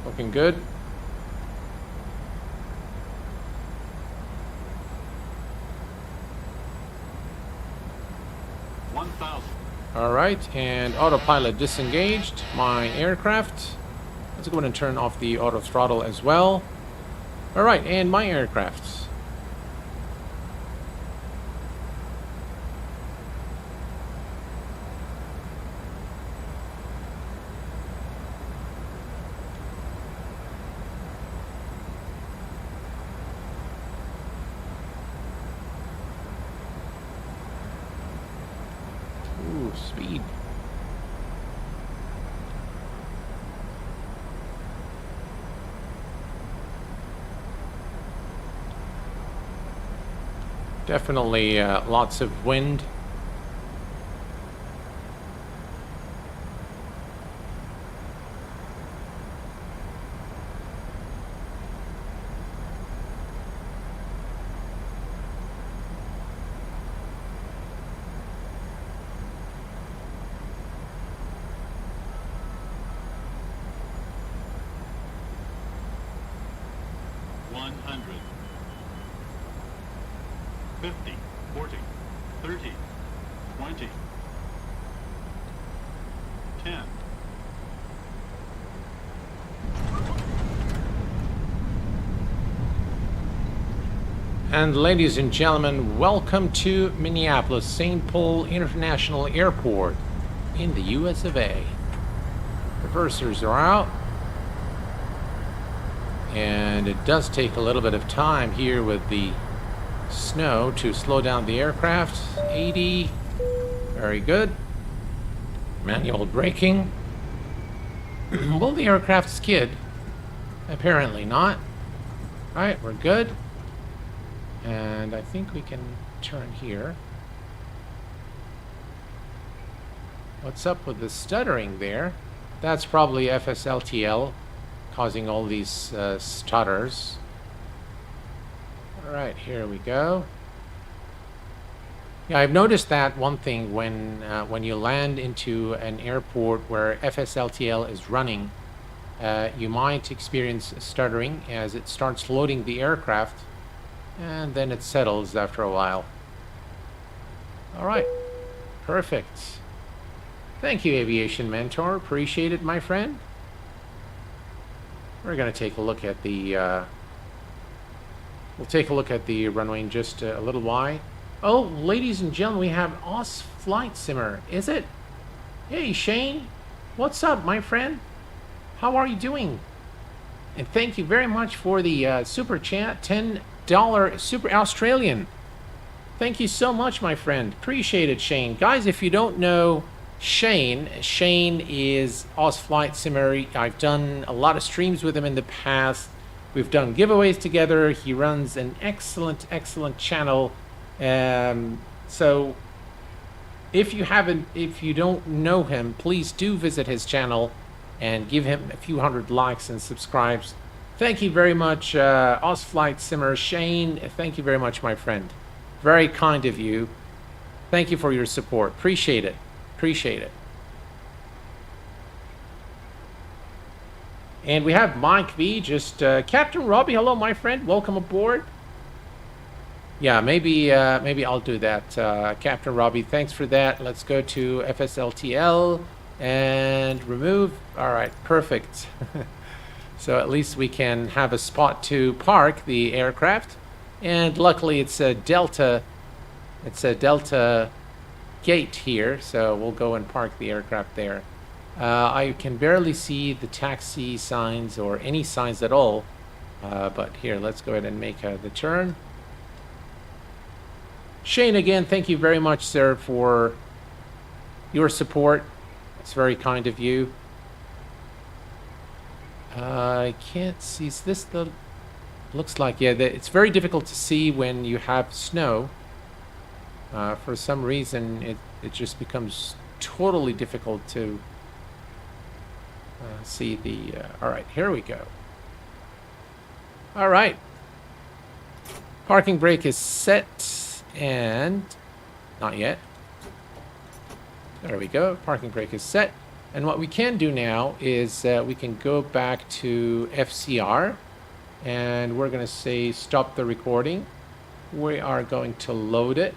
Speaker 4: Looking good. All right, and autopilot disengaged. My aircraft. Let's go ahead and turn off the auto throttle as well. All right, and my aircraft. Speed. Definitely lots of wind.
Speaker 1: And ladies and gentlemen, welcome to Minneapolis St. Paul International Airport in the US of A. Reversers are out. And it does take a little bit of time here with the snow to slow down the aircraft. 80. Very good. Manual braking. Will the aircraft skid? Apparently not. Alright, we're good. And I think we can turn here. What's up with the stuttering there? That's probably FSLTL causing all these stutters. Alright, here we go. Yeah, I've noticed that one thing when you land into an airport where FSLTL is running, you might experience stuttering as it starts loading the aircraft, and then it settles after a while. Alright, perfect. Thank you, Aviation Mentor. Appreciate it, my friend. We're going to take a look at the we'll take a look at the runway in just a little while. Oh, ladies and gentlemen, we have Oz Flight Simmer. Is it? Hey, Shane. What's up, my friend? How are you doing? And thank you very much for the super chat, $10 Super Australian. Thank you so much, my friend. Appreciate it, Shane. Guys, if you don't know Shane is Oz Flight Simmer. I've done a lot of streams with him in the past. We've done giveaways together. He runs an excellent channel. So if you don't know him, please do visit his channel and give him a few hundred likes and subscribes. Thank you very much, Oz Flight Simmer. Shane, thank you very much, my friend. Very kind of you. Thank you for your support. Appreciate it. Appreciate it. And we have Mike V, just Captain Robbie. Hello, my friend. Welcome aboard. Yeah, maybe I'll do that. Captain Robbie, thanks for that. Let's go to FSLTL and remove. All right, perfect. So at least we can have a spot to park the aircraft. And luckily it's a Delta. It's a Delta gate here, so we'll go and park the aircraft there. I can barely see the taxi signs or any signs at all, but here, let's go ahead and make the turn. Shane, again, thank you very much, sir, for your support. It's very kind of you. I can't see. Is this the... Looks like, yeah, it's very difficult to see when you have snow. For some reason, it just becomes totally difficult to see the... all right, here we go. All right. Parking brake is set, and... Not yet. There we go. Parking brake is set. And what we can do now is we can go back to FCR, and we're going to say stop the recording. We are going to load it.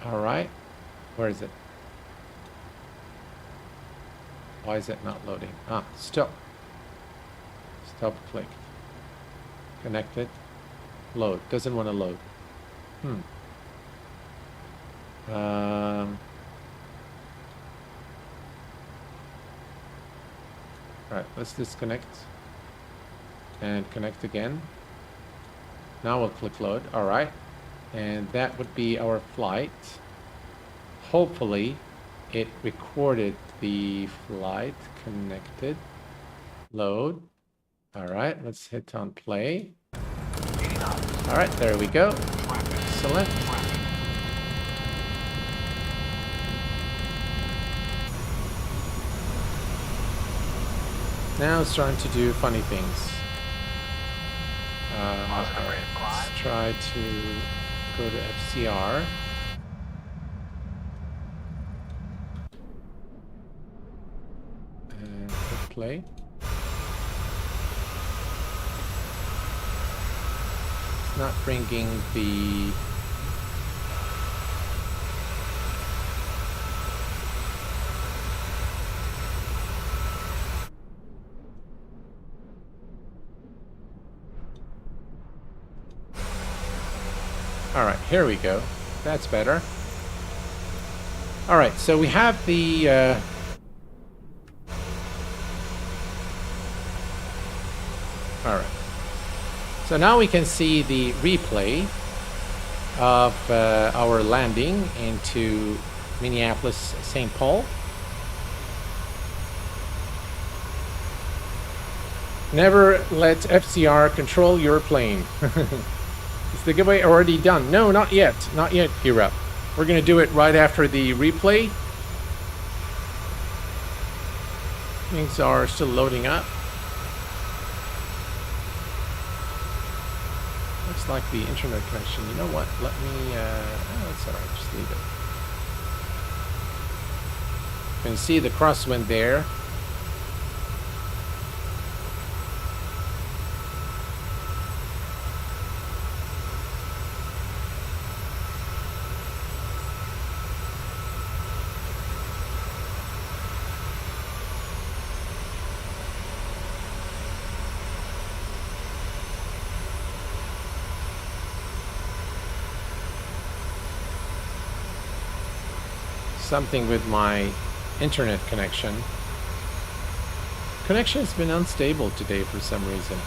Speaker 1: All right, where is it? Why is it not loading? Ah, stop. Stop click. Connected. Load. Doesn't want to load. Right, let's disconnect and connect again. Now we'll click load. All right. And that would be our flight. Hopefully it recorded the flight. Connected. Load. All right, let's hit on play. All right, there we go. Excellent. Now it's starting to do funny things. Let's try to go to FCR. And hit play. It's not bringing the... Alright, here we go. That's better. Alright, so we have the... Alright. So now we can see the replay of our landing into Minneapolis, St. Paul. Never let FCR control your plane. Is the giveaway already done? No, not yet. Not yet, Kira. We're going to do it right after the replay. Things are still loading up. Looks like the internet connection. You know what? Let me... oh, it's alright. Just leave it. You can see the crosswind there. Something with my internet connection. Connection has been unstable today for some reason.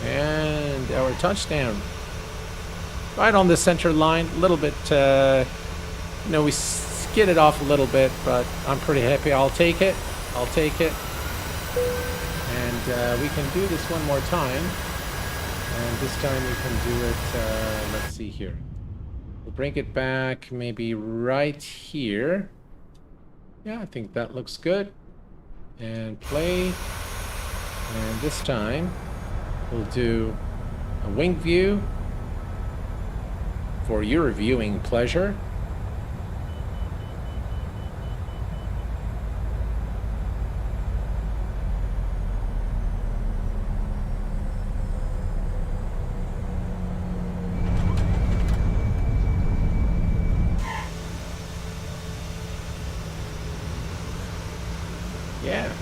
Speaker 1: And our touchdown. Right on the center line. A little bit, you know, we skidded off a little bit, but I'm pretty happy. I'll take it. I'll take it. And we can do this one more time. And this time we can do it, let's see here. We'll bring it back maybe right here. Yeah, I think that looks good. And play. And this time we'll do a wing view for your viewing pleasure. Yeah.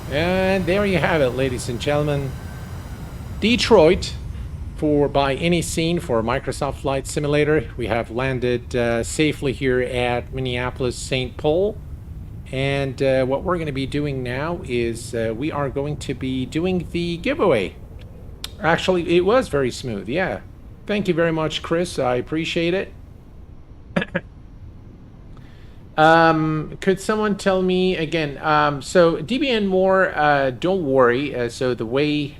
Speaker 1: And there you have it, ladies and gentlemen. Detroit by iniScene for Microsoft Flight Simulator. We have landed safely here at Minneapolis, St. Paul. And what we're going to be doing now is we are going to be doing the giveaway. Actually, it was very smooth, yeah. Thank you very much, Chris. I appreciate it. Could someone tell me again? So DBN more, don't worry. So the way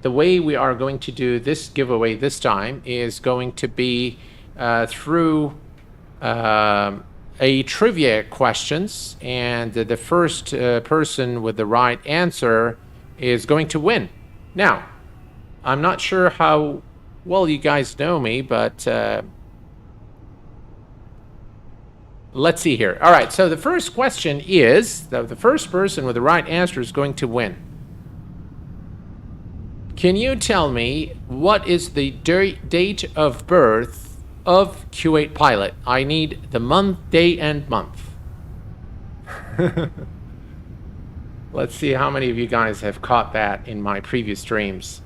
Speaker 1: we are going to do this giveaway this time is going to be through a trivia questions, and the first person with the right answer is going to win. Now, I'm not sure how well you guys know me, but let's see here. All right, so the first question is, the first person with the right answer is going to win. Can you tell me what is the date of birth of Q8 Pilot? I need the month, day, and month. Let's see how many of you guys have caught that in my previous streams.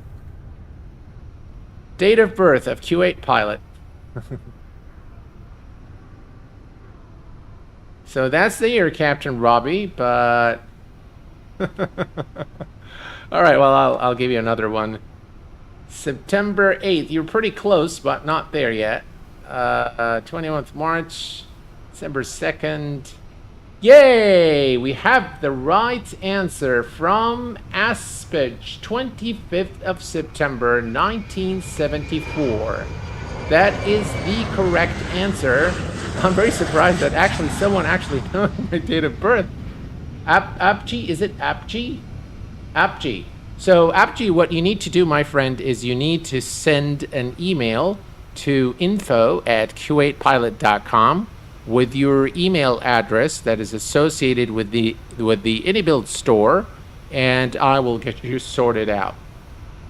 Speaker 1: Date of birth of Q8 Pilot. So that's the year, Captain Robbie, but... All right, well, I'll give you another one. September 8th. You're pretty close, but not there yet. 21st March, December 2nd. Yay! We have the right answer from Aspage, 25th of September, 1974. That is the correct answer. I'm very surprised that someone actually knows my date of birth. Apji, is it Apji? Apji. So, Apji, what you need to do, my friend, is you need to send an email to info@q8pilot.com with your email address that is associated with the iniBuild store, and I will get you sorted out.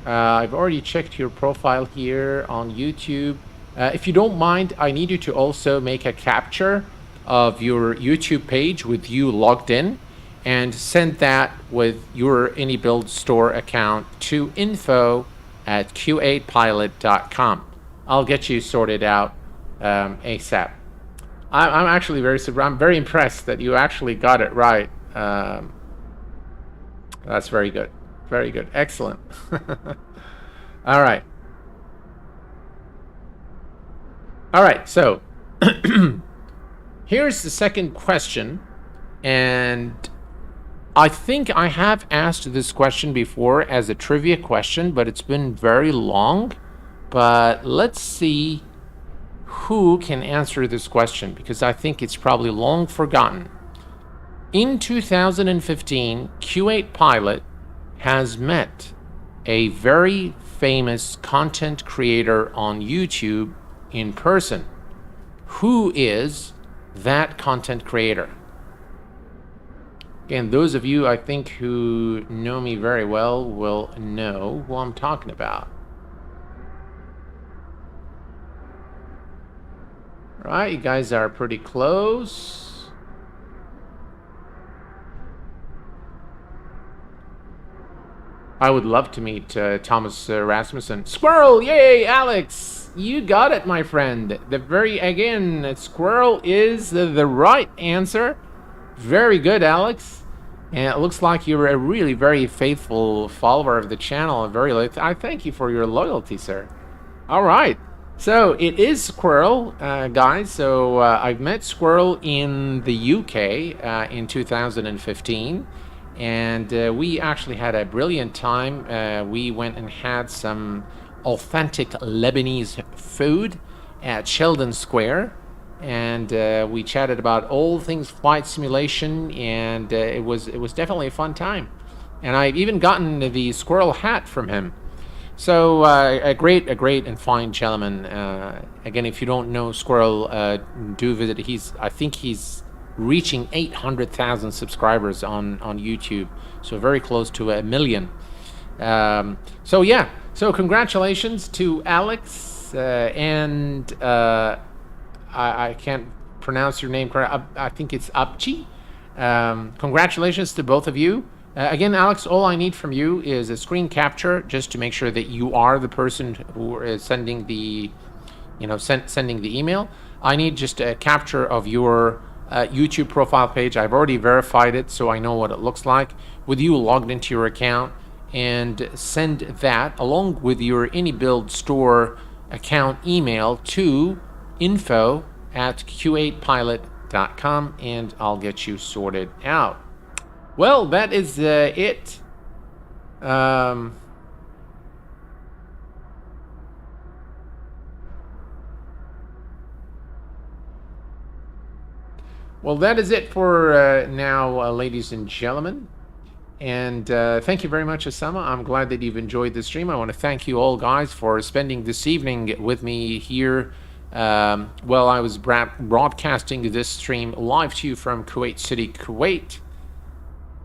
Speaker 1: I've already checked your profile here on YouTube. If you don't mind, I need you to also make a capture of your YouTube page with you logged in, and send that with your iniBuild store account to info@q8pilot.com. I'll get you sorted out ASAP. I'm actually I'm very impressed that you actually got it right. That's very good. Very good. Excellent. All right. All right. So here's the second question. And I think I have asked this question before as a trivia question, but it's been very long. But let's see who can answer this question, because I think it's probably long forgotten. In 2015, Q8 Pilot has met a very famous content creator on YouTube in person. Who is that content creator? Again, those of you, I think, who know me very well will know who I'm talking about. All right, you guys are pretty close. I would love to meet Thomas Rasmussen. Squirrel! Yay, Alex! You got it, my friend. Squirrel is the right answer. Very good, Alex. And it looks like you're a really very faithful follower of the channel. I thank you for your loyalty, sir. All right. So it is Squirrel, guys. So I've met Squirrel in the UK in 2015. And we actually had a brilliant time. We went and had some authentic Lebanese food at Sheldon Square. And we chatted about all things flight simulation, and it was definitely a fun time. And I've even gotten the squirrel hat from him. So a great and fine gentleman. Again, if you don't know Squirrel, do visit. I think he's reaching 800,000 subscribers on YouTube, so very close to 1 million. So yeah, so congratulations to Alex and. I can't pronounce your name correct. I think it's Apji. Congratulations to both of you. Again, Alex, all I need from you is a screen capture just to make sure that you are the person who is sending the, sending the email. I need just a capture of your YouTube profile page. I've already verified it, so I know what it looks like. With you logged into your account, and send that along with your iniBuild store account email to info@q8pilot.com, and I'll get you sorted out. Well, that is it. Well, that is it for now, ladies and gentlemen. And thank you very much, Osama. I'm glad that you've enjoyed the stream. I want to thank you all, guys, for spending this evening with me here. Well, I was broadcasting this stream live to you from Kuwait City, Kuwait.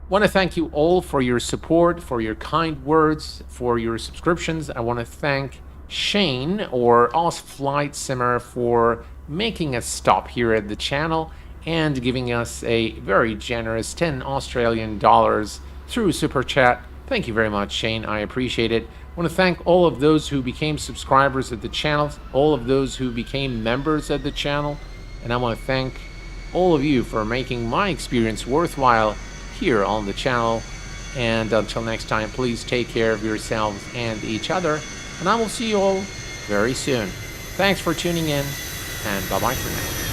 Speaker 1: Want to thank you all for your support, for your kind words, for your subscriptions. I want to thank Shane, or OzFlightSimmer, for making us stop here at the channel and giving us a very generous 10 Australian dollars through Super Chat. Thank you very much, Shane. I appreciate it. I want to thank all of those who became subscribers of the channel, all of those who became members of the channel, and I want to thank all of you for making my experience worthwhile here on the channel. And until next time, please take care of yourselves and each other, and I will see you all very soon. Thanks for tuning in, and bye-bye for now.